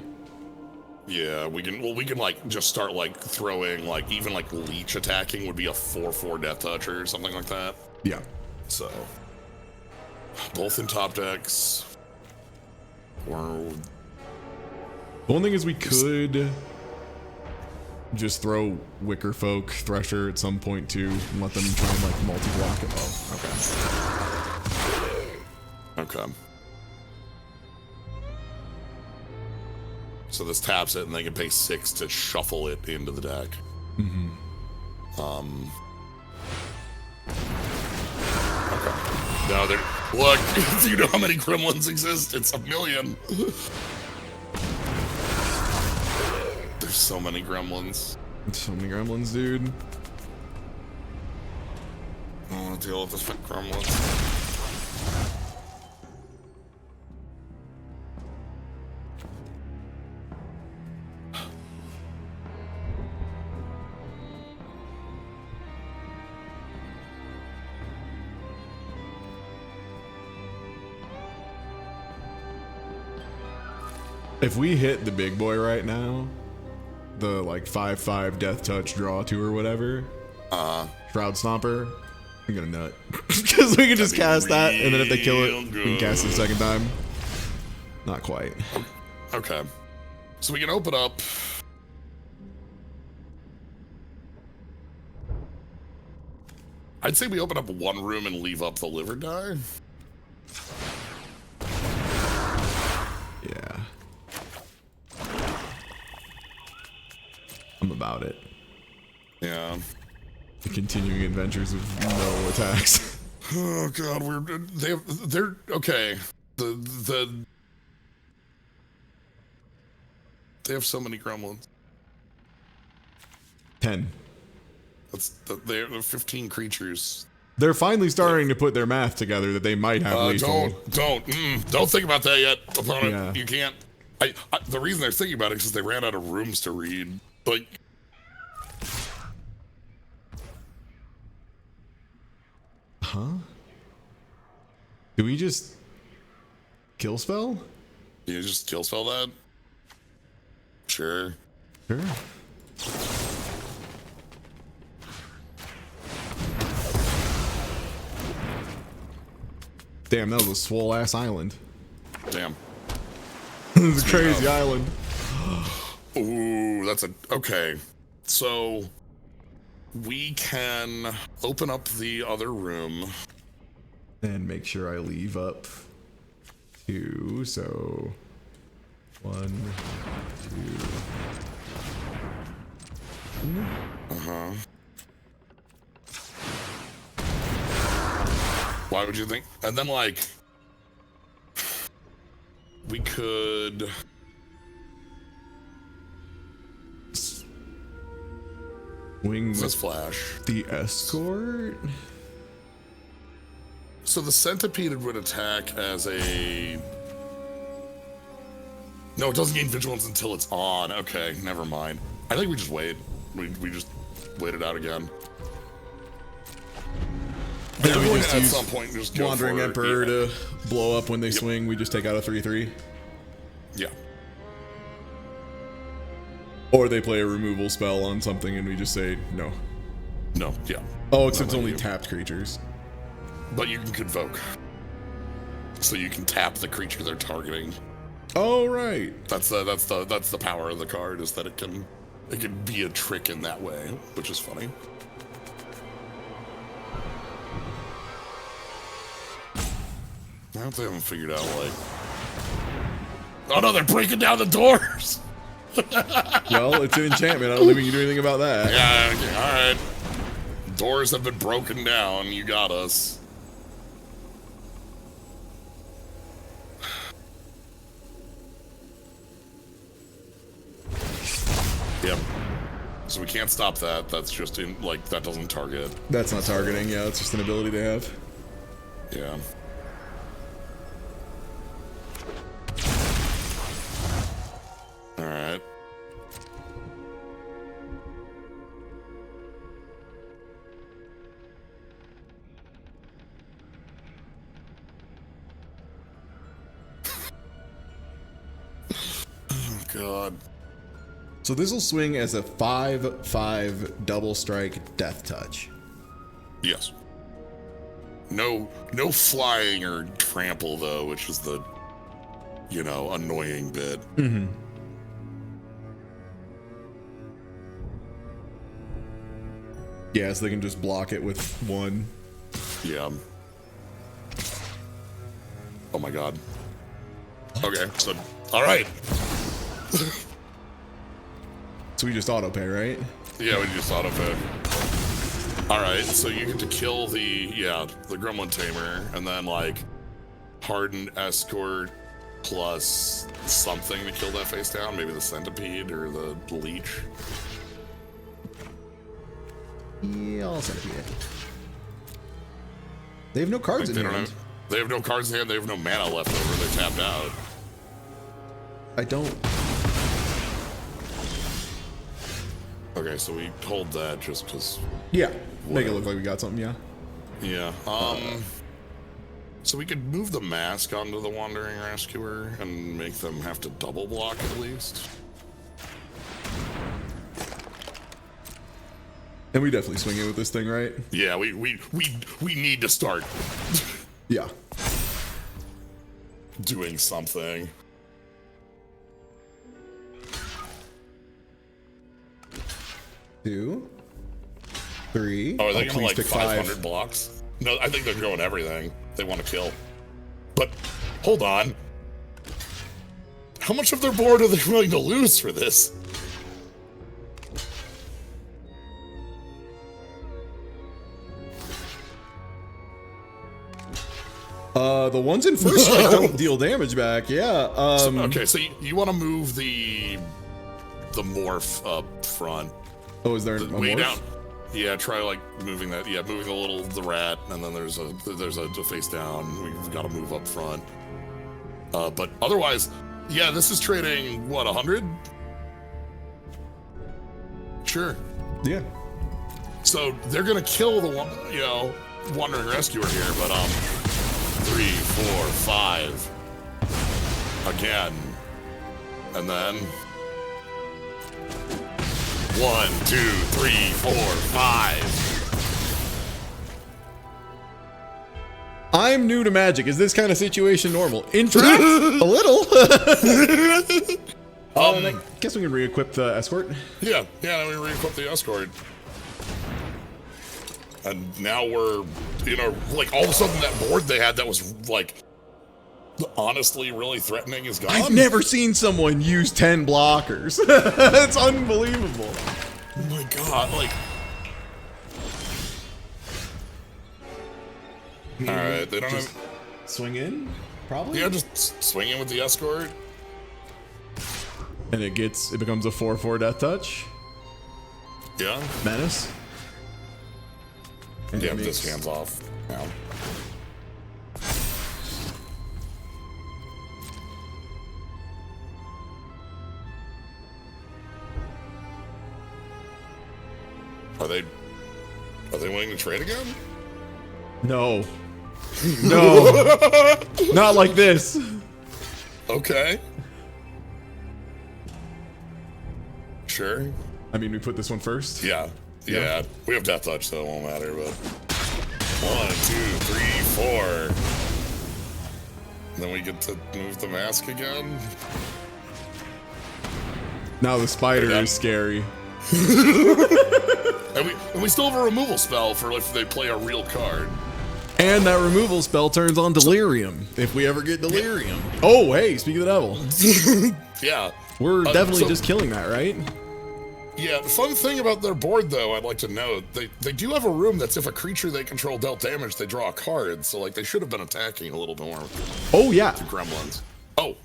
Yeah, we can. Well, we can like just start like throwing like even like leech attacking would be a 4/4 Death Toucher or something like that. Yeah. So both in top decks. Or The one thing is we could just throw Wicker Folk Thresher at some point too and let them try and like multi-block it. Oh, okay. okay. So this taps it, and they can pay 6 to shuffle it into the deck. Mm-hmm. Okay. No, there. Look, do you know how many gremlins exist? It's 1 million. There's so many gremlins. So many gremlins, dude. I don't want to deal with this gremlins. If we hit the big boy right now, the like 5/5 Death Touch draw 2 or whatever, Shroud Stomper, I'm gonna nut. Because we can just cast that, and then if they kill it, we can cast it a second time. Not quite. Okay. So we can open up. I'd say we open up one room and leave up the liver die. Yeah. I'm about it. Yeah. The continuing adventures of no attacks. Oh god, they're okay. They have so many gremlins. 10. They're 15 creatures. They're finally starting to put their math together that they might have lethal. Don't think about that yet, opponent. Yeah. You can't. The reason they're thinking about it is because they ran out of rooms to read. Like, Do we just kill spell? you just kill spell that? Sure. Sure. Damn, that was a swole ass island. Damn. This is a crazy island. Ooh, that's a okay. So we can open up the other room. And make sure I leave up 2, so 1, 2. Why would you think? And then like we could Wing this with flash. the escort? So the centipede would attack as a. No, it doesn't gain vigilance until it's on. Okay, never mind. I think we just wait. We just wait it out again. Yeah, we Everyone just at use some point just go Wandering for it. Emperor to blow up when they swing. We just take out a 3/3. Yeah. Or they play a removal spell on something and we just say no. No. Yeah. Oh, except it's No, only you. tapped creatures. But you can convoke. So you can tap the creature they're targeting. Oh, right. That's the power of the card, is that it can be a trick in that way, which is funny. I hope they haven't figured out like. Oh no, they're breaking down the doors. Well, it's an enchantment. I don't think we can do anything about that. Yeah. Okay, all right. Doors have been broken down. You got us. Yep. So we can't stop that. That's just in like that doesn't target. That's not targeting. Yeah, it's just an ability they have. Yeah. All right. Oh God. So this will swing as a 5/5 double strike death touch. Yes. No flying or trample though, which is the, annoying bit. Mm-hmm. Yeah, so they can just block it with 1. Yeah. Oh my God. Okay, so all right. So we just auto pay, right? Yeah, we just auto pay. All right, so you get to kill the Gremlin Tamer, and then like Hardened Escort plus something to kill that face down. Maybe the Centipede or the Leech. Yeah, I'll send it to you. They have no cards Like, in hand. they have no cards in hand. They have no mana left over. They're tapped out. I don't. Okay, so we hold that just because. Yeah, make it look like we got something. Yeah. Yeah. So we could move the mask onto the Wandering Rescuer and make them have to double block at least. And we definitely swing it with this thing, right? Yeah, we need to start Yeah. doing something. Two, 3. Oh, are they going please like pick 500 blocks? No, I think they're going everything. They want to kill. But hold on. How much of their board are they willing to lose for this? The ones in first strike don't deal damage back. Yeah. Okay, so you want to move the morph up front. Oh, is there a Way morph? down. Yeah, try like moving that. Yeah, moving the rat, and then there's a face down. We've got to move up front. But otherwise, Yeah, this is trading, what, 100? Sure. Yeah. So they're gonna kill the one, Wandering Rescuer here, but 3, 4, 5. Again. And then 1, 2, 3, 4, 5. I'm new to Magic. Is this kind of situation normal? Interact a little. I guess we can re-equip the escort. Yeah, then we re-equip the escort. And now we're, like all of a sudden that board they had that was like honestly really threatening is gone. I've never seen someone use 10 blockers. It's unbelievable. Oh my god, like. Alright, they don't Just have. swing in, probably. Yeah, just swing in with the escort. And it becomes a 4/4 death touch. Yeah. Menace. And Yeah, it this makes- hands off now. Are they willing to trade again? No. No. Not like this. Okay. Sure. I mean, we put this one first. Yeah. Yeah. We have death touch, so it won't matter, but 1, 2, 3, 4. Then we get to move the mask again. Now the spider Yeah. is scary. And we still have a removal spell for if they play a real card. And that removal spell turns on Delirium, if we ever get Delirium. Oh, hey, speak of the devil. Yeah. We're definitely so- just killing that, right? Yeah, the fun thing about their board, though, I'd like to note, they do have a room that's if a creature they control dealt damage, they draw a card. So, like, they should have been attacking a little bit more with Oh, yeah. gremlins. Oh.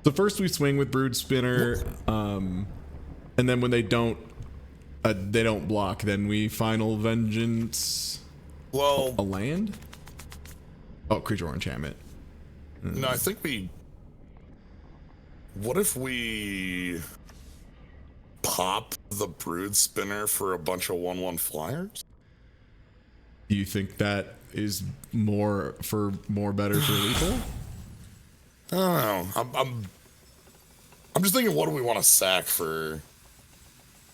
So first we swing with Brood Spinner, and then when they don't block, then we Final Vengeance Well, a land? Oh, creature or enchantment. no, I think we... What if we pop the Brood Spinner for a bunch of 1/1 flyers? Do you think that is more better for lethal? I don't know. I'm just thinking, what do we want to sack for?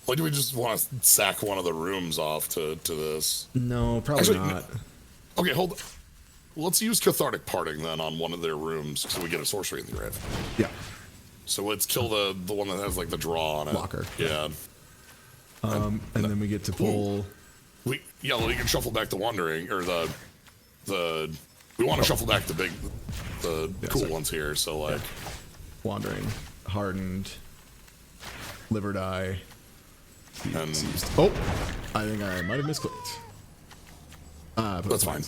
Like, do we just want to sack one of the rooms off to this? No, probably Actually, not. Okay, hold on. Let's use Cathartic Parting then on one of their rooms so we get a sorcery in the grave. Yeah. So let's kill the one that has like the draw on it. Blocker. Yeah. And then we get to pull. We can shuffle back the Wandering or the we want to shuffle back the cool sorry. ones here. So like Wandering, Hardened, Liver Die. and Oh, I think I might have misclicked. But that's fine.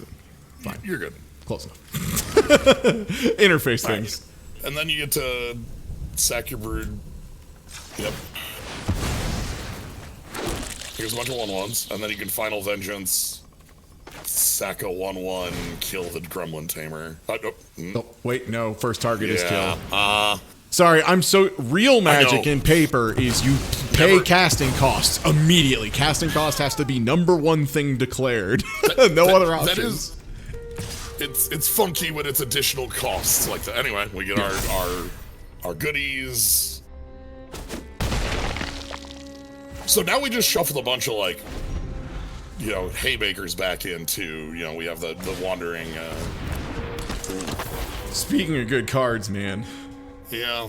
Fine. You're good. Close enough. Interface things. And then you get to sack your Brood. Yep. Here's a bunch of 1/1s, and then you can Final Vengeance, sack a 1/1, kill the Gremlin Tamer. Nope. Oh, wait, no. First target is kill. Yeah. Sorry, I'm so real magic know. in paper is you pay Never- casting costs immediately. Casting cost has to be #1 thing declared. No other options. That is. It's funky when it's additional costs like that. Anyway, we get our goodies. So now we just shuffled a bunch of like, haymakers back into. We have the Wandering. Speaking of good cards, man. Yeah.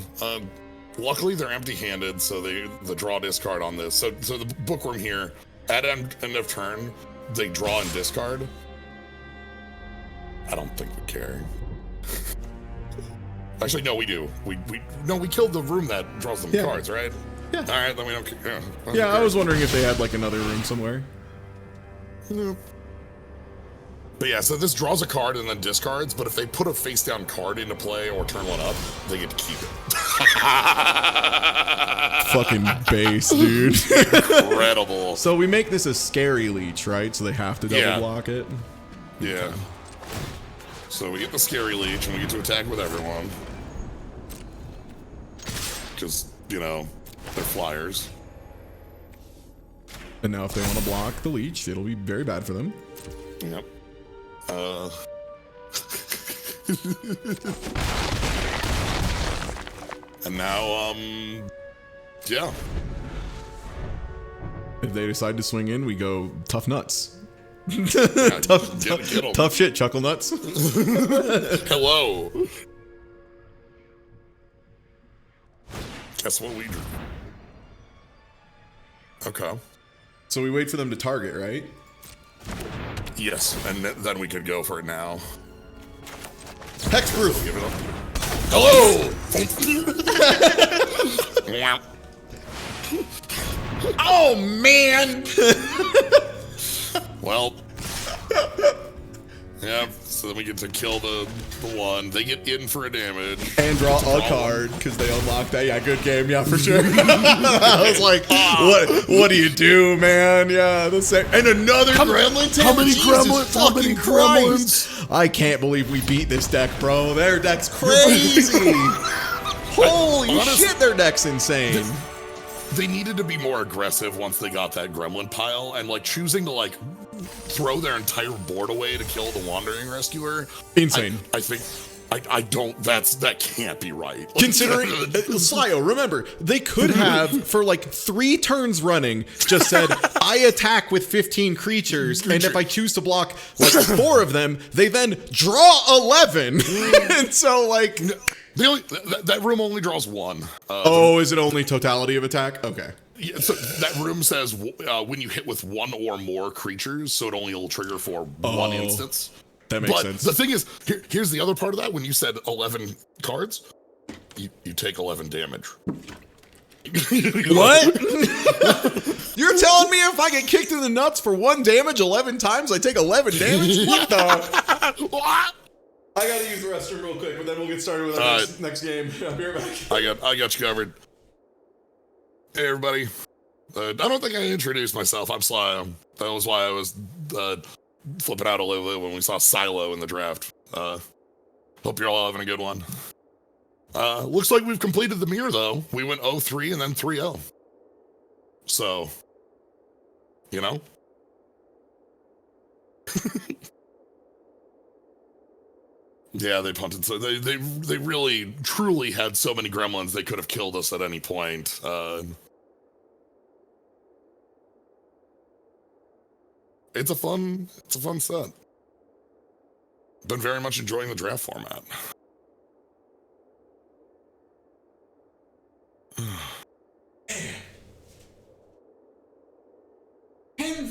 Luckily they're empty-handed, so the draw discard on this. So the bookworm here at end of turn, they draw and discard. I don't think we care. Actually, no, we do. We killed the room that draws them Yeah. cards, right? Yeah. All right, then we don't care. Yeah, I was wondering if they had like another room somewhere. No. But yeah, so this draws a card and then discards, but if they put a face-down card into play or turn one up, they get to keep it. Fucking base, dude. Incredible. So we make this a scary leech, right? So they have to double Yeah. block it. Yeah. So we get the Scary Leech, and we get to attack with everyone. Because, you know, they're flyers. And now if they want to block the leech, it'll be very bad for them. Yep. And now, yeah. If they decide to swing in, we go tough nuts. Get 'em. Tough shit, chuckle nuts. Hello. Guess what we do? Okay. So we wait for them to target, right? Yes, and then we could go for it now. Hexproof. Give it up. Hello. Oh man. Well. Yeah, so then we get to kill the one. They get in for a damage. And draw a card because they unlock that. Yeah, good game. Yeah, for sure. I was like, what do you do, man? Yeah, the same. And another gremlin. How many Jesus gremlins? How fucking many Christ. gremlins? I can't believe we beat this deck, bro. Their deck's crazy. Holy shit, their deck's insane. They needed to be more aggressive once they got that gremlin pile, and like choosing to like throw their entire board away to kill the wandering rescuer. Insane. I think I don't. That can't be right. Considering, Slyo, remember, they could have, for like 3 turns running, just said, I attack with 15 creatures, and if I choose to block like 4 of them, they then draw 11. And so, like... That room only draws 1. Oh, is it only totality of attack? Okay. Yeah, so that room says when you hit with 1 or more creatures, so it only will trigger for 1 instance. That makes but sense. The thing is, here's the other part of that. When you said 11 cards, you take 11 damage. What? You're telling me if I get kicked in the nuts for 1 damage 11 times, I take 11 damage? What the? What? I gotta use the restroom real quick, but then we'll get started with our next game. I'll be right back. I got you covered. Hey everybody. I don't think I introduced myself. I'm Sly. That was why I was flipping out a little bit when we saw Silo in the draft. Hope you're all having a good one. Looks like we've completed the mirror though. We went 0-3 and then 3-0. So, you know. Yeah, they punted. So they really truly had so many gremlins they could have killed us at any point. It's a fun set. Been very much enjoying the draft format.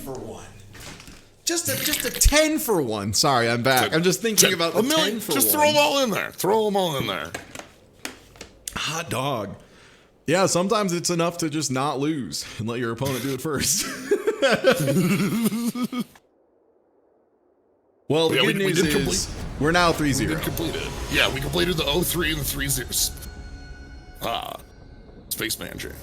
For 1. Just a 10 for 1. Sorry, I'm back. I'm just thinking about the 10 for 1. Just throw them all in there. Throw them all in there. Hot dog. Yeah, sometimes it's enough to just not lose and let your opponent do it first. Well, the good news is we're now 3-0. We did complete it. Yeah, we completed the 0-3 and the 3-0. Spaceman Jam.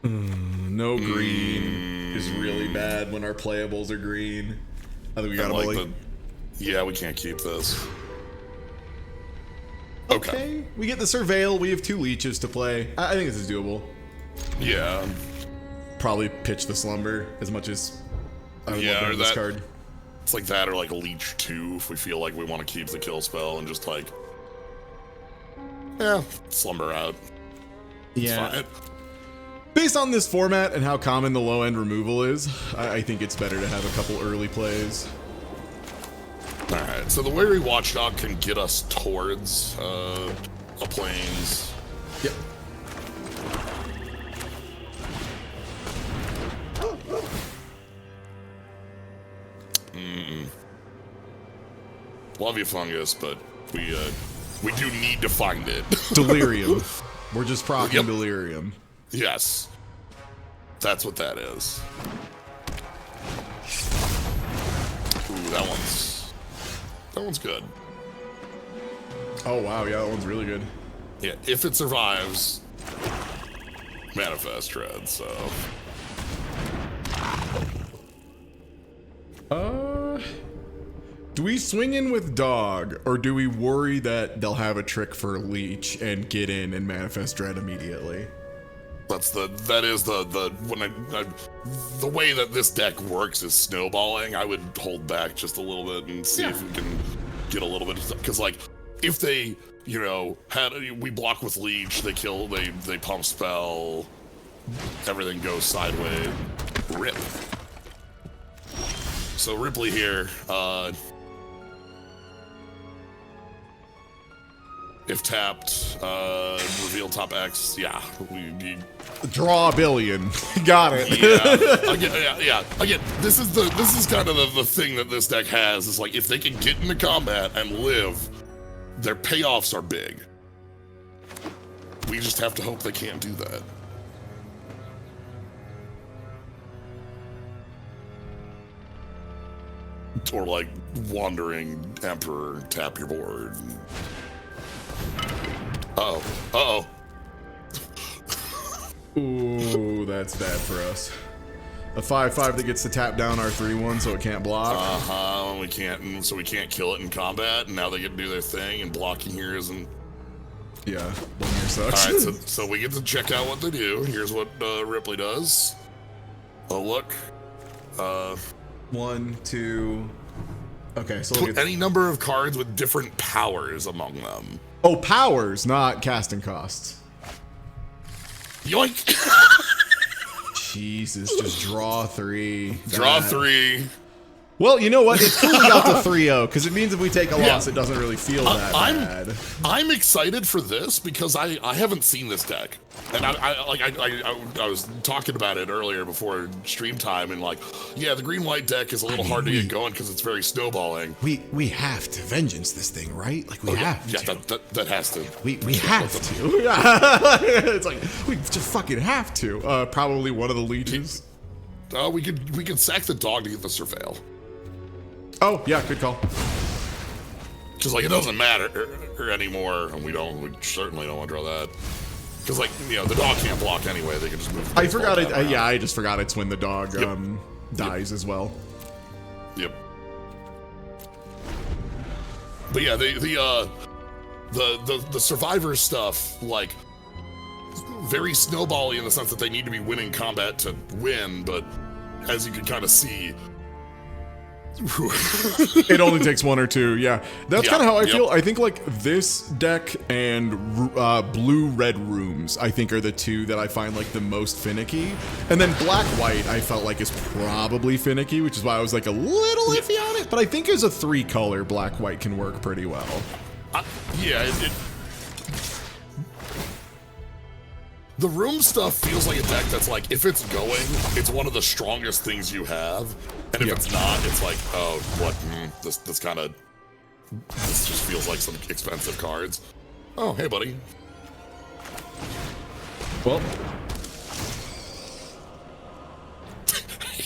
No green is really bad when our playables are green. I think we gotta bully. Yeah, we can't keep this. Okay. We get the Surveil. We have 2 leeches to play. I think this is doable. Yeah. Probably pitch the Slumber as much as I would love to have this card. It's like that or like a Leech 2 if we feel like we want to keep the kill spell and just like, yeah, Slumber out. Yeah. It's fine. Based on this format and how common the low-end removal is, I think it's better to have a couple early plays. Alright, so the Weary Watchdog can get us towards a plains. Yep. Love you, Fungus, but we do need to find it. Delirium. We're just proccing Delirium. Yes. That's what that is. Ooh, that one's good. Oh wow, yeah, that one's really good. Yeah, if it survives, Manifest Dread, so. Do we swing in with Dog, or do we worry that they'll have a trick for Leech and get in and manifest dread immediately? That is the the way that this deck works is snowballing. I would hold back just a little bit and see if we can get a little bit of, because like if they, you know, we block with Leech, they kill, they pump spell, everything goes sideways, rip. So Ripley here, if tapped, reveal top X, yeah, we Draw a billion. Got it. yeah. Again, this is kind of the thing that this deck has, is like if they can get into combat and live, their payoffs are big. We just have to hope they can't do that. Or like Wandering Emperor, tap your board. Uh-oh. Ooh, that's bad for us. A 5/5 that gets to tap down our 3/1 so it can't block. We can't, so we can't kill it in combat, and now they get to do their thing, and blocking here isn't. Yeah, one here sucks. Alright, so we get to check out what they do. Here's what Ripley does. Oh, look. 1, 2. Okay, so Put any number of cards with different powers among them. Oh, powers, not casting costs. Yoink! Jesus, just draw 3. Draw 3. Well, you know what? It's cool we got the 3-0, because it means if we take a loss, it doesn't really feel that bad. I'm excited for this because I haven't seen this deck, and I was talking about it earlier before stream time, and like, yeah, the green-white deck is a little hard to get going because it's very snowballing. We have to vengeance this thing, right? Like we have to. Yeah, that has to. We have to. It's like we just fucking have to. Probably one of the leeches. We could sack the Dog to get the Surveil. Oh, yeah, good call. Because, like, it doesn't matter anymore, and we certainly don't want to draw that. Because, like, you know, the Dog can't block anyway, they can just move. I forgot it, I just forgot it's when the Dog, dies as well. Yep. But yeah, the Survivor stuff, like, very snowbally in the sense that they need to be winning combat to win, but as you can kind of see, it only takes 1 or 2. Yeah, that's kind of how I feel. I think like this deck and blue-red rooms, I think, are the two that I find like the most finicky. And then black-white, I felt like is probably finicky, which is why I was like a little iffy on it. But I think as a 3-color, black-white can work pretty well. The room stuff feels like a deck that's like, if it's going, it's one of the strongest things you have. And if it's not, it's like, oh, what? This just feels like some expensive cards. Oh, hey, buddy. Well,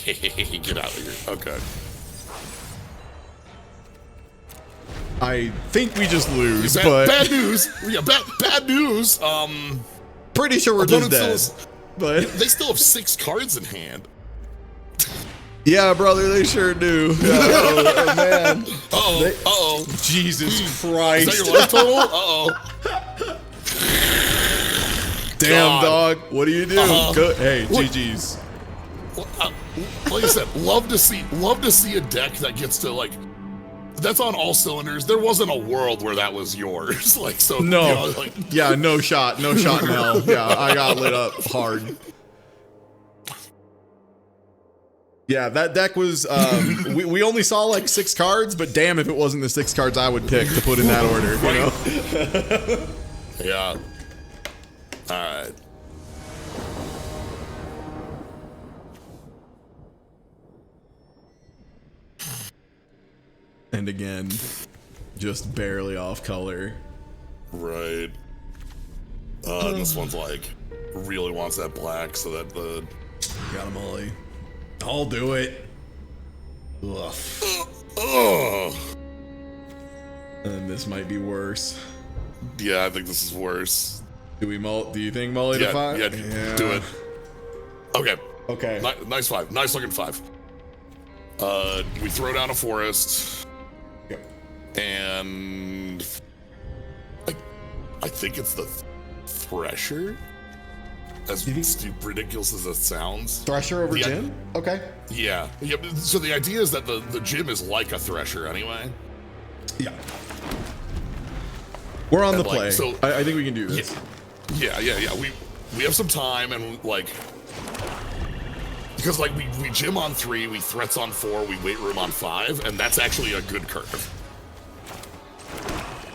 get out of here. Okay. I think we just lose, but bad news. Yeah, bad news. Pretty sure we're just dead. But they still have 6 cards in hand. Yeah, brother, they sure do. Oh, man. Uh-oh. Jesus Christ. Is that your life total? Uh-oh. Damn, Dog. What do you do? Hey, GG's. Like I said, love to see a deck that gets to, like, that's on all cylinders. There wasn't a world where that was yours. Like, so. No. You know, like, yeah, no shot in hell. Yeah, I got lit up hard. Yeah, that deck was, we only saw like 6 cards, but damn if it wasn't the 6 cards I would pick to put in that order, you know? Yeah. Alright. And again, just barely off color. Right. This one's like, really wants that black so that the... Got him, Ollie. I'll do it. Ugh. And this might be worse. Yeah, I think this is worse. Do you think Molly to 5? Yeah, do it. Okay. Okay. Nice 5. Nice looking 5. We throw down a forest. Yeah, and I think it's the Thresher. As ridiculous as it sounds. Thresher over Jim? Okay. Yeah. So the idea is that the gym is like a Thresher anyway. Yeah. We're on And, the like, play. so- I think we can do this. Yeah. We have some time, and like, because like we gym on 3, we threats on 4, we weight room on 5, and that's actually a good curve.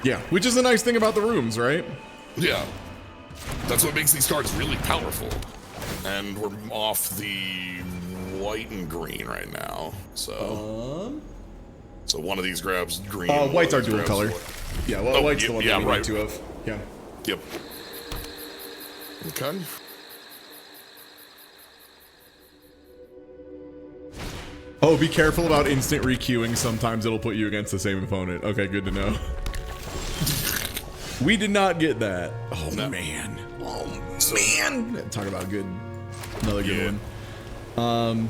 Yeah. Which is the nice thing about the rooms, right? Yeah. That's what makes these cards really powerful. And we're off the white and green right now. So so one of these grabs green. White's one our of these dual grabs color. white. Yeah, well, white's the one that we right. need 2 of. Yeah. Yep. Okay. Oh, be careful about instant requeuing. Sometimes it'll put you against the same opponent. Okay, good to know. We did not get that. Oh, No. man. Oh, So- man. Talk about another good Yeah. one.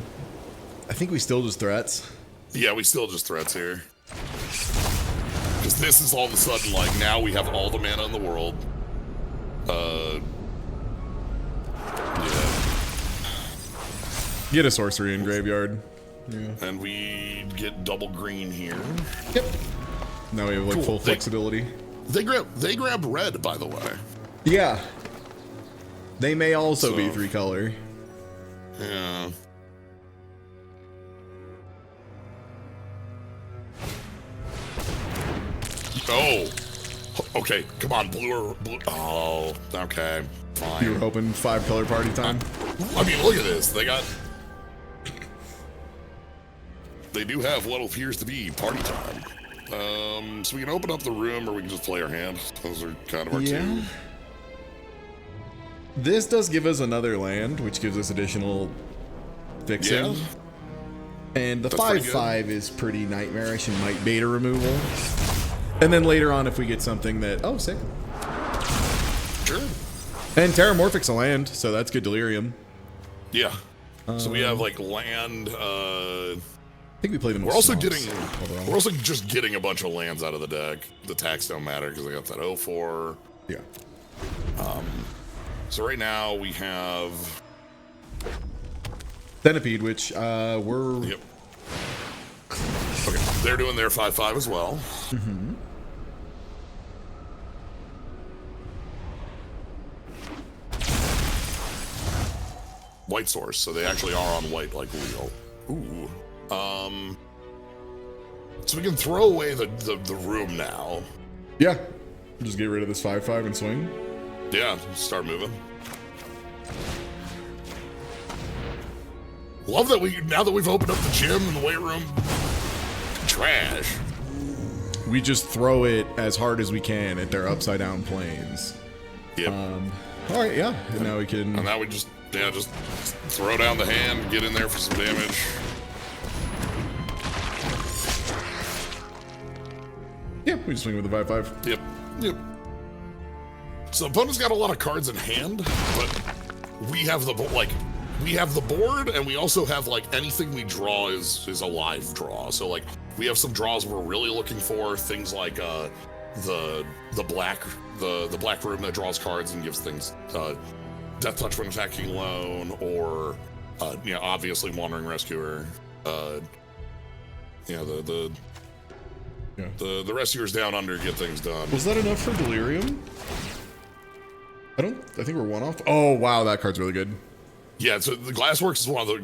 I think we still just threats. Yeah, we still just threats here. Because this is all of a sudden like now we have all the mana in the world. Yeah. Get a sorcery in graveyard. Yeah. And we get double green here. Yep. Now we have like Cool. full flexibility. They grab red, by the way. Yeah. They may also be So- 3 color. Yeah. Oh. Okay, come on, blue. Oh, okay, fine. You were hoping 5 color party time. I mean, look at this. They do have what appears to be party time. So we can open up the room, or we can just play our hand. Those are kind of our two. This does give us another land, which gives us additional fixing. Yeah. And the That's pretty 5/5 is pretty nightmarish and might beta removal. And then later on, if we get something that sick. Sure. And Terramorphic's a land, so that's good delirium. Yeah. So we have like land. I think we play them. We're also getting. overall. We're also just getting a bunch of lands out of the deck. The tax don't matter because I got that 0/4. Yeah. So right now we have. Centipede, which we're Yep. Okay, they're doing their 5/5 as well. Mm-hmm. White source, so they actually are on white like wheel. Ooh. So we can throw away the room now. yeah. Just get rid of this 5/5 and swing. Yeah, start moving. Love that now that we've opened up the gym and the weight room. Trash. We just throw it as hard as we can at their upside down planes. Yep. All right, yeah. And now we can. And now we just throw down the hand, get in there for some damage. Yeah, we just swing with the 5/5. Yep. So opponent's got a lot of cards in hand, but we have the board, and we also have like anything we draw is a live draw. So like we have some draws we're really looking for, things like the black room that draws cards and gives things death touch when attacking lone, or obviously Wandering Rescuer. The rescuers down under get things done. Was that enough for delirium? I think we're 1 off. Oh wow, that card's really good. Yeah, so the Glassworks is one of the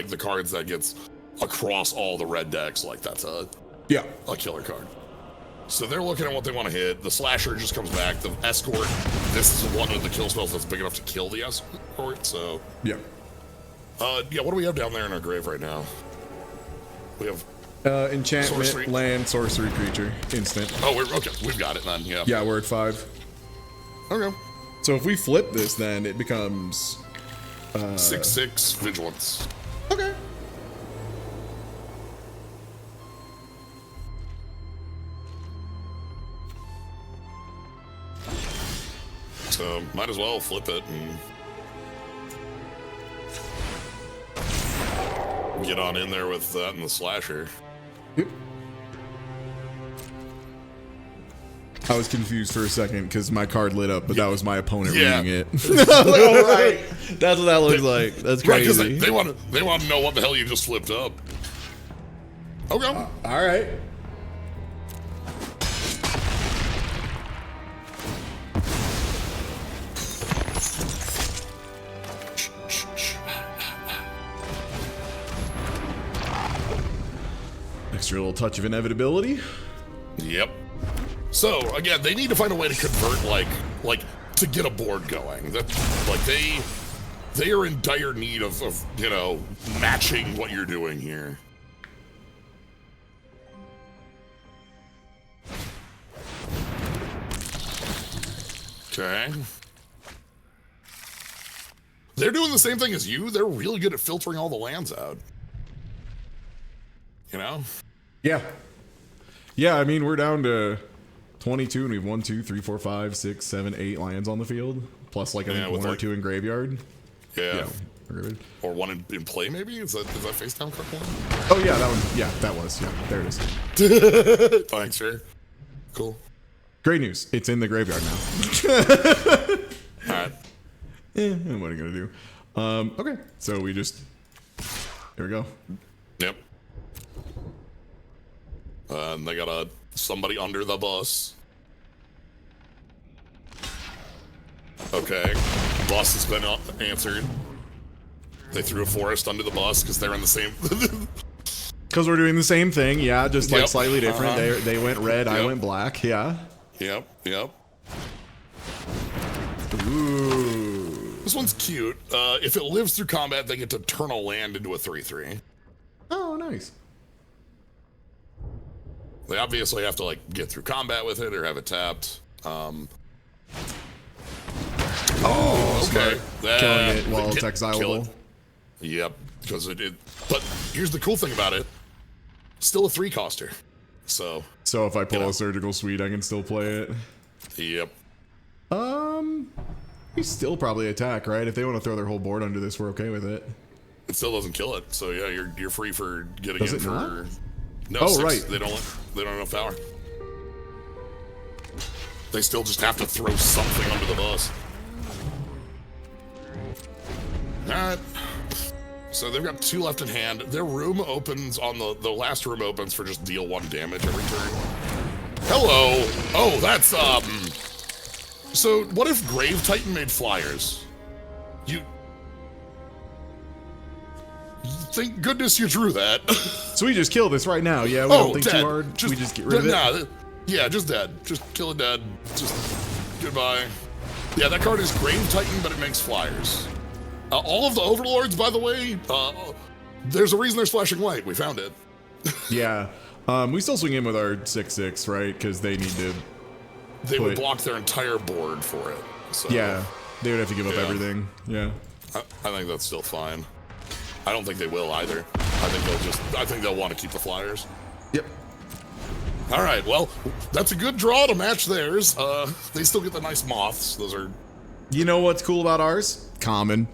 the cards that gets across all the red decks. Like that's a killer card. So they're looking at what they want to hit. The Slasher just comes back. The Escort, this is one of the kill spells that's big enough to kill the Escort. So Yeah. what do we have down there in our grave right now? We have Enchantment, Sorcery. land, sorcery, creature, instant. we've got it then. Yeah. Yeah, we're at 5. Okay. So if we flip this, then it becomes 6/6 Vigilance. okay. So might as well flip it and get on in there with that and the Slasher. Yep. I was confused for a second because my card lit up, but that was my opponent Yeah. reading it. All right, that's what that looks like. That's Right, because crazy. they want to know what the hell you just flipped up. Okay. All right. Extra little touch of inevitability. Yep. So again, they need to find a way to convert, like to get a board going. That like they are in dire need of matching what you're doing here. Okay. They're doing the same thing as you. They're really good at filtering all the lands out. You know? Yeah. Yeah, I mean, we're down to 22, and we have 1, 2, 3, 4, 5, 6, 7, 8 lands on the field, plus like I think with 1 or like- 2 in graveyard. Yeah. Graveyard. Or one in play, maybe? Is that FaceTime card one? Oh yeah, that one. Yeah, that was. Yeah, there it is. Thanks, sure. Cool. Great news. It's in the graveyard now. All right. What are you gonna do? Okay, so we just here we go. Yep. And they got somebody under the bus. Okay. Bus has been answered. They threw a forest under the bus because they're in the same. Because we're doing the same thing. Yeah, just like Yep. slightly different. Uh-huh. They went red. I Yep. went black. Yeah. Yep. Ooh. This one's cute. If it lives through combat, they get to turn a land into a 3/3. Oh, nice. They obviously have to like get through combat with it or have it tapped. Okay. Killing it while it's Kill exilable. it. Yep, because it. But here's the cool thing about it. Still a 3-coster. So. So if I pull know. a surgical suite, I can still play it. Yep. We still probably attack, right? If they want to throw their whole board under this, we're okay with it. It still doesn't kill it. So yeah, you're free for getting Does in it for. not? No, Oh, 6. right. They don't have enough power. They still just have to throw something under the bus. Alright. So they've got 2 left in hand. Their room opens on the last room opens for just deal 1 damage every turn. Hello! Oh, that's so what if Grave Titan made flyers? Thank goodness you drew that. So we just kill this right now. Yeah, we don't think dead. too hard. We just get rid of it. Nah, yeah, just dead. Just kill it dead. Just goodbye. Yeah, that card is Grave Titan, but it makes flyers. All of the Overlords, by the way, there's a reason they're splashing white. We found it. Yeah. We still swing in with our 6/6, right? Because they need to. They would Put- block their entire board for it. So Yeah, they would have to give up Yeah. everything. Yeah. I think that's still fine. I don't think they will either. I think they'll want to keep the flyers. Yep. All right, well, that's a good draw to match theirs. They still get the nice moths. Those are. You know what's cool about ours? Common.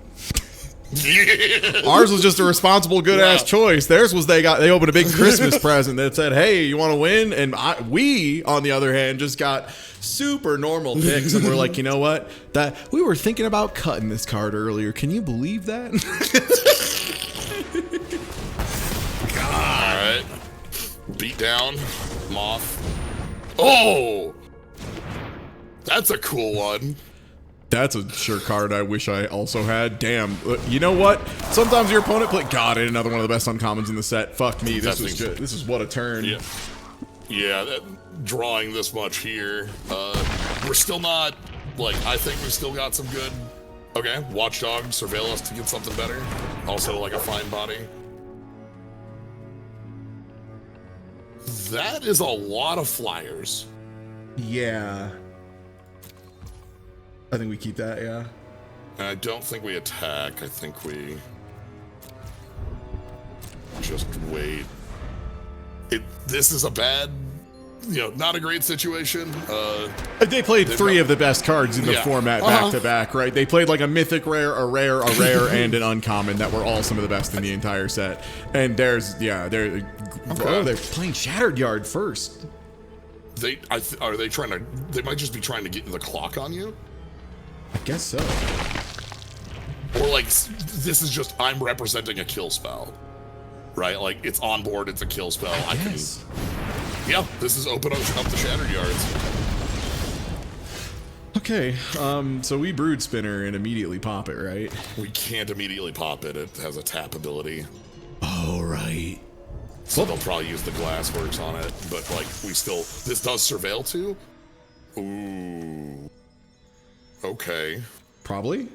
Ours was just a responsible, good ass Yeah. choice. Theirs was they opened a big Christmas present that said, "Hey, you want to win?" And we, on the other hand, just got super normal picks, and we're like, you know what? That we were thinking about cutting this card earlier. Can you believe that? All right. Beat down. Moth. Oh! That's a cool one. That's a sure card I wish I also had. Damn. You know what? Sometimes your opponent play. God, I another one of the best uncommons in the set. Fuck me. This was good. This is what a turn. Yeah. Yeah, drawing this much here. We're still not, I think we still got some good. Okay, Watchdog, surveil us to get something better. Also, like a fine body. That is a lot of flyers. Yeah. I think we keep that, yeah. And I don't think we attack. I think we just wait. This is a bad, not a great situation. They played 3 of the best cards in the Yeah. format back to back, right? They played like a mythic rare, a rare, and an uncommon that were all some of the best in the entire set. And they're playing Shattered Yard first. are they trying to? They might just be trying to get the clock on you, I guess so. or like this is just I'm representing a kill spell, right? Like it's on board, it's a kill spell. I can. Yes. Yeah, this is open up the Shattered Yards. Okay, so we brood spinner and immediately pop it, right? We can't immediately pop it. It has a tap ability. Oh, right. So they'll probably use the Glassworks on it, but like this does surveil too? Ooh. Okay. Probably.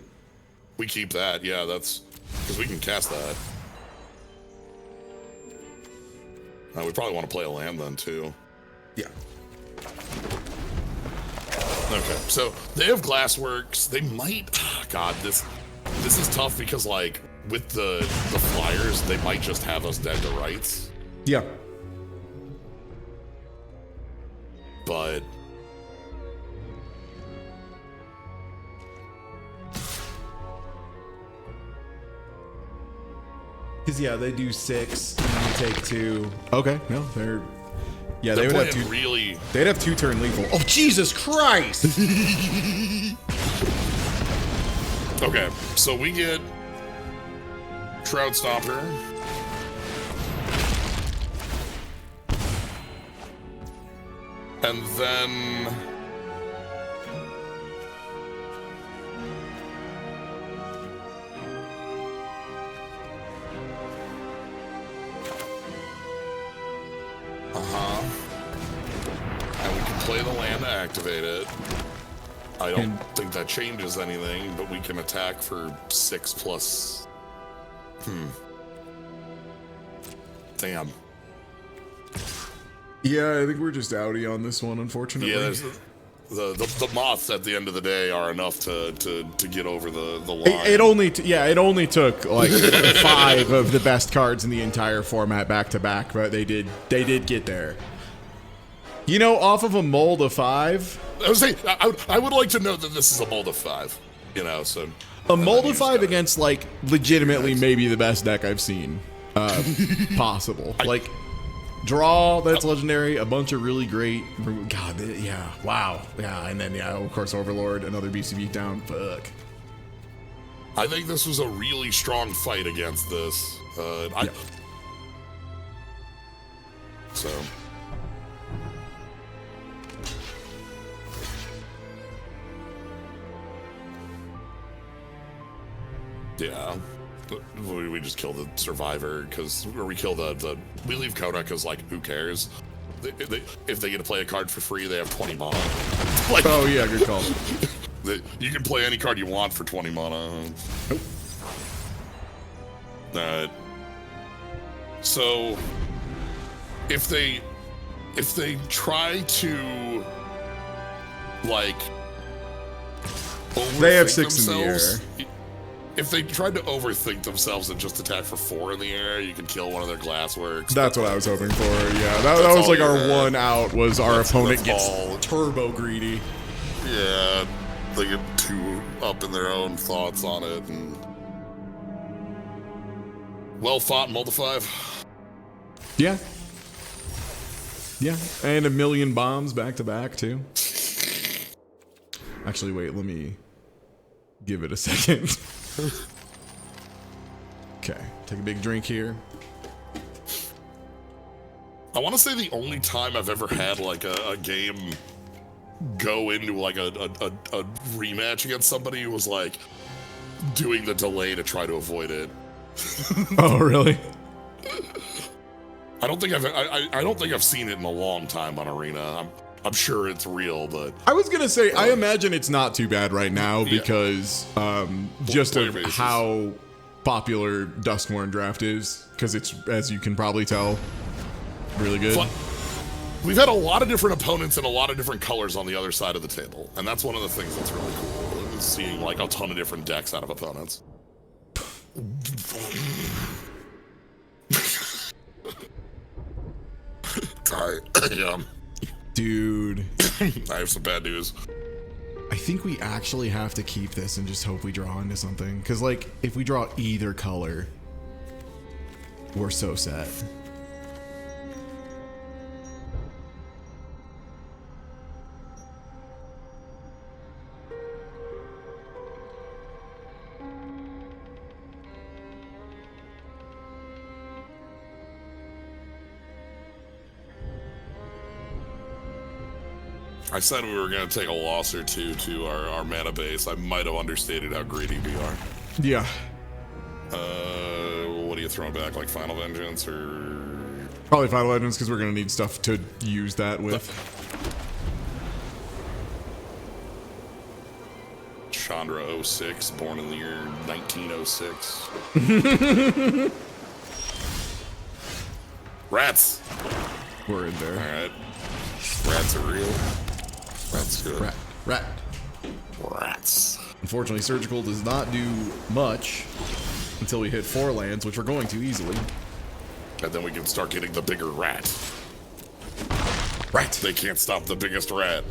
We keep that, yeah, that's, because we can cast that. We probably want to play a land then too. Yeah. Okay, so they have Glassworks. They might, God, this is tough because like with the flyers, they might just have us dead to rights. Yeah. But Because, yeah, they do 6, and you take 2. Okay, no, they're... Yeah, they they're would have playing 2... really. They'd have 2 turn lethal. Oh, Jesus Christ! Okay, so we get Shroud Stomper. And then and we can play the land to activate it. I don't think that changes anything, but we can attack for 6 plus. Damn. Yeah, I think we're just outie on this one, unfortunately. Yeah, the moths at the end of the day are enough to get over the line. It only took like 5 of the best cards in the entire format back to back, but they did get there. You know, off of a mold of 5. I would say I would like to know that this is a mold of 5. You know, so A mold of 5 against like legitimately maybe the best deck I've seen possible. Like draw, that's legendary. A bunch of really great. God, yeah, wow, yeah, and then yeah, of course Overlord, another BCB down. Fuck. I think this was a really strong fight against this. Yeah. So. Yeah. We just kill the survivor or we kill we leave Coda because like who cares? If they get to play a card for free, they have 20 mana. Like, Oh yeah, good call. you can play any card you want for 20 mana. Nope. So if they try to like They have overthink 6 in the themselves, air. if they tried to overthink themselves and just attack for 4 in the air, you can kill one of their Glassworks. That's what I was hoping for. Yeah, that was all like you our had. one out was our opponent that's gets all. turbo greedy. Yeah, they get too up in their own thoughts on it. And well fought, Mold of 5. Yeah. Yeah, and a million bombs back to back too. Actually, wait, let me give it a second. Okay, take a big drink here. I want to say the only time I've ever had like a game go into like a rematch against somebody was like doing the delay to try to avoid it. Oh, really? I don't think I've seen it in a long time on Arena. I'm sure it's real, but I was gonna say, I imagine it's not too bad right now because just player of bases. how popular Duskmourn draft is, because it's, as you can probably tell, really good. But we've had a lot of different opponents and a lot of different colors on the other side of the table, and that's one of the things that's really cool, is seeing like a ton of different decks out of opponents. Yeah, Dude, I have some bad news. I think we actually have to keep this and just hope we draw into something. Because, like, if we draw either color, we're so set. I said we were going to take a loss or two to our mana base. I might have understated how greedy we are. Yeah. What are you throwing back? Like Final Vengeance or... Probably Final Legends because we're going to need stuff to use that with. Chandra 06, born in the year 1906. Rats! We're in there. Alright. Rats are real. Rats good. Rat. Rats. Unfortunately, Surgical does not do much until we hit 4 lands, which we're going to easily. And then we can start getting the bigger rat. Rat. They can't stop the biggest rat.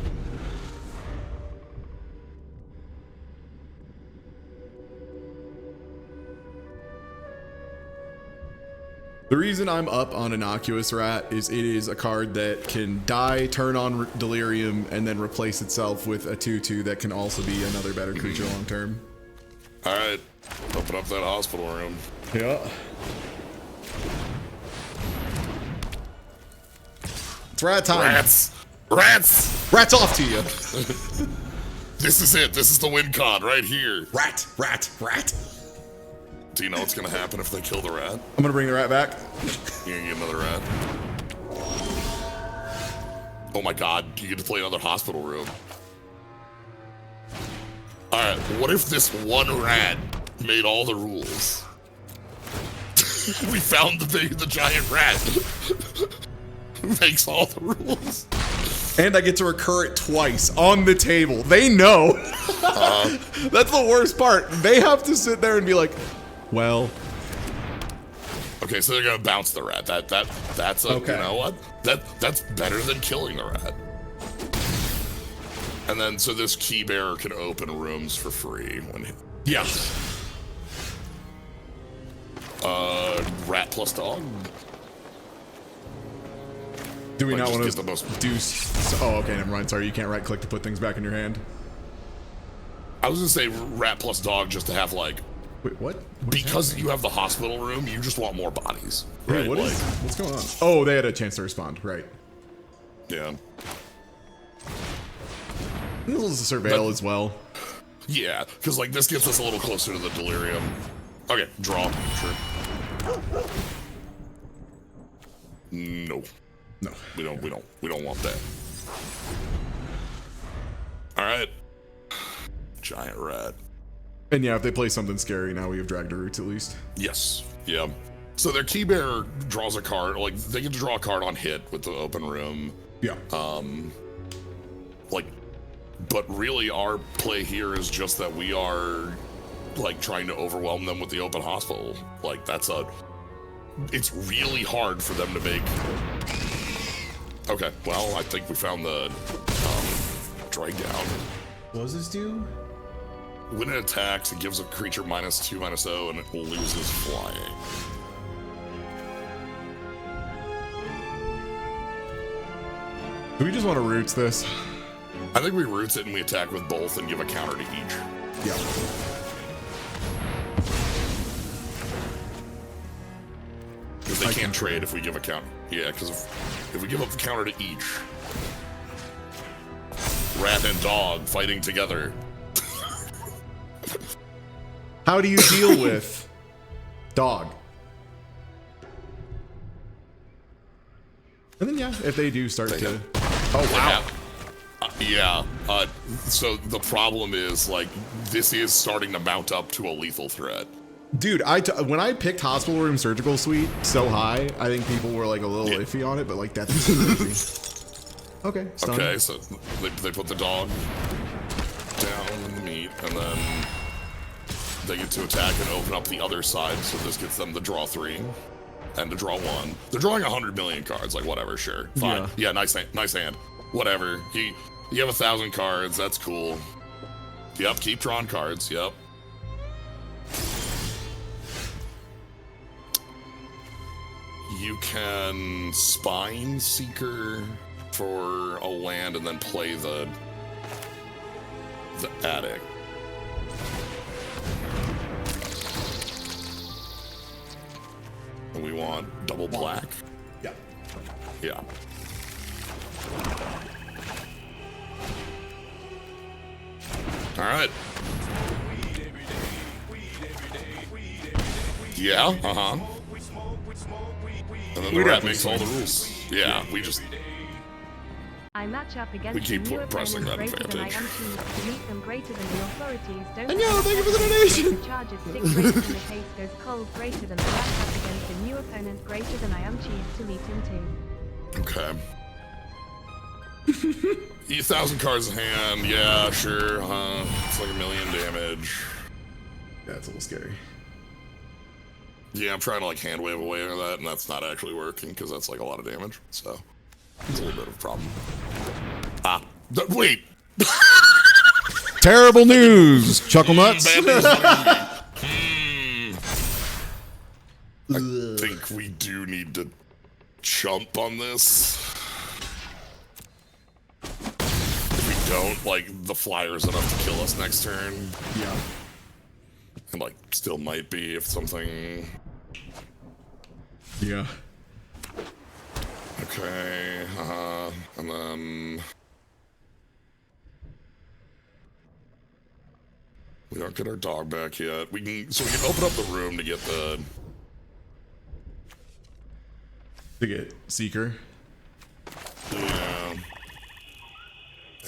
The reason I'm up on Innocuous Rat is it is a card that can die, turn on Delirium, and then replace itself with a 2/2 that can also be another better creature long term. Alright. Open up that hospital room. Yeah. It's rat time. Rats! Rats! Rats off to you. This is it. This is the win con right here. Rat. Do you know what's gonna happen if they kill the rat? I'm gonna bring the rat back. You're gonna get another rat. Oh my god, you get to play another hospital room. Alright, what if this one rat made all the rules? We found the giant rat. Who makes all the rules? And I get to recur it twice on the table. They know. That's the worst part. They have to sit there and be like, well. Okay, so they're gonna bounce the rat. That's a, Okay. you know what? That's better than killing the rat. And then so this key bearer can open rooms for free when Yeah. rat plus dog. Do we Like, not just want get to the most- do? Oh, okay, never mind. Sorry, you can't right click to put things back in your hand. I was gonna say rat plus dog just to have like, Wait, what? because you have the hospital room, you just want more bodies, right? Wait, Like, what's going on? Oh, they had a chance to respond. Right. yeah, This is a surveil as well. yeah, because like this gets us a little closer to the delirium. Okay, draw, sure. No, No. we don't want that. All right, giant rat. And yeah, if they play something scary, now we have Drag to Roots at least. Yes. Yeah. So their key bearer draws a card. Like they get to draw a card on hit with the open room. Yeah. Like, but really our play here is just that we are like trying to overwhelm them with the open hospital. Like it's really hard for them to make. Okay. Well, I think we found the drag down. What does this do? When it attacks, it gives a creature -2/-0 and it loses flying. Do we just want to Roots this? I think we roots it and we attack with both and give a counter to each. Yeah. Because they can't trade if we give a counter. Yeah, because if we give up the counter to each, rat and dog fighting together. How do you deal with dog? And then yeah, if they do start to. Oh wow. Yeah. So the problem is like this is starting to mount up to a lethal threat. Dude, when I picked Hospital Room Surgical Suite so high, I think people were like a little iffy on it, but like that's crazy. Okay. Stun. Okay, so they put the dog down in the meat, and then they get to attack and open up the other side. So this gets them to draw 3 and to draw 1. They're drawing 100 million cards. Like whatever, sure, fine. Yeah, nice hand. Whatever. You have 1,000 cards. That's cool. Yep, keep drawing cards. Yep. You can Spine Seeker for a land and then play the attic. And we want double black. Yeah. Yeah. All right. Yeah, uh-huh. And then the rat makes all the rules. Yeah, we just... I match up against We keep the new pressing opponent that greater than I advantage. am choose to meet them greater than the authorities. Don't And yo, thank you for the donation. charges 6 greater than the case goes cold greater than the match up against the new opponent greater than I am choose to meet him too. Okay. 1,000 cards in hand. Yeah, sure. It's like 1 million damage. Yeah, it's a little scary. Yeah, I'm trying to like hand wave away with that, and that's not actually working because that's like a lot of damage. So it's a little bit of a problem. Wait. Terrible news, Chuckle Nuts. Bad news. I think we do need to chump on this. If we don't, like, the flyer's enough to kill us next turn. Yeah. And, like, still might be if something... Yeah. Okay, and then... We don't get our dog back yet. We can open up the room to get the... To get Seeker. Yeah.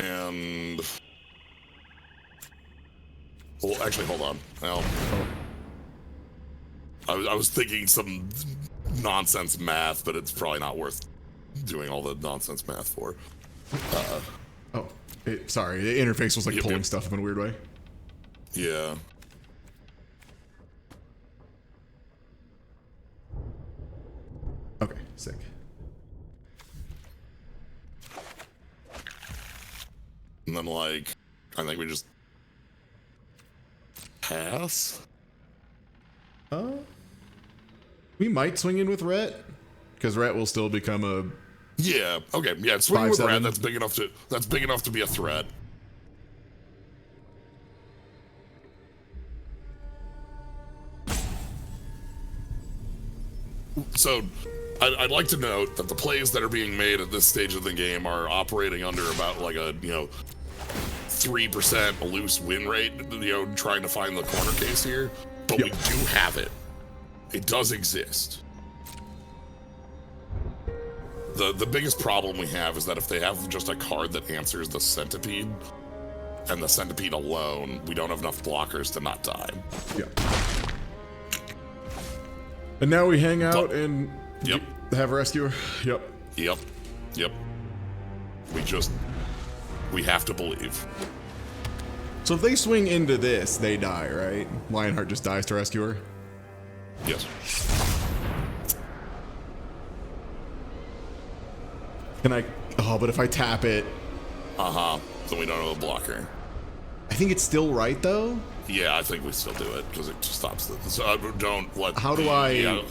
And... Well, actually, hold on. Now, I was thinking some nonsense math, but it's probably not worth doing all the nonsense math for. Oh, sorry. The interface was like Yep, pulling yep. stuff in a weird way. Yeah. Okay, sick. And then, like, I think we just pass. We might swing in with Rhett, because Rhett will still become a... Yeah. Okay. Yeah. Swing with 5-7. Rat. That's big enough to be a threat. So, I'd like to note that the plays that are being made at this stage of the game are operating under about like a 3% loose win rate. Trying to find the corner case here, but we do have it. It does exist. The biggest problem we have is that if they have just a card that answers the centipede, and the centipede alone, we don't have enough blockers to not die. Yeah. And now we hang out and Yep. have Rescuer. Yep. Yep. We have to believe. So if they swing into this, they die, right? Lionheart just dies to Rescuer. Yes. Can I... Oh, but if I tap it... Then we don't have a blocker. I think it's still right, though? Yeah, I think we still do it because it just stops the. So don't let. How do I- Yeah,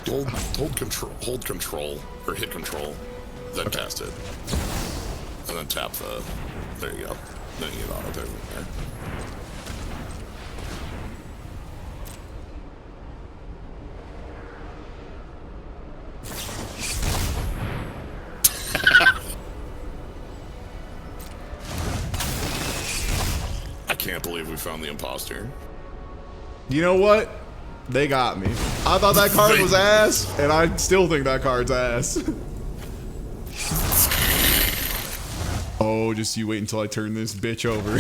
hold control or hit control, then cast it, and then tap the. There you go. Then you get auto there. I can't believe we found the imposter. You know what? They got me. I thought that card was ass, and I still think that card's ass. Oh, just you wait until I turn this bitch over.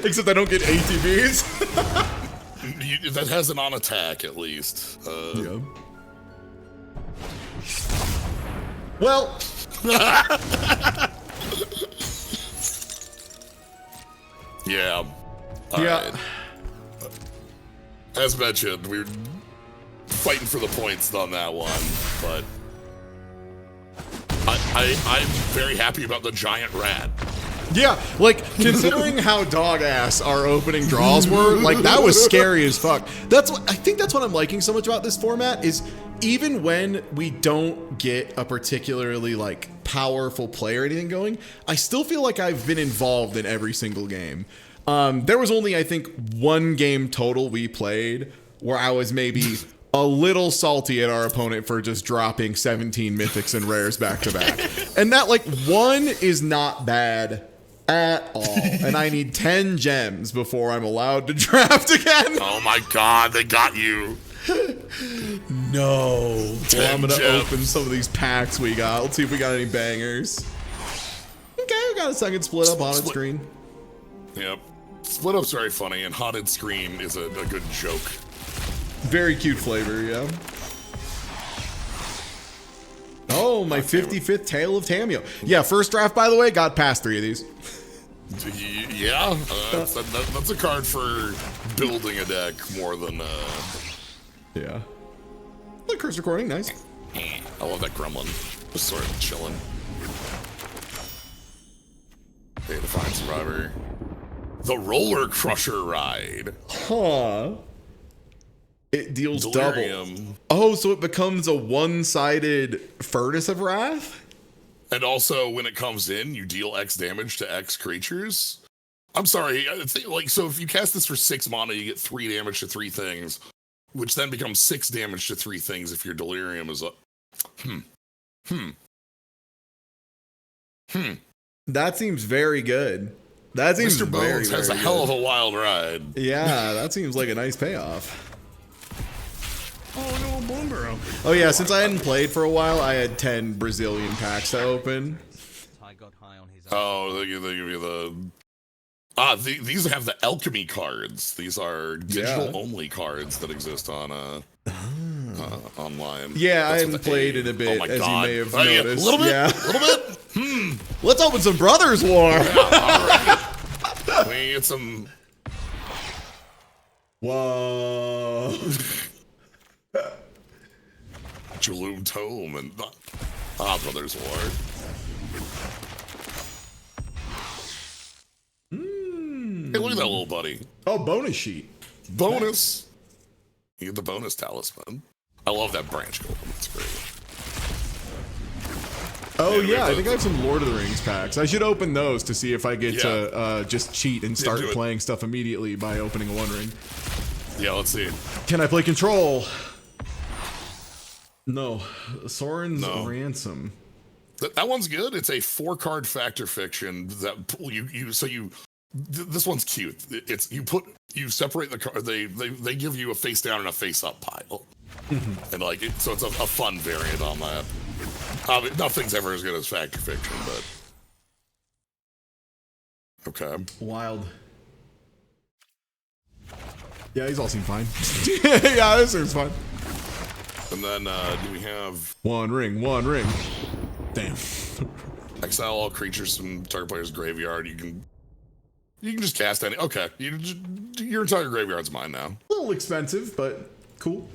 Except I don't get ATBs. That has an on attack at least. Yeah. Well, Yeah. All yeah. right. As mentioned, we're fighting for the points on that one, but I'm very happy about the giant rat. Yeah, like, considering how dog ass our opening draws were, like, that was scary as fuck. I think that's what I'm liking so much about this format is even when we don't get a particularly, like, powerful play or anything going, I still feel like I've been involved in every single game. There was only, I think, one game total we played where I was maybe a little salty at our opponent for just dropping 17 mythics and rares back to back. And that, like, one is not bad at all. And I need 10 gems before I'm allowed to draft again. Oh my god, they got you. No. 10 Well, I'm going to gems. open some of these packs we got. Let's see if we got any bangers. Okay, we got a second split up on its screen. Yep. Split up's very funny, and haunted screen is a good joke. Very cute flavor, yeah. Oh, my 55th Tale of Tamio. Yeah, first draft, by the way, got past 3 of these. Yeah, that's a card for building a deck more than. Yeah. The curse recording, nice. I love that gremlin. Just sort of chilling. Okay, Defiant Survivor. The Roller Crusher ride. Huh. It deals double. Delirium. Oh, so it becomes a one-sided Furnace of Wrath? And also, when it comes in, you deal X damage to X creatures. I'm sorry, so if you cast this for 6 mana, you get 3 damage to 3 things, which then becomes 6 damage to 3 things if your Delirium is up. That seems very good. That seems Mr. very, Bones has a very hell good. of a wild ride. Yeah, that seems like a nice payoff. Oh, no, Bloomburrow. Oh yeah, since I hadn't played for a while, I had 10 Brazilian packs to open. Ty got high on his Oh, they give you the... these have the alchemy cards. These are digital-only cards that exist on online. Yeah, I That's hadn't with the played A. in a bit, oh my as God. you may have Oh, yeah, noticed. A little bit? Yeah. A little bit? Let's open some Brothers War! We get some... Whoa. Jaloom Tome and... Brothers War. Hey, look at that little buddy. Oh, bonus sheet. Bonus. You get the bonus talisman. I love that branch golem. It's great. Oh Yeah, yeah, I we- think I have some Lord of the Rings packs. I should open those to see if I get Yeah. to just cheat and start do it. playing stuff immediately by opening a One Ring. Yeah, let's see. Can I play Control? No. Soren's No. Ransom. That one's good. It's a 4-card factor fiction that this one's cute. It's you separate the card. They give you a face down and a face up pile, and so it's a fun variant on that. Nothing's ever as good as factor fiction, but okay. Wild. Yeah, these all seem fine. Yeah, this seems fine. And then do we have One ring, one ring. Damn. exile all creatures from target player's graveyard? You can just cast any. Okay, your entire graveyard's mine now. A little expensive, but cool.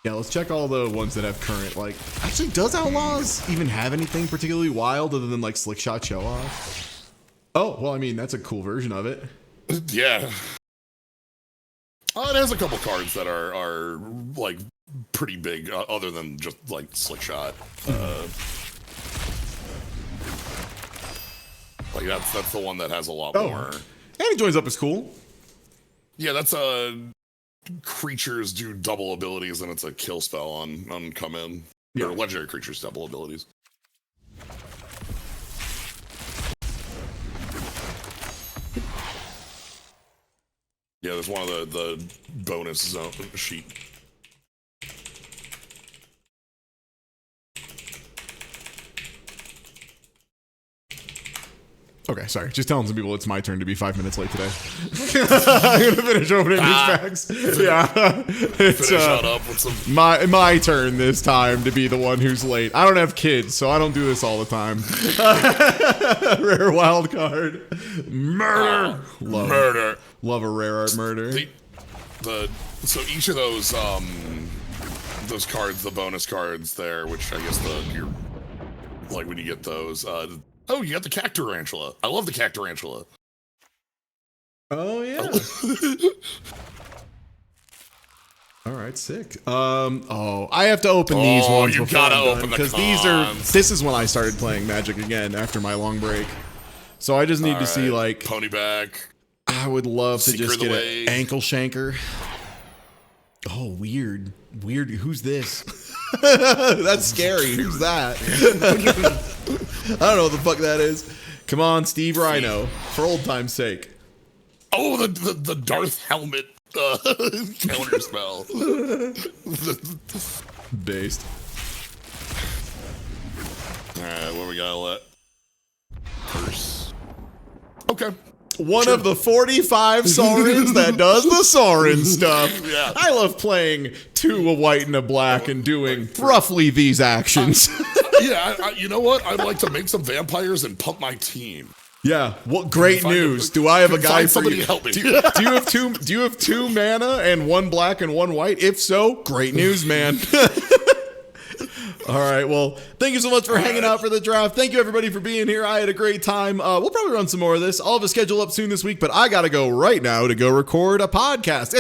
Yeah, let's check all the ones that have current, actually, does Outlaws even have anything particularly wild other than, Slick Shot Show Off? Oh, well, I mean, that's a cool version of it. Yeah. It has a couple cards that are pretty big, other than just Slick Shot. That's the one that has a lot more. And he joins up is cool. Yeah, that's creatures do double abilities, and it's a kill spell on come in. Yeah. Or legendary creatures double abilities. Yeah, there's one of the bonus zone sheet. Okay, sorry. Just telling some people it's my turn to be 5 minutes late today. I'm gonna finish opening these packs. Yeah, it's Finish that up with some. my turn this time to be the one who's late. I don't have kids, so I don't do this all the time. Rare wild card, murder, Murder. love a rare art murder. So each of those cards, the bonus cards there, which I guess you're when you get those. Oh, you got the Cactarantula. I love the Cactarantula. Oh yeah. All right, sick. I have to open these Oh, ones you before gotta I'm done, open the because cons. this is when I started playing Magic again after my long break. So I just need to see Ponyback. I would love to Secret just of the get Way. an ankle shanker. Oh, weird. Who's this? That's scary. Who's that? I don't know what the fuck that is. Come on, Steve Rhino, for old time's sake. Oh, the Darth helmet counter spell. Based. Alright, what we gotta let? Curse. Okay. One of the 45 Saurins that does the Saurin stuff. Yeah. I love playing 2 a white and a black and doing roughly these actions. Yeah, you know what? I'd like to make some vampires and pump my team. Yeah. What great Find news. a- Do I have a guy find for somebody you? to help me. Do you have two mana and 1 black and 1 white? If so, great news, man. All right, well, thank you so much for hanging out for the draft. Thank you, everybody, for being here. I had a great time. We'll probably run some more of this. I'll have a schedule up soon this week, but I got to go right now to go record a podcast.